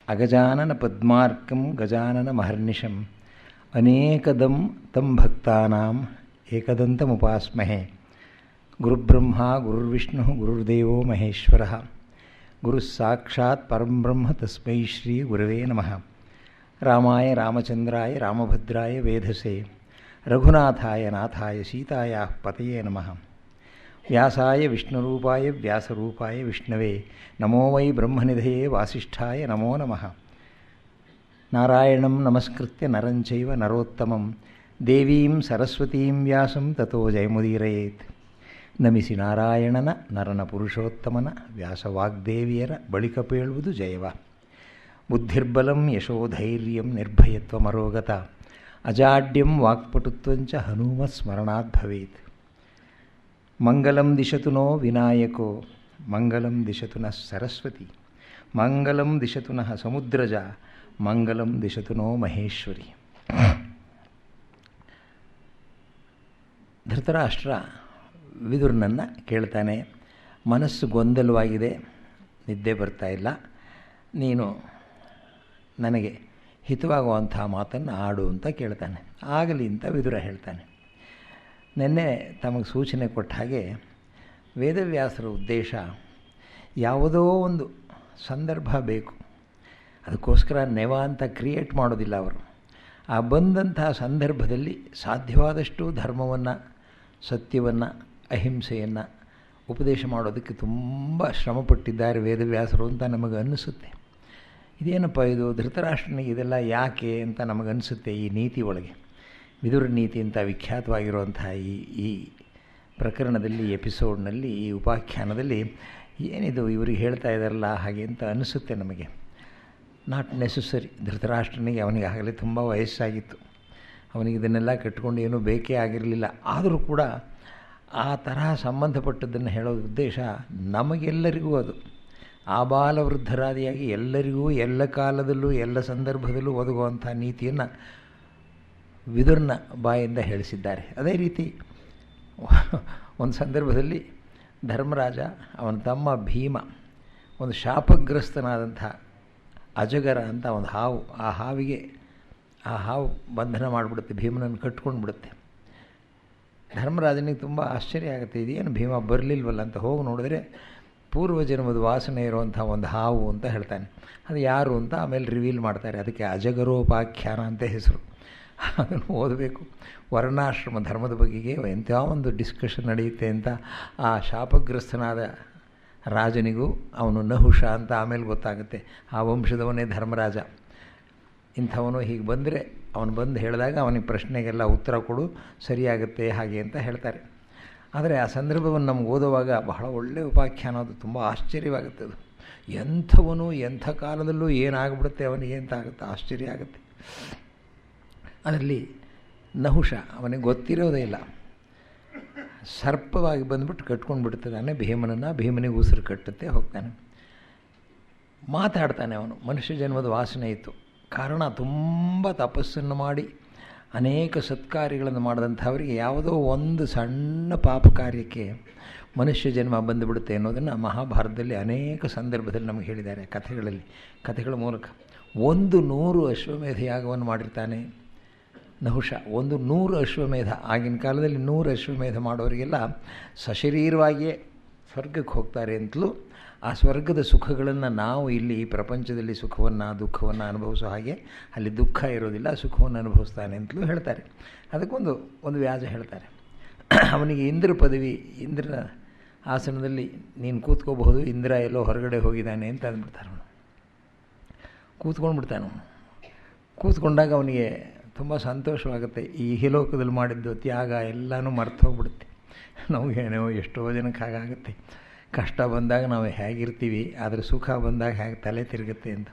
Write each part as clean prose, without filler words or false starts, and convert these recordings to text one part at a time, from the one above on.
ಅಗಜಾನನ ಪದ್ಮಾರ್ಕಂ ಗಜಾನನ ಮಹರ್ನಿಶಂ ಅನೇಕದಂ ತಂ ಭಕ್ತಾನಾಂ ಏಕದಂತಮುಪಾಸ್ಮಹೇ. ಗುರುಬ್ರಹ್ಮ ಗುರುರ್ವಿಷ್ಣು ಗುರುರ್ದೇವೋ ಮಹೇಶ್ವರಃ. ಗುರುಸ್ಸಾಕ್ಷಾತ್ ಪರಂಬ್ರಹ್ಮ ತಸ್ಮೈ ಶ್ರೀ ಗುರವೇ ನಮಃ. ರಾಮಾಯ ರಾಮಚಂದ್ರಾಯ ರಾಮಭದ್ರಾಯ ವೇಧಸೇ ರಘುನಾಥಾಯ ನಾಥಾಯ ಸೀತಾಯ ಪತಯೇ ನಮಃ. ವ್ಯಾಸಾಯ ವಿಷ್ಣುರೂಪಾಯ ವ್ಯಾಸರೂಪಾಯ ವಿಷ್ಣವೇ ನಮೋ ವೈ ಬ್ರಹ್ಮನಿಧಯೇ ವಾಸಿಷ್ಠಾಯ ನಮೋ ನಮಃ. ನಾರಾಯಣಂ ನಮಸ್ಕೃತ್ಯ ನರಂಚೈವ ನರೋತ್ತಮಂ ದೇವೀಂ ಸರಸ್ವತೀಂ ವ್ಯಾಸಂ ತತೋ ಜಯಮುದೀರಯೇತ್. ನಮಿಸಿ ನಾರಾಯಣನ ನರನ ಪುರುಷೋತ್ತಮನ ವ್ಯಾಸವಾಗ್ದೇವಿಯರ ಬಳಿಕ ಪೇಳುವುದು ಜಯವ. ಬುದ್ಧಿರ್ಬಲಂ ಯಶೋಧೈರ್ಯಂ ನಿರ್ಭಯತ್ವಮರೋಗತ ಅಜಾಡ್ಯಂ ವಾಕ್ಪಟುತ್ವಂಚ ಹನುಮತ್ ಸ್ಮರಣಾತ್ ಭವೇತ್. ಮಂಗಲಂ ದಿಶತು ನೋ ವಿನಾಯಕೋ ಮಂಗಲಂ ದಿಶತು ನಃ ಸರಸ್ವತಿ ಮಂಗಲಂ ದಿಶತು ನಃ ಸಮುದ್ರಜ ಮಂಗಲಂ ದಿಶತು ನೋ ಮಹೇಶ್ವರಿ. ಧೃತರಾಷ್ಟ್ರ ವಿದುರನನ್ನು ಕೇಳ್ತಾನೆ, ಮನಸ್ಸು ಗೊಂದಲವಾಗಿದೆ, ನಿದ್ದೆ ಬರ್ತಾ ಇಲ್ಲ, ನೀನು ನನಗೆ ಹಿತವಾಗುವಂಥ ಮಾತನ್ನು ಆಡು ಅಂತ ಕೇಳ್ತಾನೆ. ಆಗಲಿ ಅಂತ ವಿದುರ ಹೇಳ್ತಾನೆ. ನಿನ್ನೆ ತಮಗೆ ಸೂಚನೆ ಕೊಟ್ಟ ಹಾಗೆ ವೇದವ್ಯಾಸರ ಉದ್ದೇಶ ಯಾವುದೋ ಒಂದು ಸಂದರ್ಭ ಬೇಕು, ಅದಕ್ಕೋಸ್ಕರ ನೆವ ಅಂತ ಕ್ರಿಯೇಟ್ ಮಾಡೋದಿಲ್ಲ ಅವರು. ಆ ಬಂದಂತಹ ಸಂದರ್ಭದಲ್ಲಿ ಸಾಧ್ಯವಾದಷ್ಟು ಧರ್ಮವನ್ನು, ಸತ್ಯವನ್ನು, ಅಹಿಂಸೆಯನ್ನು ಉಪದೇಶ ಮಾಡೋದಕ್ಕೆ ತುಂಬ ಶ್ರಮಪಟ್ಟಿದ್ದಾರೆ ವೇದವ್ಯಾಸರು ಅಂತ ನಮಗೆ ಅನ್ನಿಸುತ್ತೆ. ಇದೇನಪ್ಪ ಇದು, ಧೃತರಾಷ್ಟ್ರನಿಗೆ ಇದೆಲ್ಲ ಯಾಕೆ ಅಂತ ನಮಗನ್ನಿಸುತ್ತೆ. ಈ ನೀತಿ ಒಳಗೆ ವಿದುರ ನೀತಿ ಅಂತ ವಿಖ್ಯಾತವಾಗಿರುವಂತಹ ಈ ಪ್ರಕರಣದಲ್ಲಿ, ಎಪಿಸೋಡ್ನಲ್ಲಿ, ಈ ಉಪಾಖ್ಯಾನದಲ್ಲಿ ಏನಿದು ಇವರಿಗೆ ಹೇಳ್ತಾ ಇದ್ದಾರಲ್ಲ ಹಾಗೆ ಅಂತ ಅನಿಸುತ್ತೆ ನಮಗೆ. Not necessary. ಧೃತರಾಷ್ಟ್ರನಿಗೆ ಅವನಿಗೆ ಆಗಲೇ ತುಂಬ ವಯಸ್ಸಾಗಿತ್ತು, ಅವನಿಗೆ ಇದನ್ನೆಲ್ಲ ಕಟ್ಕೊಂಡು ಏನೂ ಬೇಕೇ ಆಗಿರಲಿಲ್ಲ. ಆದರೂ ಕೂಡ ಆ ತರಹ ಸಂಬಂಧಪಟ್ಟದ್ದನ್ನು ಹೇಳೋದು ಉದ್ದೇಶ ನಮಗೆಲ್ಲರಿಗೂ ಅದು ಆಬಾಲವೃದ್ಧರಾದಿಯಾಗಿ ಎಲ್ಲರಿಗೂ ಎಲ್ಲ ಕಾಲದಲ್ಲೂ ಎಲ್ಲ ಸಂದರ್ಭದಲ್ಲೂ ಒದಗುವಂಥ ನೀತಿಯನ್ನು ವಿದುರನ ಬಾಯಿಂದ ಹೇಳಿಸಿದ್ದಾರೆ. ಅದೇ ರೀತಿ ಒಂದು ಸಂದರ್ಭದಲ್ಲಿ ಧರ್ಮರಾಜ, ಅವನ ತಮ್ಮ ಭೀಮ, ಒಂದು ಶಾಪಗ್ರಸ್ತನಾದಂಥ ಅಜಗರ ಅಂತ ಒಂದು ಹಾವು, ಆ ಹಾವು ಬಂಧನ ಮಾಡಿಬಿಡುತ್ತೆ, ಭೀಮನನ್ನು ಕಟ್ಕೊಂಡು ಬಿಡುತ್ತೆ. ಧರ್ಮರಾಜನಿಗೆ ತುಂಬ ಆಶ್ಚರ್ಯ ಆಗುತ್ತೆ, ಇದೇನು ಭೀಮ ಬರಲಿಲ್ವಲ್ಲ ಅಂತ ಹೋಗಿ ನೋಡಿದ್ರೆ ಪೂರ್ವಜನ್ಮದ ವಾಸನೆ ಇರುವಂಥ ಒಂದು ಹಾವು ಅಂತ ಹೇಳ್ತಾನೆ. ಅದು ಯಾರು ಅಂತ ಆಮೇಲೆ ರಿವೀಲ್ ಮಾಡ್ತಾರೆ. ಅದಕ್ಕೆ ಅಜಗರೋಪಾಖ್ಯಾನ ಅಂತ ಹೆಸರು. ಅದನ್ನು ಓದಬೇಕು. ವರ್ಣಾಶ್ರಮ ಧರ್ಮದ ಬಗೆಗೆ ಎಂಥ ಒಂದು ಡಿಸ್ಕಷನ್ ನಡೆಯುತ್ತೆ ಅಂತ ಆ ಶಾಪಗ್ರಸ್ತನಾದ ರಾಜನಿಗೂ ಅವನು ನಹುಷ ಅಂತ ಆಮೇಲೆ ಗೊತ್ತಾಗುತ್ತೆ. ಆ ವಂಶದವನೇ ಧರ್ಮರಾಜ. ಇಂಥವನು ಹೀಗೆ ಬಂದರೆ ಅವನು ಬಂದು ಹೇಳಿದಾಗ ಅವನಿಗೆ ಪ್ರಶ್ನೆಗೆಲ್ಲ ಉತ್ತರ ಕೊಡು, ಸರಿಯಾಗುತ್ತೆ ಹಾಗೆ ಅಂತ ಹೇಳ್ತಾರೆ. ಆದರೆ ಆ ಸಂದರ್ಭವನ್ನು ನಮ್ಗೆ ಓದುವಾಗ ಬಹಳ ಒಳ್ಳೆಯ ಉಪಾಖ್ಯಾನ, ಅದು ತುಂಬ ಆಶ್ಚರ್ಯವಾಗುತ್ತೆ. ಅದು ಎಂಥವನು ಎಂಥ ಕಾಲದಲ್ಲೂ ಏನಾಗ್ಬಿಡುತ್ತೆ ಅವನಿಗೆ ಅಂತ ಆಗುತ್ತೆ, ಆಶ್ಚರ್ಯ ಆಗುತ್ತೆ. ಅದರಲ್ಲಿ ನಹುಷ ಅವನಿಗೆ ಗೊತ್ತಿರೋದೇ ಇಲ್ಲ, ಸರ್ಪವಾಗಿ ಬಂದುಬಿಟ್ಟು ಕಟ್ಕೊಂಡು ಬಿಡ್ತಾನೆ ಭೀಮನನ್ನು. ಭೀಮನಿಗೆ ಉಸಿರು ಕಟ್ಟುತ್ತೆ, ಹೋಗ್ತಾನೆ. ಮಾತಾಡ್ತಾನೆ ಅವನು. ಮನುಷ್ಯ ಜನ್ಮದ ವಾಸನೆ ಇತ್ತು. ಕಾರಣ ತುಂಬ ತಪಸ್ಸನ್ನು ಮಾಡಿ ಅನೇಕ ಸತ್ಕಾರ್ಯಗಳನ್ನು ಮಾಡಿದಂಥವರಿಗೆ ಯಾವುದೋ ಒಂದು ಸಣ್ಣ ಪಾಪ ಕಾರ್ಯಕ್ಕೆ ಮನುಷ್ಯ ಜನ್ಮ ಬಂದುಬಿಡುತ್ತೆ ಅನ್ನೋದನ್ನು ಮಹಾಭಾರತದಲ್ಲಿ ಅನೇಕ ಸಂದರ್ಭದಲ್ಲಿ ನಮಗೆ ಹೇಳಿದ್ದಾರೆ, ಕಥೆಗಳ ಮೂಲಕ. 100 ಅಶ್ವಮೇಧ ಯಾಗವನ್ನು ಮಾಡಿರ್ತಾನೆ ನಹುಷ. 100 ಅಶ್ವಮೇಧ. ಆಗಿನ ಕಾಲದಲ್ಲಿ 100 ಅಶ್ವಮೇಧ ಮಾಡೋರಿಗೆಲ್ಲ ಸಶರೀರವಾಗಿಯೇ ಸ್ವರ್ಗಕ್ಕೆ ಹೋಗ್ತಾರೆ ಅಂತಲೂ, ಆ ಸ್ವರ್ಗದ ಸುಖಗಳನ್ನು ನಾವು ಇಲ್ಲಿ ಈ ಪ್ರಪಂಚದಲ್ಲಿ ಸುಖವನ್ನು ದುಃಖವನ್ನು ಅನುಭವಿಸೋ ಹಾಗೆ ಅಲ್ಲಿ ದುಃಖ ಇರೋದಿಲ್ಲ, ಸುಖವನ್ನು ಅನುಭವಿಸ್ತಾನೆ ಅಂತಲೂ ಹೇಳ್ತಾರೆ. ಅದಕ್ಕೊಂದು ವ್ಯಾಜ ಹೇಳ್ತಾರೆ. ಅವನಿಗೆ ಇಂದ್ರ ಪದವಿ, ಇಂದ್ರನ ಆಸನದಲ್ಲಿ ನೀನು ಕೂತ್ಕೋಬಹುದು, ಇಂದ್ರ ಎಲ್ಲೋ ಹೊರಗಡೆ ಹೋಗಿದ್ದಾನೆ ಅಂತ ಅಂದ್ಬಿಡ್ತಾರೆ. ಅವನು ಕೂತ್ಕೊಂಡ್ಬಿಡ್ತಾನೆ. ಅವನು ಕೂತ್ಕೊಂಡಾಗ ಅವನಿಗೆ ತುಂಬ ಸಂತೋಷವಾಗುತ್ತೆ. ಈ ಇಹಲೋಕದಲ್ಲಿ ಮಾಡಿದ್ದು ತ್ಯಾಗ ಎಲ್ಲನೂ ಮರ್ತು ಹೋಗ್ಬಿಡುತ್ತೆ. ನಮಗೇನೋ ಎಷ್ಟೋ ಜನಕ್ಕೆ ಹಾಗಾಗುತ್ತೆ. ಕಷ್ಟ ಬಂದಾಗ ನಾವು ಹೇಗಿರ್ತೀವಿ, ಆದರೆ ಸುಖ ಬಂದಾಗ ಹೇಗೆ ತಲೆ ತಿರುಗುತ್ತೆ ಅಂತ.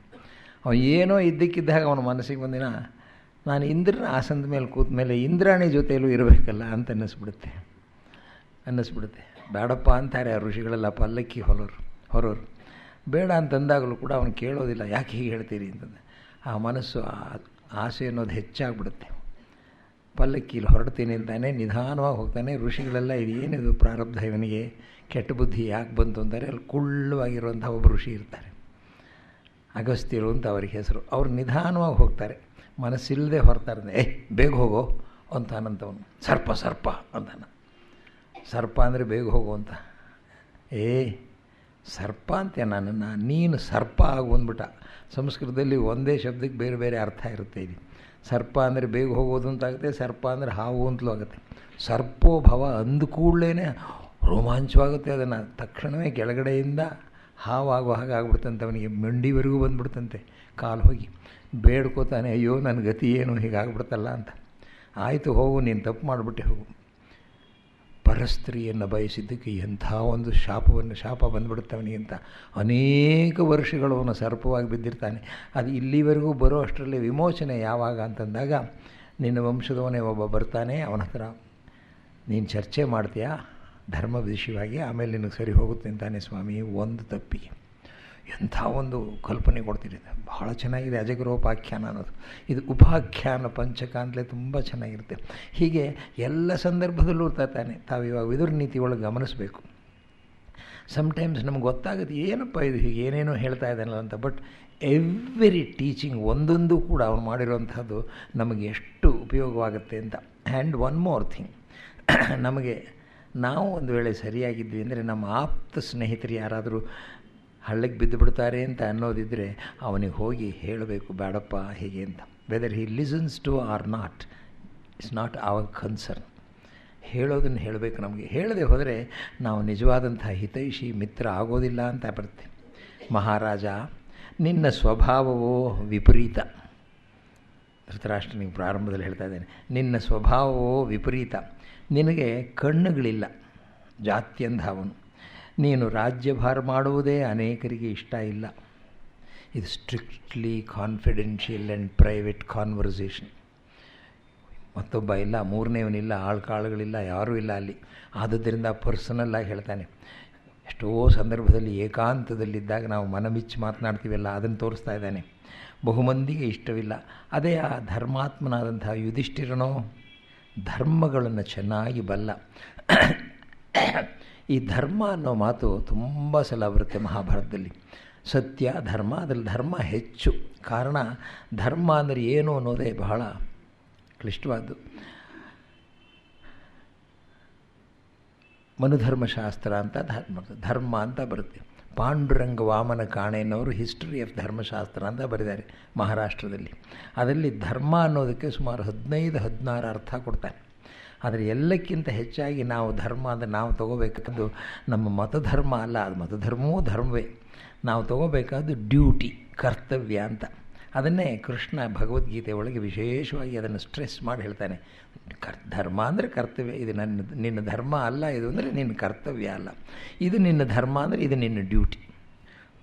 ಅವನು ಏನೋ ಇದ್ದಕ್ಕಿದ್ದಾಗ ಅವನ ಮನಸ್ಸಿಗೆ ಬಂದಿನ ನಾನು ಇಂದ್ರನ ಆಸನದ ಮೇಲೆ ಕೂತ ಮೇಲೆ ಇಂದ್ರಾಣಿ ಜೊತೆಯಲ್ಲೂ ಇರಬೇಕಲ್ಲ ಅಂತ ಅನ್ನಿಸ್ಬಿಡುತ್ತೆ. ಬೇಡಪ್ಪ ಅಂತಾರೆ ಆ ಋಷಿಗಳೆಲ್ಲ, ಪಲ್ಲಕ್ಕಿ ಹೊರೋರು. ಬೇಡ ಅಂತಂದಾಗಲೂ ಕೂಡ ಅವನು ಕೇಳೋದಿಲ್ಲ, ಯಾಕೆ ಹೀಗೆ ಹೇಳ್ತೀರಿ ಅಂತಂದು. ಆ ಮನಸ್ಸು, ಆಸೆ ಅನ್ನೋದು ಹೆಚ್ಚಾಗ್ಬಿಡುತ್ತೆ. ಪಲ್ಲಕ್ಕಿಲಿ ಹೊರಡ್ತೀನಿ ಅಂತಾನೆ ನಿಧಾನವಾಗಿ ಹೋಗ್ತಾನೆ. ಋಷಿಗಳೆಲ್ಲ ಇದೇನಿದು ಪ್ರಾರಬ್ಧ, ಇವನಿಗೆ ಕೆಟ್ಟ ಬುದ್ಧಿ ಯಾಕೆ ಬಂತು ಅಂತಾರೆ. ಅಲ್ಲಿ ಕುಳ್ಳವಾಗಿರುವಂಥ ಒಬ್ಬ ಋಷಿ ಇರ್ತಾರೆ. ಅಗಸ್ತ್ಯರು ಅಂತ ಅವ್ರಿಗೆ ಹೆಸರು. ಅವ್ರು ನಿಧಾನವಾಗಿ ಹೋಗ್ತಾರೆ, ಮನಸ್ಸಿಲ್ಲದೆ ಹೊರತಾರೆ. ಬೇಗ ಹೋಗೋ ಅಂತಾನಂತವನು. ಸರ್ಪ ಸರ್ಪ ಅಂತಾನ. ಸರ್ಪ ಅಂದರೆ ಬೇಗ ಹೋಗು ಅಂತ. ಸರ್ಪ ಅಂತೆ ನನ್ನನ್ನು, ನೀನು ಸರ್ಪ ಆಗು ಅಂದ್ಬಿಟ್ಟ. ಸಂಸ್ಕೃತದಲ್ಲಿ ಒಂದೇ ಶಬ್ದಕ್ಕೆ ಬೇರೆ ಬೇರೆ ಅರ್ಥ ಇರುತ್ತೆ. ಇದು ಸರ್ಪ ಅಂದರೆ ಬೇಗ ಹೋಗೋದು ಅಂತಾಗುತ್ತೆ, ಸರ್ಪ ಅಂದರೆ ಹಾವು ಅಂತಲೂ ಆಗುತ್ತೆ. ಸರ್ಪೋ ಭವ ಅಂದ ಕೂಡಲೇ ರೋಮಾಂಚವಾಗುತ್ತೆ. ಅದನ್ನು ತಕ್ಷಣವೇ ಕೆಳಗಡೆಯಿಂದ ಹಾವಾಗೋ ಹಾಗೆ ಆಗ್ಬಿಡ್ತಂತೆ. ಅವನಿಗೆ ಮಂಡಿವರೆಗೂ ಬಂದುಬಿಡ್ತಂತೆ ಕಾಲು ಹೋಗಿ. ಬೇಡ್ಕೋತಾನೆ, ಅಯ್ಯೋ ನನ್ನ ಗತಿ ಏನು ಹೀಗಾಗ್ಬಿಡ್ತಲ್ಲ ಅಂತ. ಆಯಿತು ಹೋಗು, ನೀನು ತಪ್ಪು ಮಾಡಿಬಿಟ್ಟೆ ಹೋಗು. ಪರಸ್ತ್ರೀಯನ್ನು ಬಯಸಿದ್ದಕ್ಕೆ ಎಂಥ ಒಂದು ಶಾಪ ಬಂದುಬಿಡುತ್ತೆ ಅವನಿಗೆ ಅಂತ. ಅನೇಕ ವರ್ಷಗಳು ಅವನು ಸರ್ಪವಾಗಿ ಬಿದ್ದಿರ್ತಾನೆ. ಅದು ಇಲ್ಲಿವರೆಗೂ ಬರೋ ಅಷ್ಟರಲ್ಲಿ ವಿಮೋಚನೆ ಯಾವಾಗ ಅಂತಂದಾಗ, ನಿನ್ನ ವಂಶದವನೇ ಒಬ್ಬ ಬರ್ತಾನೆ, ಅವನ ಹತ್ರ ನೀನು ಚರ್ಚೆ ಮಾಡ್ತೀಯಾ ಧರ್ಮ ವಿಷಯವಾಗಿ, ಆಮೇಲೆ ನಿನಗೆ ಸರಿ ಹೋಗುತ್ತೆ ಅಂತಾನೆ. ಸ್ವಾಮಿ, ಒಂದು ತಪ್ಪಿಗೆ ಎಂಥ ಒಂದು ಕಲ್ಪನೆ ಕೊಡ್ತೀರಿ. ಬಹಳ ಚೆನ್ನಾಗಿದೆ ಅಜಗರೋಪಾಖ್ಯಾನ ಅನ್ನೋದು. ಇದು ಉಪಾಖ್ಯಾನ ಪಂಚಕ ಅಂತಲೇ ತುಂಬ ಚೆನ್ನಾಗಿರುತ್ತೆ. ಹೀಗೆ ಎಲ್ಲ ಸಂದರ್ಭದಲ್ಲೂ ತಾನೆ ತಾವಿವಾಗ ವಿದುರ ನೀತಿ ಒಳಗೆ ಗಮನಿಸಬೇಕು. ಸಮ್ಟೈಮ್ಸ್ ನಮ್ಗೆ ಗೊತ್ತಾಗುತ್ತೆ, ಏನಪ್ಪ ಇದು ಹೀಗೆ ಏನೇನೋ ಹೇಳ್ತಾ ಇದ್ದಾನಲ್ಲ ಅಂತ. ಬಟ್ ಎವ್ರಿ ಟೀಚಿಂಗ್ ಒಂದೊಂದು ಕೂಡ ಅವನು ಮಾಡಿರುವಂಥದ್ದು ನಮಗೆ ಎಷ್ಟು ಉಪಯೋಗವಾಗುತ್ತೆ ಅಂತ. ಆ್ಯಂಡ್ ಒನ್ ಮೋರ್ ಥಿಂಗ್, ನಾವು ಒಂದು ವೇಳೆ ಸರಿಯಾಗಿದ್ವಿ ಅಂದರೆ ನಮ್ಮ ಆಪ್ತ ಸ್ನೇಹಿತರು ಯಾರಾದರೂ ಹಳ್ಳಕ್ಕೆ ಬಿದ್ದು ಬಿಡ್ತಾರೆ ಅಂತ ಅನ್ನೋದಿದ್ದರೆ ಅವನಿಗೆ ಹೋಗಿ ಹೇಳಬೇಕು, ಬೇಡಪ್ಪ ಹೀಗೆ ಅಂತ. Whether he listens to or not, it's not our concern. ಹೇಳೋದನ್ನು ಹೇಳಬೇಕು. ನಮಗೆ ಹೇಳದೆ ಹೋದರೆ ನಾವು ನಿಜವಾದಂಥ ಹಿತೈಷಿ ಮಿತ್ರ ಆಗೋದಿಲ್ಲ ಅಂತ ಬರುತ್ತೆ. ಮಹಾರಾಜ, ನಿನ್ನ ಸ್ವಭಾವವೋ ವಿಪರೀತ. ಧೃತರಾಷ್ಟ್ರನಿಗೆ ಪ್ರಾರಂಭದಲ್ಲಿ ಹೇಳ್ತಾ ಇದ್ದೇನೆ, ನಿನ್ನ ಸ್ವಭಾವವೋ ವಿಪರೀತ. ನಿನಗೆ ಕಣ್ಣುಗಳಿಲ್ಲ, ಜಾತ್ಯಂಧವನು. ನೀನು ರಾಜ್ಯಭಾರ ಮಾಡುವುದೇ ಅನೇಕರಿಗೆ ಇಷ್ಟ ಇಲ್ಲ. ಇದು strictly confidential and private conversation. ಮತ್ತೊಬ್ಬ ಇಲ್ಲ, ಮೂರನೇವನಿಲ್ಲ, ಆಳ್ಕಾಳುಗಳಿಲ್ಲ, ಯಾರೂ ಇಲ್ಲ ಅಲ್ಲಿ. ಆದುದರಿಂದ ಪರ್ಸನಲ್ಲಾಗಿ ಹೇಳ್ತಾನೆ. ಎಷ್ಟೋ ಸಂದರ್ಭದಲ್ಲಿ ಏಕಾಂತದಲ್ಲಿದ್ದಾಗ ನಾವು ಮನಬಿಚ್ಚಿ ಮಾತನಾಡ್ತೀವಲ್ಲ, ಅದನ್ನು ತೋರಿಸ್ತಾ ಇದ್ದಾನೆ. ಬಹುಮಂದಿಗೆ ಇಷ್ಟವಿಲ್ಲ. ಅದೇ ಆ ಧರ್ಮಾತ್ಮನಾದಂಥ ಯುಧಿಷ್ಠಿರನೋ ಧರ್ಮಗಳನ್ನು ಚೆನ್ನಾಗಿ ಬಲ್ಲ. ಈ ಧರ್ಮ ಅನ್ನೋ ಮಾತು ತುಂಬ ಸಲ ಬರುತ್ತೆ ಮಹಾಭಾರತದಲ್ಲಿ. ಸತ್ಯ, ಧರ್ಮ, ಅದರಲ್ಲಿ ಧರ್ಮ ಹೆಚ್ಚು. ಕಾರಣ ಧರ್ಮ ಅಂದರೆ ಏನು ಅನ್ನೋದೇ ಬಹಳ ಕ್ಲಿಷ್ಟವಾದ್ದು. ಮನುಧರ್ಮಶಾಸ್ತ್ರ ಅಂತ ಧರ್ಮ ಅಂತ ಬರುತ್ತೆ. ಪಾಂಡುರಂಗ ವಾಮನ ಕಾಣೆಯವರು ಹಿಸ್ಟ್ರಿ ಆಫ್ ಧರ್ಮಶಾಸ್ತ್ರ ಅಂತ ಬರೆದಿದ್ದಾರೆ ಮಹಾರಾಷ್ಟ್ರದಲ್ಲಿ. ಅದರಲ್ಲಿ ಧರ್ಮ ಅನ್ನೋದಕ್ಕೆ ಸುಮಾರು 15-16 ಅರ್ಥ ಕೊಡ್ತಾನೆ. ಆದರೆ ಎಲ್ಲಕ್ಕಿಂತ ಹೆಚ್ಚಾಗಿ ನಾವು ಧರ್ಮ ಅಂದರೆ ನಾವು ತಗೋಬೇಕಾದ್ದು ನಮ್ಮ ಮತಧರ್ಮ ಅಲ್ಲ, ಅದು ಮತಧರ್ಮವೂ ಧರ್ಮವೇ. ನಾವು ತಗೋಬೇಕಾದ್ದು ಡ್ಯೂಟಿ, ಕರ್ತವ್ಯ ಅಂತ. ಅದನ್ನೇ ಕೃಷ್ಣ ಭಗವದ್ಗೀತೆ ಒಳಗೆ ವಿಶೇಷವಾಗಿ ಅದನ್ನು ಸ್ಟ್ರೆಸ್ ಮಾಡಿ ಹೇಳ್ತಾನೆ. ಧರ್ಮ ಅಂದರೆ ಕರ್ತವ್ಯ, ಇದು ನಿನ್ನ ಧರ್ಮ ಅಲ್ಲ, ಇದು ಅಂದರೆ ನಿನ್ನ ಕರ್ತವ್ಯ ಅಲ್ಲ. ಇದು ನಿನ್ನ ಧರ್ಮ ಅಂದರೆ ಇದು ನಿನ್ನ ಡ್ಯೂಟಿ.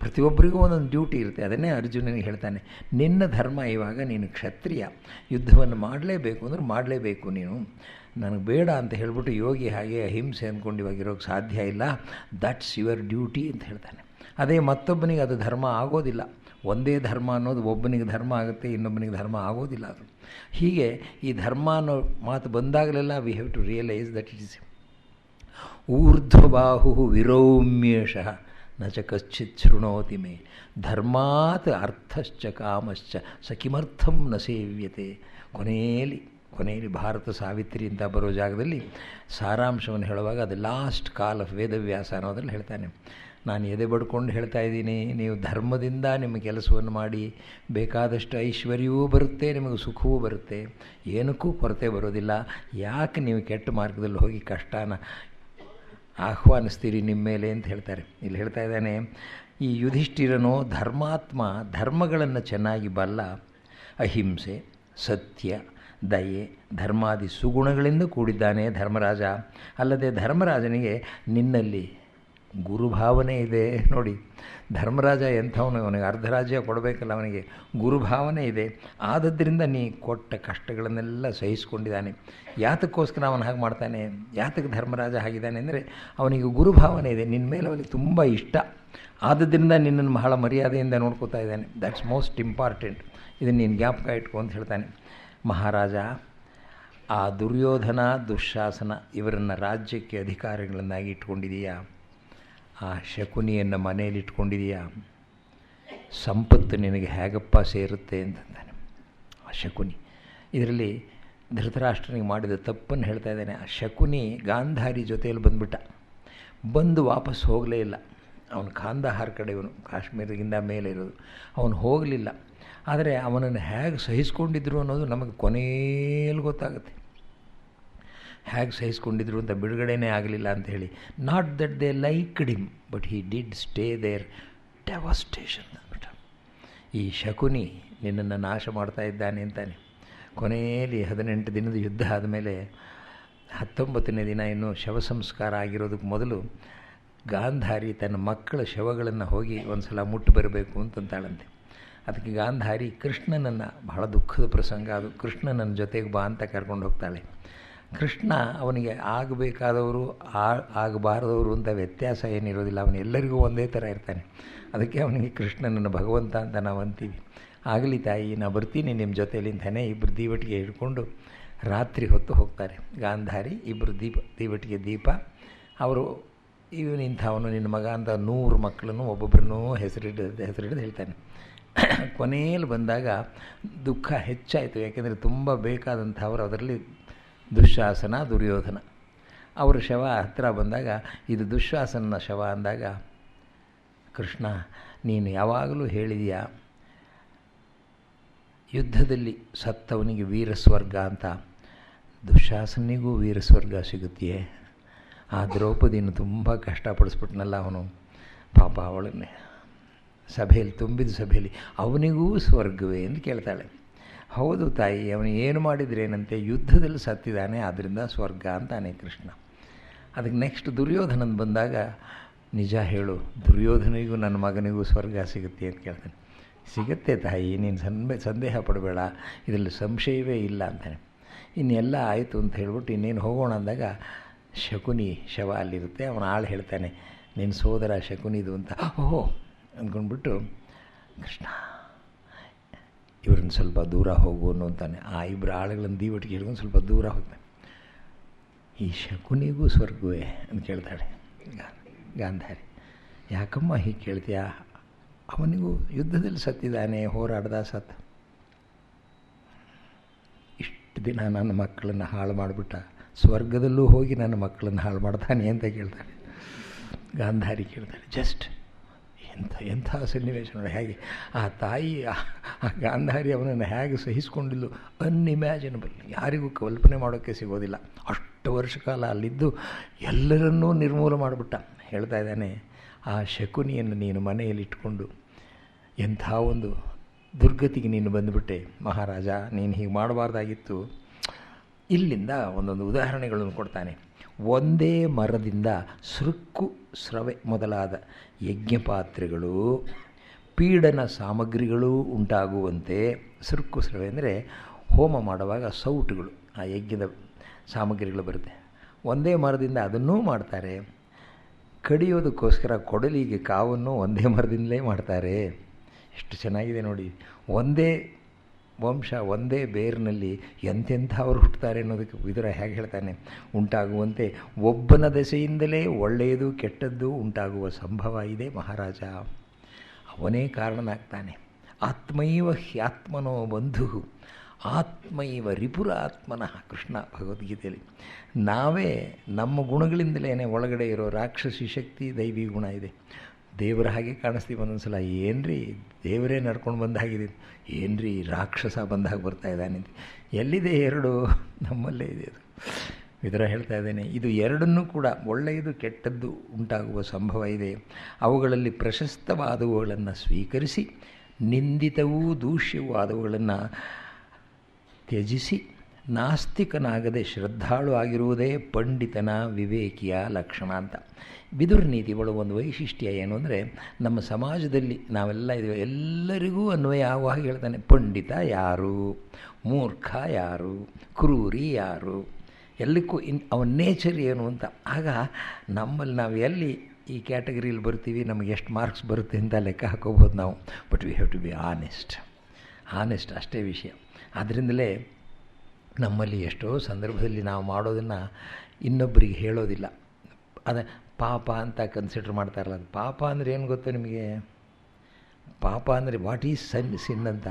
ಪ್ರತಿಯೊಬ್ಬರಿಗೂ ಒಂದೊಂದು ಡ್ಯೂಟಿ ಇರುತ್ತೆ. ಅದನ್ನೇ ಅರ್ಜುನನಿಗೆ ಹೇಳ್ತಾನೆ, ನಿನ್ನ ಧರ್ಮ ಇವಾಗ ನೀನು ಕ್ಷತ್ರಿಯ, ಯುದ್ಧವನ್ನು ಮಾಡಲೇಬೇಕು ಅಂದರೆ ಮಾಡಲೇಬೇಕು. ನೀನು ನನಗೆ ಬೇಡ ಅಂತ ಹೇಳ್ಬಿಟ್ಟು ಯೋಗಿ ಹಾಗೆ ಅಹಿಂಸೆ ಅಂದ್ಕೊಂಡು ಇವಾಗಿರೋಕ್ಕೆ ಸಾಧ್ಯ ಇಲ್ಲ. ದಟ್ಸ್ ಯುವರ್ ಡ್ಯೂಟಿ ಅಂತ ಹೇಳ್ತಾನೆ. ಅದೇ ಮತ್ತೊಬ್ಬನಿಗೆ ಅದು ಧರ್ಮ ಆಗೋದಿಲ್ಲ. ಒಂದೇ ಧರ್ಮ ಅನ್ನೋದು ಒಬ್ಬನಿಗೆ ಧರ್ಮ ಆಗುತ್ತೆ, ಇನ್ನೊಬ್ಬನಿಗೆ ಧರ್ಮ ಆಗೋದಿಲ್ಲ ಅದು. ಹೀಗೆ ಈ ಧರ್ಮ ಅನ್ನೋ ಮಾತು ಬಂದಾಗಲೆಲ್ಲ we have to realise that it is ಊರ್ಧ್ವಬಾಹು ವಿರೌಮ್ಯೇಷಃ ನ ಚ ಕಶ್ಚಿತ್ ಶೃಣೋತಿ ಮೇ ಧರ್ಮಾತ್ ಅರ್ಥಶ್ಚ ಕಾಮಶ್ಚ ಸ ಕಿಮರ್ಥಂ ನ ಸೇವ್ಯತೆ. ಕೊನೆಯಲ್ಲಿ ಭಾರತ ಸಾವಿತ್ರಿ ಅಂತ ಬರೋ ಜಾಗದಲ್ಲಿ ಸಾರಾಂಶವನ್ನು ಹೇಳುವಾಗ ಅದು ಲಾಸ್ಟ್ ಕಾಲ್ ಆಫ್ ವೇದವ್ಯಾಸ ಅನ್ನೋದ್ರಲ್ಲಿ ಹೇಳ್ತಾನೆ, ನಾನು ಎದೆ ಬಡ್ಕೊಂಡು ಹೇಳ್ತಾ ಇದ್ದೀನಿ, ನೀವು ಧರ್ಮದಿಂದ ನಿಮ್ಮ ಕೆಲಸವನ್ನು ಮಾಡಿ ಬೇಕಾದಷ್ಟು ಐಶ್ವರ್ಯವೂ ಬರುತ್ತೆ, ನಿಮಗೆ ಸುಖವೂ ಬರುತ್ತೆ, ಏನಕ್ಕೂ ಕೊರತೆ ಬರೋದಿಲ್ಲ. ಯಾಕೆ ನೀವು ಕೆಟ್ಟ ಮಾರ್ಗದಲ್ಲಿ ಹೋಗಿ ಕಷ್ಟನ ಆಹ್ವಾನಿಸ್ತೀರಿ ನಿಮ್ಮ ಮೇಲೆ ಅಂತ ಹೇಳ್ತಾರೆ. ಇಲ್ಲಿ ಹೇಳ್ತಾ ಇದ್ದಾನೆ, ಈ ಯುಧಿಷ್ಠಿರನು ಧರ್ಮಾತ್ಮ, ಧರ್ಮಗಳನ್ನು ಚೆನ್ನಾಗಿ ಬಲ್ಲ. ಅಹಿಂಸೆ, ಸತ್ಯ, ದಯೆ, ಧರ್ಮಾದಿ ಸುಗುಣಗಳಿಂದ ಕೂಡಿದ್ದಾನೆ ಧರ್ಮರಾಜ. ಅಲ್ಲದೆ ಧರ್ಮರಾಜನಿಗೆ ನಿನ್ನಲ್ಲಿ ಗುರುಭಾವನೆ ಇದೆ. ನೋಡಿ, ಧರ್ಮರಾಜ ಎಂಥವನು, ಅವನಿಗೆ ಅರ್ಧ ರಾಜ್ಯ ಕೊಡಬೇಕಲ್ಲ, ಅವನಿಗೆ ಗುರುಭಾವನೆ ಇದೆ. ಆದದ್ದರಿಂದ ನೀ ಕೊಟ್ಟ ಕಷ್ಟಗಳನ್ನೆಲ್ಲ ಸಹಿಸ್ಕೊಂಡಿದ್ದಾನೆ. ಯಾತಕ್ಕೋಸ್ಕರ ಅವನು ಹಾಗೆ ಮಾಡ್ತಾನೆ, ಯಾತಕ್ಕೆ ಧರ್ಮರಾಜ ಆಗಿದ್ದಾನೆ ಅಂದರೆ ಅವನಿಗೆ ಗುರುಭಾವನೆ ಇದೆ, ನಿನ್ನ ಮೇಲೆ ಅವನಿಗೆ ತುಂಬ ಇಷ್ಟ. ಆದದ್ದರಿಂದ ನಿನ್ನನ್ನು ಬಹಳ ಮರ್ಯಾದೆಯಿಂದ ನೋಡ್ಕೋತಾ ಇದ್ದಾನೆ. That's most important. ಇದನ್ನು ನೀನು ಜ್ಞಾಪಕ ಇಟ್ಕೊ ಅಂತ ಹೇಳ್ತಾನೆ. ಮಹಾರಾಜ, ಆ ದುರ್ಯೋಧನ, ದುಶ್ಯಾಸನ ಇವರನ್ನು ರಾಜ್ಯಕ್ಕೆ ಅಧಿಕಾರಿಗಳನ್ನಾಗಿ ಇಟ್ಕೊಂಡಿದೀಯಾ? ಆ ಶಕುನಿಯನ್ನು ಮನೆಯಲ್ಲಿ ಇಟ್ಕೊಂಡಿದೀಯಾ? ಸಂಪತ್ತು ನಿನಗೆ ಹೇಗಪ್ಪ ಸೇರುತ್ತೆ ಅಂತಂದಾನೆ ಆ ಶಕುನಿ. ಇದರಲ್ಲಿ ಧೃತರಾಷ್ಟ್ರನಿಗೆ ಮಾಡಿದ ತಪ್ಪನ್ನು ಹೇಳ್ತಾ ಇದ್ದಾನೆ. ಆ ಶಕುನಿ ಗಾಂಧಾರಿ ಜೊತೆಯಲ್ಲಿ ಬಂದು ವಾಪಸ್ ಹೋಗಲೇ ಇಲ್ಲ. ಅವನು ಕಾಂದಹಾರ್ ಕಡೆಯವನು, ಕಾಶ್ಮೀರದಿಂದ ಮೇಲೆ ಇರೋದು. ಅವನು ಹೋಗಲಿಲ್ಲ. ಆದರೆ ಅವನನ್ನು ಹೇಗೆ ಸಹಿಸ್ಕೊಂಡಿದ್ರು ಅನ್ನೋದು ನಮಗೆ ಕೊನೆಯಲ್ಲಿ ಗೊತ್ತಾಗುತ್ತೆ. ಹೇಗೆ ಸಹಿಸ್ಕೊಂಡಿದ್ರು ಅಂತ ಬಿಡುಗಡೆನೇ ಆಗಲಿಲ್ಲ ಅಂಥೇಳಿ. Not that they liked him but he did stay there. Devastation ಅಂದ್ಬಿಟ್ಟು ಈ ಶಕುನಿ ನಿನ್ನನ್ನು ನಾಶ ಮಾಡ್ತಾ ಇದ್ದಾನೆ ಅಂತಾನೆ. ಕೊನೆಯಲ್ಲಿ 18 ದಿನದ ಯುದ್ಧ ಆದಮೇಲೆ 19ನೇ ದಿನ ಇನ್ನೂ ಶವ ಸಂಸ್ಕಾರ ಆಗಿರೋದಕ್ಕೆ ಮೊದಲು ಗಾಂಧಾರಿ ತನ್ನ ಮಕ್ಕಳ ಶವಗಳನ್ನು ಹೋಗಿ ಒಂದು ಸಲ ಮುಟ್ಟು ಬರಬೇಕು ಅಂತಂತಾಳಂತೆ. ಅದಕ್ಕೆ ಗಾಂಧಾರಿ ಕೃಷ್ಣನನ್ನು, ಬಹಳ ದುಃಖದ ಪ್ರಸಂಗ ಅದು, ಕೃಷ್ಣನನ್ನ ಜೊತೆಗೆ ಬಾ ಅಂತ ಕರ್ಕೊಂಡು ಹೋಗ್ತಾಳೆ. ಕೃಷ್ಣ ಅವನಿಗೆ ಆಗಬೇಕಾದವರು ಆಗಬಾರದವರು ಅಂತ ವ್ಯತ್ಯಾಸ ಏನಿರೋದಿಲ್ಲ. ಅವನು ಎಲ್ಲರಿಗೂ ಒಂದೇ ಥರ ಇರ್ತಾನೆ. ಅದಕ್ಕೆ ಅವನಿಗೆ ಕೃಷ್ಣನನ್ನು ಭಗವಂತ ಅಂತ ನಾವು ಅಂತೀವಿ. ಆಗಲಿ ತಾಯಿ, ನಾ ಬರ್ತೀನಿ ನಿಮ್ಮ ಜೊತೆಯಲ್ಲಿ ಅಂತಾನೆ ಇಬ್ಬರು ದೀವಟಿಗೆ ಹಿಡ್ಕೊಂಡು ರಾತ್ರಿ ಹೊತ್ತು ಹೋಗ್ತಾರೆ. ಗಾಂಧಾರಿ, ಇಬ್ಬರು ದೀವಟಿಗೆ ದೀಪ. ಅವರು ಇಂಥವನು ನಿನ್ನ ಮಗ ಅಂತ 100 ಮಕ್ಕಳನ್ನು ಒಬ್ಬೊಬ್ಬರನ್ನೂ ಹೆಸರಿಡಿದು ಹೇಳ್ತಾನೆ. ಕೊನೆಯಲ್ಲಿ ಬಂದಾಗ ದುಃಖ ಹೆಚ್ಚಾಯಿತು. ಯಾಕೆಂದರೆ ತುಂಬ ಬೇಕಾದಂಥವರು ಅದರಲ್ಲಿ ದುಶ್ಯಾಸನ, ದುರ್ಯೋಧನ. ಅವರ ಶವ ಹತ್ತಿರ ಬಂದಾಗ ಇದು ದುಶ್ಯಾಸನ ಶವ ಅಂದಾಗ, ಕೃಷ್ಣ ನೀನು ಯಾವಾಗಲೂ ಹೇಳಿದೀಯಾ ಯುದ್ಧದಲ್ಲಿ ಸತ್ತವನಿಗೆ ವೀರಸ್ವರ್ಗ ಅಂತ, ದುಶ್ಯಾಸನಿಗೂ ವೀರಸ್ವರ್ಗ ಸಿಗುತ್ತೆಯೇ? ಆ ದ್ರೌಪದಿಯನ್ನು ತುಂಬ ಕಷ್ಟಪಡಿಸ್ಬಿಟ್ನಲ್ಲ ಅವನು, ಪಾಪ ಅವಳನ್ನೇ ಸಭೆಯಲ್ಲಿ, ತುಂಬಿದ ಸಭೆಯಲ್ಲಿ ಅವನಿಗೂ ಸ್ವರ್ಗವೇ ಎಂದು ಕೇಳ್ತಾಳೆ. ಹೌದು ತಾಯಿ, ಅವನು ಏನು ಮಾಡಿದ್ರೇನಂತೆ, ಯುದ್ಧದಲ್ಲಿ ಸತ್ತಿದ್ದಾನೆ, ಆದ್ದರಿಂದ ಸ್ವರ್ಗ ಅಂತಾನೆ ಕೃಷ್ಣ. ಅದಕ್ಕೆ ನೆಕ್ಸ್ಟ್ ದುರ್ಯೋಧನನ್ ಬಂದಾಗ, ನಿಜ ಹೇಳು, ದುರ್ಯೋಧನಿಗೂ ನನ್ನ ಮಗನಿಗೂ ಸ್ವರ್ಗ ಸಿಗುತ್ತೆ ಅಂತ ಕೇಳ್ತಾನೆ. ಸಿಗುತ್ತೆ ತಾಯಿ, ನೀನು ಸಂದೇಹ ಪಡಬೇಡ, ಇದರಲ್ಲಿ ಸಂಶಯವೇ ಇಲ್ಲ ಅಂತಾನೆ. ಇನ್ನೆಲ್ಲ ಆಯಿತು ಅಂತ ಹೇಳ್ಬಿಟ್ಟು ಇನ್ನೇನು ಹೋಗೋಣ ಅಂದಾಗ ಶಕುನಿ ಶವ ಅಲ್ಲಿರುತ್ತೆ. ಅವನ ಆಳು ಹೇಳ್ತಾನೆ, ನಿನ್ನ ಸೋದರ ಶಕುನಿದು ಅಂತ. ಓಹೋ ಅಂದ್ಕೊಂಡ್ಬಿಟ್ಟು, ಕೃಷ್ಣ ಇವ್ರನ್ನ ಸ್ವಲ್ಪ ದೂರ ಹೋಗು ಅಂತಾನೆ. ಆ ಇಬ್ಬರು ಆಳುಗಳನ್ನು ದೀವಟಿಗೆ ಹಿಡ್ಕೊಂಡು ಸ್ವಲ್ಪ ದೂರ ಹೋಗ್ತಾನೆ. ಈ ಶಕುನಿಗೂ ಸ್ವರ್ಗವೇ ಅಂತ ಕೇಳ್ತಾಳೆ ಗಾಂಧಾರಿ. ಯಾಕಮ್ಮ ಹೀಗೆ ಕೇಳ್ತೀಯಾ? ಅವನಿಗೂ ಯುದ್ಧದಲ್ಲಿ ಸತ್ತಿದ್ದಾನೆ, ಹೋರಾಡ್ದ ಸತ್ತ. ಇಷ್ಟು ದಿನ ನನ್ನ ಮಕ್ಕಳನ್ನು ಹಾಳು ಮಾಡಿಬಿಟ್ಟ, ಸ್ವರ್ಗದಲ್ಲೂ ಹೋಗಿ ನನ್ನ ಮಕ್ಕಳನ್ನು ಹಾಳು ಮಾಡ್ತಾನೆ ಅಂತ ಕೇಳ್ತಾನೆ. ಗಾಂಧಾರಿ ಕೇಳ್ತಾಳೆ. ಜಸ್ಟ್ ಎಂಥ ಸನ್ನಿವೇಶ ನೋಡಿ. ಹೇಗೆ ಆ ತಾಯಿ, ಆ ಗಾಂಧಾರಿ ಅವನನ್ನು ಹೇಗೆ ಸಹಿಸ್ಕೊಂಡಿದ್ದು ಅನ್ಇಮ್ಯಾಜಿನಬಲ್. ಯಾರಿಗೂ ಕಲ್ಪನೆ ಮಾಡೋಕ್ಕೆ ಸಿಗೋದಿಲ್ಲ. ಅಷ್ಟು ವರ್ಷ ಕಾಲ ಅಲ್ಲಿದ್ದು ಎಲ್ಲರನ್ನೂ ನಿರ್ಮೂಲ ಮಾಡಿಬಿಟ್ಟ. ಹೇಳ್ತಾ ಇದ್ದಾನೆ, ಆ ಶಕುನಿಯನ್ನು ನೀನು ಮನೆಯಲ್ಲಿ ಇಟ್ಕೊಂಡು ಎಂಥ ಒಂದು ದುರ್ಗತಿಗೆ ನೀನು ಬಂದುಬಿಟ್ಟೆ ಮಹಾರಾಜ, ನೀನು ಹೀಗೆ ಮಾಡಬಾರ್ದಾಗಿತ್ತು. ಇಲ್ಲಿಂದ ಒಂದೊಂದು ಉದಾಹರಣೆಗಳನ್ನು ಕೊಡ್ತಾನೆ. ಒಂದೇ ಮರದಿಂದ ಸೃಕ್ಕು, ಸ್ರವೆ ಮೊದಲಾದ ಯಜ್ಞಪಾತ್ರೆಗಳು, ಪೀಡನ ಸಾಮಗ್ರಿಗಳು ಉಂಟಾಗುವಂತೆ. ಸೃಕ್ಕು ಸ್ರವೆ ಅಂದರೆ ಹೋಮ ಮಾಡುವಾಗ ಸೌಟುಗಳು, ಆ ಯಜ್ಞದ ಸಾಮಗ್ರಿಗಳು ಬರುತ್ತೆ. ಒಂದೇ ಮರದಿಂದ ಅದನ್ನೂ ಮಾಡ್ತಾರೆ. ಕಡಿಯೋದಕ್ಕೋಸ್ಕರ ಕೊಡಲಿಗೆ ಕಾವನ್ನು ಒಂದೇ ಮರದಿಂದಲೇ ಮಾಡ್ತಾರೆ. ಎಷ್ಟು ಚೆನ್ನಾಗಿದೆ ನೋಡಿ. ಒಂದೇ ವಂಶ, ಒಂದೇ ಬೇರಿನಲ್ಲಿ ಎಂತೆಂಥವ್ರು ಹುಟ್ಟುತ್ತಾರೆ ಅನ್ನೋದಕ್ಕೆ ವಿದುರ ಹೇಗೆ ಹೇಳ್ತಾನೆ, ಉಂಟಾಗುವಂತೆ ಒಬ್ಬನ ದೆಸೆಯಿಂದಲೇ ಒಳ್ಳೆಯದು ಕೆಟ್ಟದ್ದು ಉಂಟಾಗುವ ಸಂಭವ ಇದೆ ಮಹಾರಾಜ. ಅವನೇ ಕಾರಣನಾಗ್ತಾನೆ. ಆತ್ಮೈವ ಹ್ಯಾತ್ಮನೋ ಬಂಧು ಆತ್ಮೈವ ರಿಪುರ ಆತ್ಮನಃ. ಕೃಷ್ಣ ಭಗವದ್ಗೀತೆಯಲ್ಲಿ ನಾವೇ ನಮ್ಮ ಗುಣಗಳಿಂದಲೇ ಒಳಗಡೆ ಇರೋ ರಾಕ್ಷಸಿ ಶಕ್ತಿ, ದೈವಿ ಗುಣ ಇದೆ. ದೇವರ ಹಾಗೆ ಕಾಣಿಸ್ತೀವಿ ಒಂದೊಂದು ಸಲ. ಏನ್ರಿ ದೇವರೇ ನಡ್ಕೊಂಡು ಬಂದಾಗಿದೆ, ಏನ್ರಿ ರಾಕ್ಷಸ ಬಂದಾಗ ಬರ್ತಾ ಇದ್ದಾನೆ. ಎಲ್ಲಿದೆ ಎರಡು? ನಮ್ಮಲ್ಲೇ ಇದೆ ಅದು. ವಿದುರ ಹೇಳ್ತಾ ಇದ್ದೇನೆ, ಇದು ಎರಡನ್ನೂ ಕೂಡ ಒಳ್ಳೆಯದು ಕೆಟ್ಟದ್ದು ಉಂಟಾಗುವ ಸಂಭವ ಇದೆ. ಅವುಗಳಲ್ಲಿ ಪ್ರಶಸ್ತವಾದವುಗಳನ್ನು ಸ್ವೀಕರಿಸಿ, ನಿಂದಿತವೂ ದೂಷ್ಯವೂ ಆದವುಗಳನ್ನು ತ್ಯಜಿಸಿ, ನಾಸ್ತಿಕನಾಗದೆ ಶ್ರದ್ಧಾಳು ಆಗಿರುವುದೇ ಪಂಡಿತನ ವಿವೇಕಿಯ ಲಕ್ಷಣ ಅಂತ. ವಿದುರ ನೀತಿ ಒಳಗೆ ಒಂದು ವೈಶಿಷ್ಟ್ಯ ಏನು ಅಂದರೆ, ನಮ್ಮ ಸಮಾಜದಲ್ಲಿ ನಾವೆಲ್ಲ ಇದ್ದೇವೆ, ಎಲ್ಲರಿಗೂ ಅನ್ವಯ ಆಗುವ ಹಾಗೆ ಹೇಳ್ತಾನೆ. ಪಂಡಿತ ಯಾರು, ಮೂರ್ಖ ಯಾರು, ಕ್ರೂರಿ ಯಾರು, ಎಲ್ಲಕ್ಕೂ ಅವನ ನೇಚರ್ ಏನು ಅಂತ. ಆಗ ನಮ್ಮಲ್ಲಿ ನಾವು ಎಲ್ಲಿ ಈ ಕ್ಯಾಟಗರಿಯಲ್ಲಿ ಬರ್ತೀವಿ, ನಮಗೆ ಎಷ್ಟು ಮಾರ್ಕ್ಸ್ ಬರುತ್ತೆ ಅಂತ ಲೆಕ್ಕ ಹಾಕೋಬೋದು ನಾವು. But we have to be honest ಅಷ್ಟೇ ವಿಷಯ. ಆದ್ದರಿಂದಲೇ ನಮ್ಮಲ್ಲಿ ಎಷ್ಟೋ ಸಂದರ್ಭದಲ್ಲಿ ನಾವು ಮಾಡೋದನ್ನು ಇನ್ನೊಬ್ಬರಿಗೆ ಹೇಳೋದಿಲ್ಲ. ಪಾಪ ಅಂತ ಕನ್ಸಿಡರ್ ಮಾಡ್ತಾರಲ್ಲ. ಅದು ಪಾಪ ಅಂದರೆ ಏನು ಗೊತ್ತು ನಿಮಗೆ? ಪಾಪ ಅಂದರೆ ವಾಟ್ ಈಸ್ ಸಿನ್ ಅಂತ.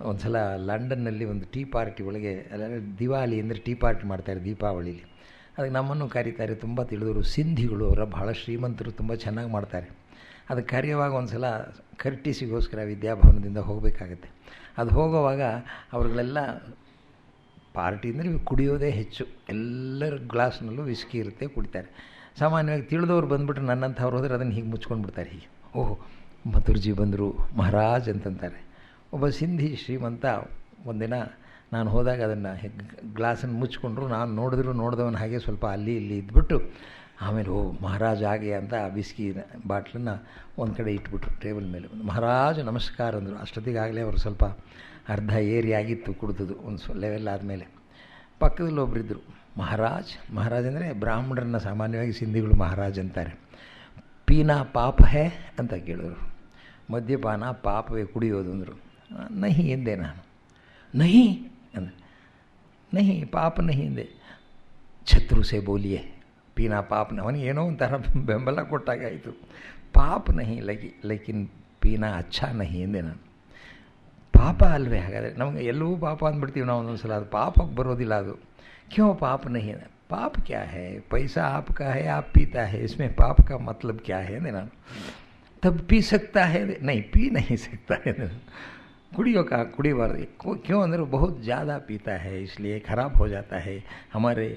ಒಂದು ಸಲ ಲಂಡನ್ನಲ್ಲಿ ಒಂದು ಟೀ ಪಾರ್ಟಿ ಒಳಗೆ ದಿವಾಲಿ ಅಂದರೆ ಟೀ ಪಾರ್ಟಿ ಮಾಡ್ತಾರೆ ದೀಪಾವಳಿಲಿ. ಅದಕ್ಕೆ ನಮ್ಮನ್ನು ಕರೀತಾರೆ. ತುಂಬ ತಿಳಿದವರು ಸಿಂಧಿಗಳು, ಅವರ ಬಹಳ ಶ್ರೀಮಂತರು, ತುಂಬ ಚೆನ್ನಾಗಿ ಮಾಡ್ತಾರೆ. ಅದಕ್ಕೆ ಕರೆಯುವಾಗ ಒಂದು ಸಲ ಕರ್ಟಿಸಿಗೋಸ್ಕರ ವಿದ್ಯಾಭವನದಿಂದ ಹೋಗಬೇಕಾಗತ್ತೆ. ಅದು ಹೋಗೋವಾಗ ಅವ್ರುಗಳೆಲ್ಲ ಪಾರ್ಟಿ ಅಂದರೆ ಕುಡಿಯೋದೇ ಹೆಚ್ಚು, ಎಲ್ಲರ ಗ್ಲಾಸ್ನಲ್ಲೂ ವಿಸ್ಕಿ ಇರುತ್ತೆ, ಕುಡಿತಾರೆ. ಸಾಮಾನ್ಯವಾಗಿ ತಿಳಿದವ್ರು ಬಂದುಬಿಟ್ರೆ ನನ್ನಂಥವ್ರು ಹೋದರೆ ಅದನ್ನು ಹೀಗೆ ಮುಚ್ಕೊಂಡು ಬಿಡ್ತಾರೆ. ಹೀಗೆ ಓಹ್ ಮಥುರ್ಜಿ ಬಂದರು ಮಹಾರಾಜ್ ಅಂತಂತಾರೆ. ಒಬ್ಬ ಸಿಂಧಿ ಶ್ರೀಮಂತ ಒಂದಿನ ನಾನು ಹೋದಾಗ ಅದನ್ನು ಗ್ಲಾಸನ್ನು ಮುಚ್ಕೊಂಡ್ರು. ನಾನು ನೋಡಿದವನು ಹಾಗೆ ಸ್ವಲ್ಪ ಅಲ್ಲಿ ಇಲ್ಲಿ ಇದ್ಬಿಟ್ಟು ಆಮೇಲೆ ಓ ಮಹಾರಾಜ್ ಹಾಗೆ ಅಂತ ಬಿಸ್ಕಿ ಬಾಟ್ಲನ್ನು ಒಂದು ಕಡೆ ಇಟ್ಬಿಟ್ರು ಟೇಬಲ್ ಮೇಲೆ. ಮಹಾರಾಜ್ ನಮಸ್ಕಾರ ಅಂದರು. ಅಷ್ಟೊತ್ತಿಗಾಗಲೇ ಅವರು ಸ್ವಲ್ಪ ಅರ್ಧ ಏರಿ ಆಗಿತ್ತು ಕುಡಿದು, ಒಂದು ಲೆವೆಲ್ ಆದಮೇಲೆ. ಪಕ್ಕದಲ್ಲಿ ಒಬ್ಬರಿದ್ದರು ಮಹಾರಾಜ್. ಮಹಾರಾಜ್ ಅಂದರೆ ಬ್ರಾಹ್ಮಣರನ್ನ ಸಾಮಾನ್ಯವಾಗಿ ಸಿಂಧಿಗಳು ಮಹಾರಾಜ್ ಅಂತಾರೆ. ಪೀನಾ ಪಾಪ ಹೇ ಅಂತ ಕೇಳಿದ್ರು. ಮದ್ಯಪಾನ ಪಾಪವೇ ಕುಡಿಯೋದು ಅಂದರು. ನಹಿ ಎಂದೆ ನಾನು. ನಹಿ ಅಂದೆ. ನಹಿ ಪಾಪ ನಹಿ ಎಂದೆ. ಛತ್ರು ಸೇ ಬೋಲಿಯೇ ಪೀನಾ ಪಾಪನ. ಅವನಿಗೆ ಏನೋ ಒಂಥರ ಬೆಂಬಲ ಕೊಟ್ಟಾಗಾಯಿತು. ಪಾಪ ನಹಿ ಲೈಕಿನ್ ಪೀನಾ ಅಚ್ಚಾ ನಹಿ ಎಂದೆ ನಾನು. ಪಾಪ ಅಲ್ವೇ ಹಾಗಾದರೆ? ನಮಗೆ ಎಲ್ಲವೂ ಪಾಪ ಅಂದ್ಬಿಡ್ತೀವಿ ನಾವು ಒಂದೊಂದು ಸಲ. ಅದು ಪಾಪಕ್ಕೆ ಬರೋದಿಲ್ಲ. ಅದು ಕ್ಯೋ ಪಾಪ ನಹಿ? ಪಾಪ ಕ್ಯಾ ಹೇ? ಪೈಸಾ ಆಪ್ಕಾ ಹೇ, ಆಪ್ ಪೀತಾ ಹೇ, ಇಸ್ಮೇ ಪಾಪ ಕಾ ಮತ್ಲಬ್ ಕ್ಯಾ ಹೇ ಅಂದೆ ನಾನು. ತಬ್ ಪೀ ಸಕ್ತಾ ಹೇ? ನೈ ಪೀ ನಹಿ ಸಕ್ತಾ ಹೇ. ಕುಡಿಬಾರ್ದು. ಕ್यों ಅಂದರೆ ಬಹುತ್ ज़्यादा पीता है इसलिए ख़राब हो जाता है, हमारे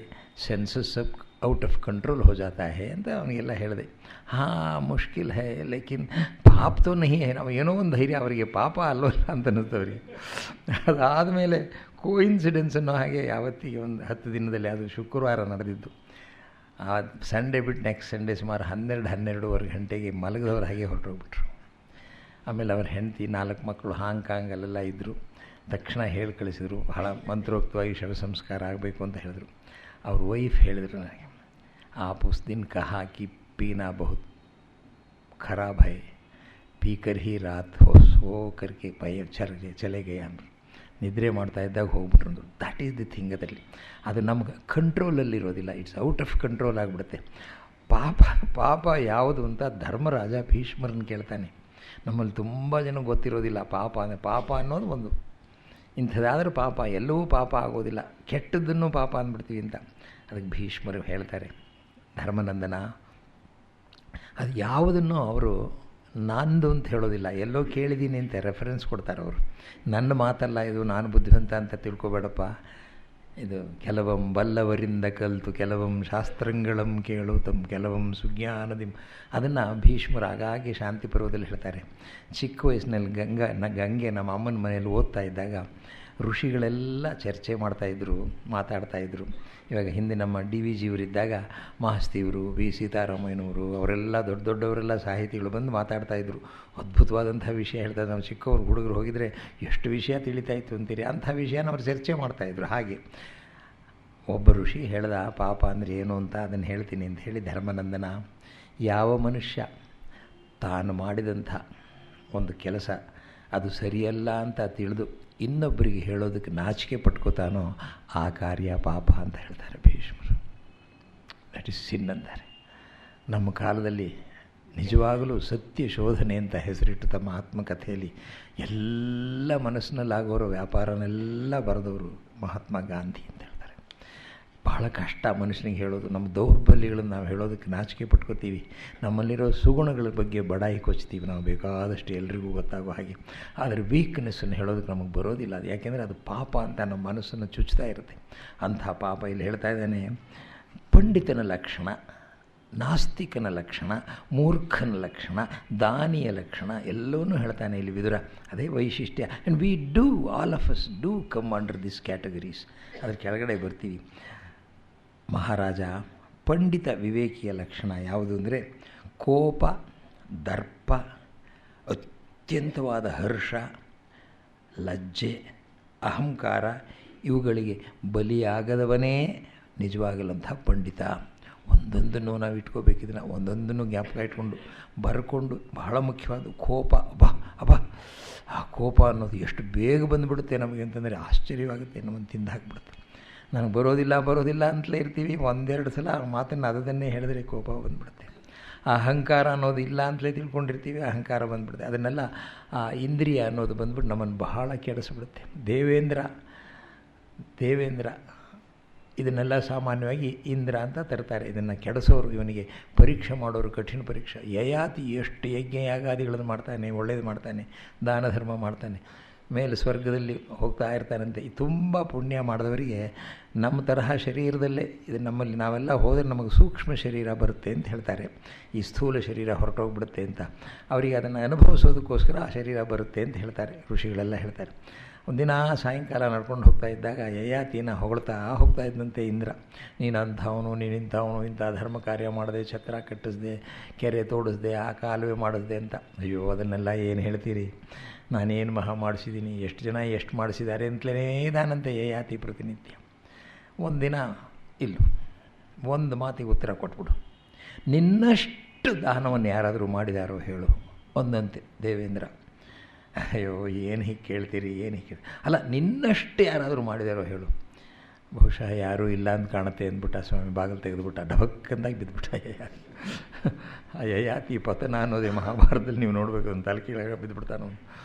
सेंसेस सब ಔಟ್ ಆಫ್ ಕಂಟ್ರೋಲ್ ಹೋ ಜಾತಾ ಹೇ ಅಂತ ಅವನಿಗೆಲ್ಲ ಹೇಳಿದೆ. ಹಾಂ ಮುಷ್ಕಿಲ್ ಹೇ ಲೇಕಿನ್ ಪಾಪ ತೋ ನಹಿ ಹೇ. ನಾವು ಏನೋ ಒಂದು ಧೈರ್ಯ ಅವರಿಗೆ ಪಾಪ ಅಲ್ಲವಲ್ಲ ಅಂತ ಅನ್ನಿಸ್ತವ್ರಿಗೆ. ಅದಾದಮೇಲೆ ಕೋಇನ್ಸಿಡೆನ್ಸ್ ಅನ್ನೋ ಹಾಗೆ ಯಾವತ್ತಿಗೆ ಒಂದು 10 ದಿನದಲ್ಲಿ, ಅದು ಶುಕ್ರವಾರ ನಡೆದಿದ್ದು. ಆ ಸಂಡೇ ಬಿಟ್ಟು ನೆಕ್ಸ್ಟ್ ಸಂಡೇ ಸುಮಾರು 12-12:30 ಗಂಟೆಗೆ ಮಲಗಿದವ್ರು ಹಾಗೆ ಹೊರಟೋಗ್ಬಿಟ್ರು. ಆಮೇಲೆ ಅವ್ರ ಹೆಂಡತಿ 4 ಮಕ್ಕಳು ಹಾಂಗ್ಕಾಂಗಲ್ಲೆಲ್ಲ ಇದ್ದರು. ತಕ್ಷಣ ಹೇಳಿ ಕಳಿಸಿದರು. ಬಹಳ ಮಂತ್ರೋಕ್ತವಾಗಿ ಶವ ಸಂಸ್ಕಾರ ಆಗಬೇಕು ಅಂತ ಹೇಳಿದ್ರು. ಅವ್ರ ವೈಫ್ ಹೇಳಿದರು ನನಗೆ, आप उस दिन कहा कि पीना बहुत खराब है, पीकर ही रात सो करके ಚಲೆ ಗಯ ಅಂದರು. ನಿದ್ರೆ ಮಾಡ್ತಾ ಇದ್ದಾಗ ಹೋಗ್ಬಿಟ್ರು ಅಂದರು. That is the thing. ಅದರಲ್ಲಿ ಅದು ನಮ್ಗೆ ಕಂಟ್ರೋಲಲ್ಲಿರೋದಿಲ್ಲ. ಇಟ್ಸ್ ಔಟ್ ಆಫ್ ಕಂಟ್ರೋಲ್ ಆಗಿಬಿಡುತ್ತೆ. ಪಾಪ ಯಾವುದು ಅಂತ ಧರ್ಮರಾಜ ಭೀಷ್ಮರನ್ನು ಕೇಳ್ತಾನೆ. ನಮ್ಮಲ್ಲಿ ತುಂಬ ಜನ ಗೊತ್ತಿರೋದಿಲ್ಲ ಪಾಪ ಅನ್ನೋದು ಒಂದು ಇಂಥದ್ದಾದರೂ ಪಾಪ, ಎಲ್ಲವೂ ಪಾಪ ಆಗೋದಿಲ್ಲ, ಕೆಟ್ಟದ್ದನ್ನು ಪಾಪ ಅಂದ್ಬಿಡ್ತೀವಿ ಅಂತ. ಅದಕ್ಕೆ ಭೀಷ್ಮರು ಹೇಳ್ತಾರೆ, ಧರ್ಮನಂದನ ಅದು ಯಾವುದನ್ನು ಅವರು ನಂದು ಅಂತ ಹೇಳೋದಿಲ್ಲ, ಎಲ್ಲೋ ಕೇಳಿದ್ದೀನಿ ಅಂತ ರೆಫರೆನ್ಸ್ ಕೊಡ್ತಾರೆ ಅವರು. ನನ್ನ ಮಾತಲ್ಲ ಇದು, ನಾನು ಬುದ್ಧಿವಂತ ಅಂತ ತಿಳ್ಕೊಬೇಡಪ್ಪ. ಇದು ಕೆಲವಂ ಬಲ್ಲವರಿಂದ ಕಲಿತು ಕೆಲವಂ ಶಾಸ್ತ್ರಂಗಳಂ ಕೇಳುತ್ತಂ ಕೆಲವಂ ಸುಜ್ಞಾನದಿಂ. ಅದನ್ನು ಭೀಷ್ಮರು ಆಗಾಗ್ಗೆ ಶಾಂತಿ ಪರ್ವದಲ್ಲಿ ಹೇಳ್ತಾರೆ. ಚಿಕ್ಕ ವಯಸ್ಸಿನಲ್ಲಿ ಗಂಗೆ ನಮ್ಮ ಅಮ್ಮನ ಮನೆಯಲ್ಲಿ ಓದ್ತಾ ಇದ್ದಾಗ ಋಷಿಗಳೆಲ್ಲ ಚರ್ಚೆ ಮಾಡ್ತಾಯಿದ್ರು, ಮಾತಾಡ್ತಾಯಿದ್ರು. ಇವಾಗ ಹಿಂದೆ ನಮ್ಮ DVG ಇವರಿದ್ದಾಗ ಮಾಸ್ತಿಯವರು, ವಿ ಸೀತಾರಾಮಯ್ಯನವರು, ಅವರೆಲ್ಲ ದೊಡ್ಡವರೆಲ್ಲ ಸಾಹಿತಿಗಳು ಬಂದು ಮಾತಾಡ್ತಾಯಿದ್ರು. ಅದ್ಭುತವಾದಂಥ ವಿಷಯ ಹೇಳ್ತಾರೆ. ನಾವು ಚಿಕ್ಕವರು ಹುಡುಗರು ಹೋಗಿದರೆ ಎಷ್ಟು ವಿಷಯ ತಿಳಿತಾಯಿತ್ತು ಅಂತೀರಿ, ಅಂಥ ವಿಷಯನ ಅವ್ರು ಚರ್ಚೆ ಮಾಡ್ತಾಯಿದ್ರು. ಹಾಗೆ ಒಬ್ಬ ಋಷಿ ಹೇಳ್ದ ಪಾಪ ಅಂದರೆ ಏನು ಅಂತ, ಅದನ್ನು ಹೇಳ್ತೀನಿ ಅಂತ ಹೇಳಿ, ಧರ್ಮನಂದನ, ಯಾವ ಮನುಷ್ಯ ತಾನು ಮಾಡಿದಂಥ ಒಂದು ಕೆಲಸ ಅದು ಸರಿಯಲ್ಲ ಅಂತ ತಿಳಿದು ಇನ್ನೊಬ್ಬರಿಗೆ ಹೇಳೋದಕ್ಕೆ ನಾಚಿಕೆ ಪಟ್ಕೋತಾನೋ ಆ ಕಾರ್ಯ ಪಾಪ ಅಂತ ಹೇಳ್ತಾರೆ ಭೀಷ್ಮರು. ದಟ್ ಈಸ್ ಸಿನ್ ಅಂತಾರೆ. ನಮ್ಮ ಕಾಲದಲ್ಲಿ ನಿಜವಾಗಲೂ ಸತ್ಯ ಶೋಧನೆ ಅಂತ ಹೆಸರಿಟ್ಟು ತಮ್ಮ ಆತ್ಮಕಥೆಯಲ್ಲಿ ಎಲ್ಲ ಮನಸ್ಸಿನಲ್ಲಾಗೋರು ವ್ಯಾಪಾರನೆಲ್ಲ ಬರೆದವರು ಮಹಾತ್ಮ ಗಾಂಧಿ ಅಂತ ಹೇಳ್ತಾರೆ. ಬಹಳ ಕಷ್ಟ ಮನುಷ್ಯನಿಗೆ ಹೇಳೋದು. ನಮ್ಮ ದೌರ್ಬಲ್ಯಗಳನ್ನು ನಾವು ಹೇಳೋದಕ್ಕೆ ನಾಚಿಕೆ ಪಟ್ಕೋತೀವಿ. ನಮ್ಮಲ್ಲಿರೋ ಸುಗುಣಗಳ ಬಗ್ಗೆ ಬಡಾಯಿ ಕೊಚ್ತೀವಿ ನಾವು ಬೇಕಾದಷ್ಟು ಎಲ್ರಿಗೂ ಗೊತ್ತಾಗೋ ಹಾಗೆ. ಆದರೆ ವೀಕ್ನೆಸ್ಸನ್ನು ಹೇಳೋದಕ್ಕೆ ನಮಗೆ ಬರೋದಿಲ್ಲ. ಅದು ಯಾಕೆಂದರೆ ಅದು ಪಾಪ ಅಂತ ನಮ್ಮ ಮನಸ್ಸನ್ನು ಚುಚ್ತಾ ಇರುತ್ತೆ. ಅಂಥ ಪಾಪ ಇಲ್ಲಿ ಹೇಳ್ತಾ ಇದ್ದಾನೆ. ಪಂಡಿತನ ಲಕ್ಷಣ, ನಾಸ್ತಿಕನ ಲಕ್ಷಣ, ಮೂರ್ಖನ ಲಕ್ಷಣ, ದಾನಿಯ ಲಕ್ಷಣ ಎಲ್ಲವನ್ನೂ ಹೇಳ್ತಾನೆ ಇಲ್ಲಿ ವಿದುರ. ಅದೇ ವೈಶಿಷ್ಟ್ಯ. And we do, all of us do come under this categories. ಅದ್ರ ಕೆಳಗಡೆ ಬರ್ತೀವಿ. ಮಹಾರಾಜ ಪಂಡಿತ ವಿವೇಕಿಯ ಲಕ್ಷಣ ಯಾವುದು ಅಂದರೆ ಕೋಪ, ದರ್ಪ, ಅತ್ಯಂತವಾದ ಹರ್ಷ, ಲಜ್ಜೆ, ಅಹಂಕಾರ ಇವುಗಳಿಗೆ ಬಲಿಯಾಗದವನೇ ನಿಜವಾಗಲಂಥ ಪಂಡಿತ. ಒಂದೊಂದನ್ನು ನಾವು ಇಟ್ಕೋಬೇಕಿದ್ರೆ ಒಂದೊಂದನ್ನು ಜ್ಞಾಪಕ ಇಟ್ಕೊಂಡು ಬರ್ಕೊಂಡು, ಬಹಳ ಮುಖ್ಯವಾದ ಕೋಪ. ಆ ಕೋಪ ಅನ್ನೋದು ಎಷ್ಟು ಬೇಗ ಬಂದುಬಿಡುತ್ತೆ ನಮಗೆ ಅಂತಂದರೆ ಆಶ್ಚರ್ಯವಾಗುತ್ತೆ. ನಮ್ಮನ್ನು ತಿಂದು ಹಾಕಿಬಿಡುತ್ತೆ. ನನಗೆ ಬರೋದಿಲ್ಲ ಅಂತಲೇ ಇರ್ತೀವಿ. ಒಂದೆರಡು ಸಲ ಮಾತನ್ನು ಅದನ್ನೇ ಹೇಳಿದ್ರೆ ಕೋಪ ಬಂದುಬಿಡುತ್ತೆ. ಆ ಅಹಂಕಾರ ಅನ್ನೋದು ಇಲ್ಲ ಅಂತಲೇ ತಿಳ್ಕೊಂಡಿರ್ತೀವಿ, ಅಹಂಕಾರ ಬಂದುಬಿಡುತ್ತೆ. ಅದನ್ನೆಲ್ಲ ಆ ಇಂದ್ರಿಯ ಅನ್ನೋದು ಬಂದ್ಬಿಟ್ಟು ನಮ್ಮನ್ನು ಬಹಳ ಕೆಡಿಸ್ಬಿಡುತ್ತೆ. ದೇವೇಂದ್ರ ಇದನ್ನೆಲ್ಲ ಸಾಮಾನ್ಯವಾಗಿ ಇಂದ್ರ ಅಂತ ತರ್ತಾರೆ. ಇದನ್ನು ಕೆಡಿಸೋರು, ಇವನಿಗೆ ಪರೀಕ್ಷೆ ಮಾಡೋರು, ಕಠಿಣ ಪರೀಕ್ಷೆ. ಯಯಾತಿ ಎಷ್ಟು ಯಜ್ಞ ಯಾಗಾದಿಗಳನ್ನು ಮಾಡ್ತಾನೆ, ಒಳ್ಳೇದು ಮಾಡ್ತಾನೆ, ದಾನ ಧರ್ಮ ಮಾಡ್ತಾನೆ, ಮೇಲೆ ಸ್ವರ್ಗದಲ್ಲಿ ಹೋಗ್ತಾ ಇರ್ತಾನಂತೆ. ತುಂಬ ಪುಣ್ಯ ಮಾಡಿದವರಿಗೆ ನಮ್ಮ ತರಹ ಶರೀರದಲ್ಲೇ ಇದು ನಮ್ಮಲ್ಲಿ ನಾವೆಲ್ಲ ಹೋದರೆ ನಮಗೆ ಸೂಕ್ಷ್ಮ ಶರೀರ ಬರುತ್ತೆ ಅಂತ ಹೇಳ್ತಾರೆ. ಈ ಸ್ಥೂಲ ಶರೀರ ಹೊರಟೋಗ್ಬಿಡುತ್ತೆ ಅಂತ. ಅವರಿಗೆ ಅದನ್ನು ಅನುಭವಿಸೋದಕ್ಕೋಸ್ಕರ ಆ ಶರೀರ ಬರುತ್ತೆ ಅಂತ ಹೇಳ್ತಾರೆ, ಋಷಿಗಳೆಲ್ಲ ಹೇಳ್ತಾರೆ. ಒಂದಿನ ಸಾಯಂಕಾಲ ನಡ್ಕೊಂಡು ಹೋಗ್ತಾ ಇದ್ದಾಗ ಯಯಾತಿನ ಹೊಗಳ್ತಾ ಹೋಗ್ತಾ ಇದ್ದಂತೆ ಇಂದ್ರ, ನೀನು ಅಂಥವನು, ನೀನು ಇಂಥವನು, ಇಂಥ ಧರ್ಮ ಕಾರ್ಯ ಮಾಡಿದೆ, ಛತ್ರ ಕಟ್ಟಿಸ್ದೆ, ಕೆರೆ ತೋಡಿಸ್ದೆ, ಆ ಕಾಲುವೆ ಮಾಡಿಸ್ದೆ ಅಂತ. ಅಯ್ಯೋ ಅದನ್ನೆಲ್ಲ ಏನು ಹೇಳ್ತೀರಿ, ನಾನೇನು ಮಹಾ ಮಾಡಿಸಿದ್ದೀನಿ, ಎಷ್ಟು ಜನ ಎಷ್ಟು ಮಾಡಿಸಿದ್ದಾರೆ ಅಂತಲೇ ಇದಾನಂತೆ ಯಯಾತಿ ಪ್ರತಿನಿತ್ಯ. ಒಂದಿನ ಇಲ್ಲು ಒಂದು ಮಾತಿಗೆ ಉತ್ತರ ಕೊಟ್ಬಿಡು, ನಿನ್ನಷ್ಟು ದಾನವನ್ನು ಯಾರಾದರೂ ಮಾಡಿದಾರೋ ಹೇಳು ಒಂದಂತೆ ದೇವೇಂದ್ರ. ಅಯ್ಯೋ ಏನು ಹೀಗೆ ಕೇಳ್ತೀರಿ, ಏನು ಹೀಗೆ ಅಲ್ಲ, ನಿನ್ನಷ್ಟು ಯಾರಾದರೂ ಮಾಡಿದಾರೋ ಹೇಳು. ಬಹುಶಃ ಯಾರೂ ಇಲ್ಲ ಅಂತ ಕಾಣುತ್ತೆ ಅಂದ್ಬಿಟ್ಟ ಸ್ವಾಮಿ. ಬಾಗಿಲು ತೆಗೆದುಬಿಟ್ಟ, ಡಬಕ್ಕಂದಾಗಿ ಬಿದ್ದುಬಿಟ್ಟ ಯಯಾತಿ. ಆ ಯಯಾತಿ ಪತನ ಅನ್ನೋದೇ ಮಹಾಭಾರತದಲ್ಲಿ ನೀವು ನೋಡಬೇಕು, ಒಂದು ತಲೆ ಕೀಳಾಗ ಬಿದ್ದುಬಿಡ್ತಾನು.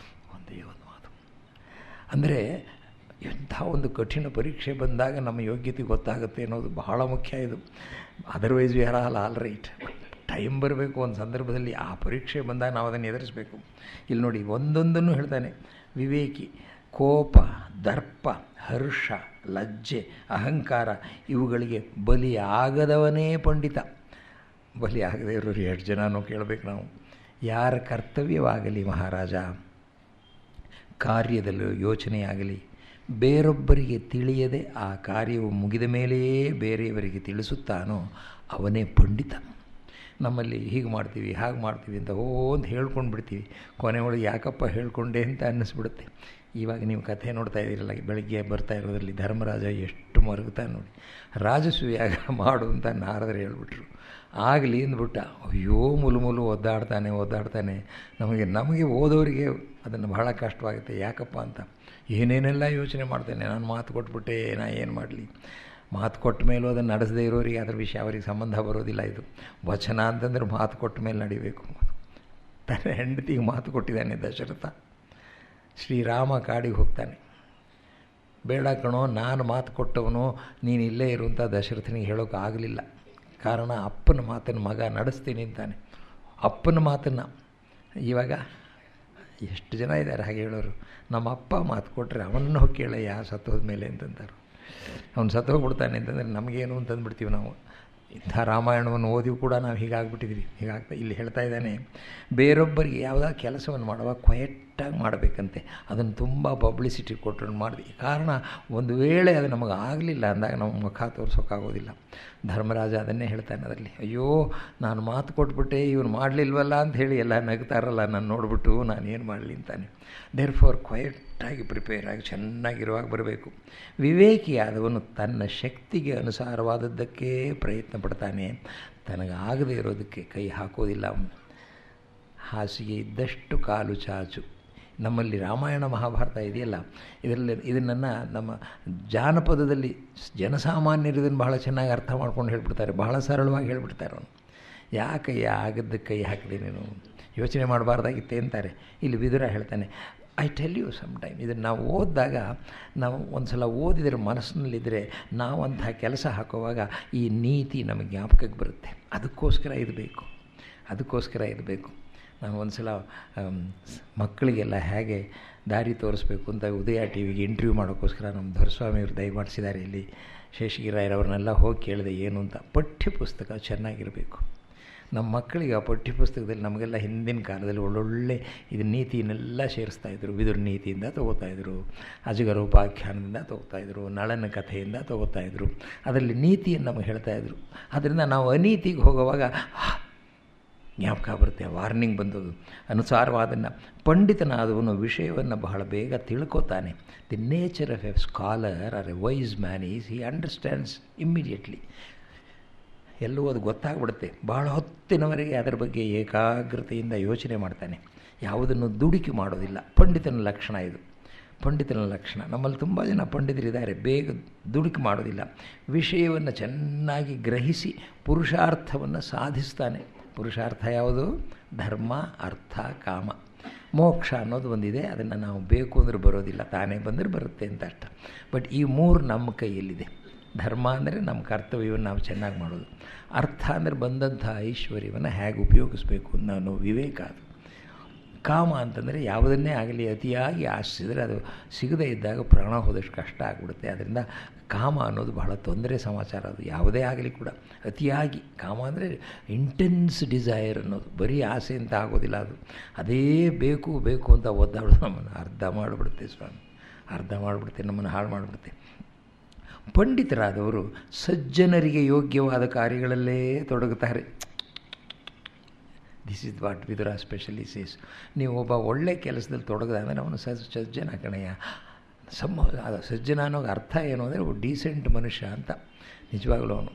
ಒಂದೇ ಒಂದು ಮಾತು ಅಂದರೆ ಎಂಥ ಒಂದು ಕಠಿಣ ಪರೀಕ್ಷೆ ಬಂದಾಗ ನಮ್ಮ ಯೋಗ್ಯತೆ ಗೊತ್ತಾಗುತ್ತೆ ಅನ್ನೋದು ಬಹಳ ಮುಖ್ಯ. ಇದು otherwise we are all right. Time ಬರಬೇಕು ಒಂದು ಸಂದರ್ಭದಲ್ಲಿ, ಆ ಪರೀಕ್ಷೆ ಬಂದಾಗ ನಾವು ಅದನ್ನು ಎದುರಿಸಬೇಕು. ಇಲ್ಲಿ ನೋಡಿ ಒಂದೊಂದನ್ನು ಹೇಳ್ತಾನೆ. ವಿವೇಕಿ ಕೋಪ, ದರ್ಪ, ಹರ್ಷ, ಲಜ್ಜೆ, ಅಹಂಕಾರ ಇವುಗಳಿಗೆ ಬಲಿಯಾಗದವನೇ ಪಂಡಿತ. ಬಲಿಯಾಗದೇ ಇರೋರು ಎಷ್ಟು ಜನನೋ ಕೇಳಬೇಕು ನಾವು. ಯಾರ ಕರ್ತವ್ಯವಾಗಲಿ ಮಹಾರಾಜ, ಕಾರ್ಯದಲ್ಲೂ ಯೋಚನೆಯಾಗಲಿ ಬೇರೊಬ್ಬರಿಗೆ ತಿಳಿಯದೆ ಆ ಕಾರ್ಯವು ಮುಗಿದ ಮೇಲೆಯೇ ಬೇರೆಯವರಿಗೆ ತಿಳಿಸುತ್ತಾನೋ ಅವನೇ ಪಂಡಿತ. ನಮ್ಮಲ್ಲಿ ಹೀಗೆ ಮಾಡ್ತೀವಿ, ಹಾಗೆ ಮಾಡ್ತೀವಿ ಅಂತ ಅಂತ ಹೇಳ್ಕೊಂಡು ಬಿಡ್ತೀವಿ. ಕೊನೆ ಒಳಗೆ ಯಾಕಪ್ಪ ಹೇಳ್ಕೊಂಡೆ ಅಂತ ಅನ್ನಿಸ್ಬಿಡುತ್ತೆ. ಇವಾಗ ನೀವು ಕಥೆ ನೋಡ್ತಾ ಇದ್ದೀರಲ್ಲ, ಬೆಳಗ್ಗೆ ಬರ್ತಾ ಇರೋದ್ರಲ್ಲಿ ಧರ್ಮರಾಜ ಎಷ್ಟು ಮರುಗ್ತಾನೆ ನೋಡಿ. ರಾಜಸೂಯಾಗ ಮಾಡು ಅಂತ ನಾರದರು ಹೇಳ್ಬಿಟ್ರು. ಆಗಲಿ ಅಂದ್ಬಿಟ್ಟ. ಅಯ್ಯೋ ಮುಲು ಒದ್ದಾಡ್ತಾನೆ. ನಮಗೆ ಓದೋರಿಗೆ ಅದನ್ನು ಬಹಳ ಕಷ್ಟವಾಗುತ್ತೆ. ಯಾಕಪ್ಪ ಅಂತ ಏನೇನೆಲ್ಲ ಯೋಚನೆ ಮಾಡ್ತೇನೆ. ನಾನು ಮಾತು ಕೊಟ್ಬಿಟ್ಟೆ, ನಾ ಏನು ಮಾಡಲಿ. ಮಾತು ಕೊಟ್ಟ ಮೇಲೂ ಅದನ್ನು ನಡೆಸದೇ ಇರೋರಿಗೆ ಅದರ ವಿಷಯ ಅವರಿಗೆ ಸಂಬಂಧ ಬರೋದಿಲ್ಲ. ಇದು ವಚನ ಅಂತಂದರೆ ಮಾತು ಕೊಟ್ಟ ಮೇಲೆ ನಡಿಬೇಕು. ತನ್ನ ಹೆಂಡತಿಗೆ ಮಾತು ಕೊಟ್ಟಿದ್ದಾನೆ ದಶರಥ. ಶ್ರೀರಾಮ ಕಾಡಿಗೆ ಹೋಗ್ತಾನೆ. ಬೇಡ ಕಣೋ, ನಾನು ಮಾತು ಕೊಟ್ಟವನು, ನೀನು ಇಲ್ಲೇ ಇರು ಅಂತ ದಶರಥನಿಗೆ ಹೇಳೋಕೆ ಆಗಲಿಲ್ಲ. ಕಾರಣ ಅಪ್ಪನ ಮಾತನ್ನು ಮಗ ನಡೆಸ್ತೀನಿ ಅಂತಾನೆ. ಅಪ್ಪನ ಮಾತನ್ನು ಇವಾಗ ಎಷ್ಟು ಜನ ಇದ್ದಾರೆ ಹಾಗೆ ಹೇಳೋರು. ನಮ್ಮ ಅಪ್ಪ ಮಾತು ಕೊಟ್ಟರೆ ಅವನನ್ನು ಹೋಗಿ ಕೇಳಯ್ಯ ಸತ್ತೋದ ಮೇಲೆ ಅಂತಂತಾರೆ. ಅವ್ನು ಸತ್ತೋಗ್ಬಿಡ್ತಾನೆ ಅಂತಂದರೆ ನಮಗೇನು ಅಂತಂದುಬಿಡ್ತೀವಿ ನಾವು. ಇಂಥ ರಾಮಾಯಣವನ್ನು ಓದಿವು ಕೂಡ ನಾವು ಹೀಗಾಗ್ಬಿಟ್ಟಿದ್ವಿ. ಹೀಗಾಗ್ತಾ ಇಲ್ಲಿ ಹೇಳ್ತಾ ಇದ್ದಾನೆ, ಬೇರೊಬ್ಬರಿಗೆ ಯಾವುದಾದ್ರು ಕೆಲಸವನ್ನು ಮಾಡುವಾಗ ಕ್ವಯೆಟ್ಟಾಗಿ ಮಾಡಬೇಕಂತೆ. ಅದನ್ನು ತುಂಬ ಪಬ್ಲಿಸಿಟಿ ಕೊಟ್ಟರು ಮಾಡಿದ್ವಿ. ಕಾರಣ ಒಂದು ವೇಳೆ ಅದು ನಮಗೆ ಆಗಲಿಲ್ಲ ಅಂದಾಗ ನಾವು ಮುಖ ತೋರಿಸೋಕ್ಕಾಗೋದಿಲ್ಲ. ಧರ್ಮರಾಜ ಅದನ್ನೇ ಹೇಳ್ತಾನೆ ಅದರಲ್ಲಿ. ಅಯ್ಯೋ ನಾನು ಮಾತು ಕೊಟ್ಬಿಟ್ಟೆ, ಇವನು ಮಾಡಲಿಲ್ವಲ್ಲ ಅಂತ ಹೇಳಿ ಎಲ್ಲ ನಗ್ತಾರಲ್ಲ ನಾನು ನೋಡಿಬಿಟ್ಟು, ನಾನೇನು ಮಾಡಲಿ ಅಂತಾನೆ. ದೇರ್ ಫಾರ್ ಕ್ವಯೆಟ್ಟಾಗಿ ಪ್ರಿಪೇರ್ ಆಗಿ ಚೆನ್ನಾಗಿರುವಾಗ ಬರಬೇಕು. ವಿವೇಕಿಯಾದವನು ತನ್ನ ಶಕ್ತಿಗೆ ಅನುಸಾರವಾದದ್ದಕ್ಕೆ ಪ್ರಯತ್ನ ಪಡ್ತಾನೆ, ತನಗಾಗದೇ ಇರೋದಕ್ಕೆ ಕೈ ಹಾಕೋದಿಲ್ಲ. ಹಾಸಿಗೆ ಇದ್ದಷ್ಟು ಕಾಲು ಚಾಚು. ನಮ್ಮಲ್ಲಿ ರಾಮಾಯಣ ಮಹಾಭಾರತ ಇದೆಯಲ್ಲ, ಇದನ್ನು ನಮ್ಮ ಜಾನಪದದಲ್ಲಿ ಜನಸಾಮಾನ್ಯರು ಇದನ್ನು ಬಹಳ ಚೆನ್ನಾಗಿ ಅರ್ಥ ಮಾಡ್ಕೊಂಡು ಹೇಳ್ಬಿಡ್ತಾರೆ. ಬಹಳ ಸರಳವಾಗಿ ಹೇಳ್ಬಿಡ್ತಾರೆ. ಅವನು ಯಾಕಯ್ಯ ಆಗದ್ದಕ್ಕೆ ಕೈ ಹಾಕಿದೆ, ನೀನು ಯೋಚನೆ ಮಾಡಬಾರ್ದಾಗಿತ್ತೆ ಅಂತಾರೆ. ಇಲ್ಲಿ ವಿದುರ ಹೇಳ್ತಾನೆ, I tell you some time. ಇದನ್ನು ನಾವು ಓದಿದಾಗ, ನಾವು ಒಂದು ಸಲ ಓದಿದರೆ ಮನಸ್ಸಿನಲ್ಲಿದ್ದರೆ ನಾವು ಅಂತಹ ಕೆಲಸ ಹಾಕುವಾಗ ಈ ನೀತಿ ನಮಗೆ ಜ್ಞಾಪಕಕ್ಕೆ ಬರುತ್ತೆ. ಅದಕ್ಕೋಸ್ಕರ ಇದು ಬೇಕು. ನಾನು ಒಂದು ಸಲ ಮಕ್ಕಳಿಗೆಲ್ಲ ಹೇಗೆ ದಾರಿ ತೋರಿಸ್ಬೇಕು ಅಂತ ಉದಯ ಟಿ ವಿಗೆ ಇಂಟರ್ವ್ಯೂ ಮಾಡೋಕ್ಕೋಸ್ಕರ ನಮ್ಮ ದೊರೆಸ್ವಾಮಿಯವರು ದಯಮಾಡಿಸಿದ್ದಾರೆ. ಇಲ್ಲಿ ಶೇಷಗಿರಾಯರವ್ರನ್ನೆಲ್ಲ ಹೋಗಿ ಕೇಳಿದೆ ಏನು ಅಂತ. ಪಠ್ಯಪುಸ್ತಕ ಚೆನ್ನಾಗಿರಬೇಕು. ನಮ್ಮ ಮಕ್ಕಳಿಗೆ ಆ ಪಠ್ಯಪುಸ್ತಕದಲ್ಲಿ ನಮಗೆಲ್ಲ ಹಿಂದಿನ ಕಾಲದಲ್ಲಿ ಒಳ್ಳೊಳ್ಳೆ ಇದು ನೀತಿಯನ್ನೆಲ್ಲ ಸೇರಿಸ್ತಾಯಿದ್ರು. ವಿದುರ ನೀತಿಯಿಂದ ತೊಗೋತಾಯಿದ್ರು, ಅಜಗರೋಪಾಖ್ಯಾನದಿಂದ ತೊಗೋತಾಯಿದ್ರು, ನಳನ ಕಥೆಯಿಂದ ತೊಗೋತಾಯಿದ್ರು. ಅದರಲ್ಲಿ ನೀತಿಯನ್ನು ನಮಗೆ ಹೇಳ್ತಾಯಿದ್ರು. ಅದರಿಂದ ನಾವು ಅನೀತಿಗೆ ಹೋಗುವಾಗ ಜ್ಞಾಪಕ ಬರುತ್ತೆ, ವಾರ್ನಿಂಗ್ ಬಂದದ್ದು. ಅನುಸಾರವಾದನ್ನು ಪಂಡಿತನಾದವನು ವಿಷಯವನ್ನು ಬಹಳ ಬೇಗ ತಿಳ್ಕೊತಾನೆ. The nature of a scholar or a wise man is he understands immediately. ಎಲ್ಲವೂ ಅದು ಗೊತ್ತಾಗ್ಬಿಡುತ್ತೆ. ಭಾಳ ಹೊತ್ತಿನವರೆಗೆ ಅದರ ಬಗ್ಗೆ ಏಕಾಗ್ರತೆಯಿಂದ ಯೋಚನೆ ಮಾಡ್ತಾನೆ. ಯಾವುದನ್ನು ದುಡುಕಿ ಮಾಡೋದಿಲ್ಲ. ಪಂಡಿತನ ಲಕ್ಷಣ ಇದು. ನಮ್ಮಲ್ಲಿ ತುಂಬ ಜನ ಪಂಡಿತರಿದ್ದಾರೆ, ಬೇಗ ದುಡುಕಿ ಮಾಡೋದಿಲ್ಲ. ವಿಷಯವನ್ನು ಚೆನ್ನಾಗಿ ಗ್ರಹಿಸಿ ಪುರುಷಾರ್ಥವನ್ನು ಸಾಧಿಸ್ತಾನೆ. ಪುರುಷಾರ್ಥ ಯಾವುದು? ಧರ್ಮ, ಅರ್ಥ, ಕಾಮ. ಮೋಕ್ಷ ಅನ್ನೋದು ಒಂದಿದೆ, ಅದನ್ನು ನಾವು ಬೇಕು ಅಂದರೆ ಬರೋದಿಲ್ಲ, ತಾನೇ ಬಂದರೆ ಬರುತ್ತೆ ಅಂತ ಅರ್ಥ. ಬಟ್ ಈ ಮೂರು ನಮ್ಮ ಕೈಯಲ್ಲಿದೆ. ಧರ್ಮ ಅಂದರೆ ನಮ್ಮ ಕರ್ತವ್ಯವನ್ನು ನಾವು ಚೆನ್ನಾಗಿ ಮಾಡೋದು. ಅರ್ಥ ಅಂದರೆ ಬಂದಂಥ ಐಶ್ವರ್ಯವನ್ನು ಹೇಗೆ ಉಪಯೋಗಿಸ್ಬೇಕು ಅನ್ನೋ ವಿವೇಕ ಅದು. ಕಾಮ ಅಂತಂದರೆ ಯಾವುದನ್ನೇ ಆಗಲಿ ಅತಿಯಾಗಿ ಆಶಿಸಿದರೆ ಅದು ಸಿಗದೇ ಇದ್ದಾಗ ಪ್ರಾಣ ಹೋದಷ್ಟು ಕಷ್ಟ ಆಗಿಬಿಡುತ್ತೆ. ಅದರಿಂದ ಕಾಮ ಅನ್ನೋದು ಬಹಳ ತೊಂದರೆ ಸಮಾಚಾರ. ಅದು ಯಾವುದೇ ಆಗಲಿ ಕೂಡ ಅತಿಯಾಗಿ ಕಾಮ ಅಂದರೆ ಇಂಟೆನ್ಸ್ ಡಿಸೈರ್ ಅನ್ನೋದು, ಬರೀ ಆಸೆ ಅಂತ ಆಗೋದಿಲ್ಲ. ಅದು ಅದೇ ಬೇಕು ಬೇಕು ಅಂತ ಒದ್ದಾಡೋದು ನಮ್ಮನ್ನು ಅರ್ಧ ಮಾಡಿಬಿಡುತ್ತೆ ಸ್ವಾಮಿ, ಅರ್ಧ ಮಾಡಿಬಿಡುತ್ತೆ, ನಮ್ಮನ್ನು ಹಾಳು ಮಾಡಿಬಿಡುತ್ತೆ. ಪಂಡಿತರಾದವರು ಸಜ್ಜನರಿಗೆ ಯೋಗ್ಯವಾದ ಕಾರ್ಯಗಳಲ್ಲೇ ತೊಡಗುತ್ತಾರೆ. This is what Vidura specially says. ನೀವು ಒಬ್ಬ ಒಳ್ಳೆಯ ಕೆಲಸದಲ್ಲಿ ತೊಡಗದ ಅಂದರೆ ಅವನು ಸಜ್ಜನ ಕಣಯ್ಯ. ಸಜ್ಜನ ಅನ್ನೋದು ಅರ್ಥ ಏನು ಅಂದರೆ ಡೀಸೆಂಟ್ ಮನುಷ್ಯ ಅಂತ. ನಿಜವಾಗಲೂ ಅವನು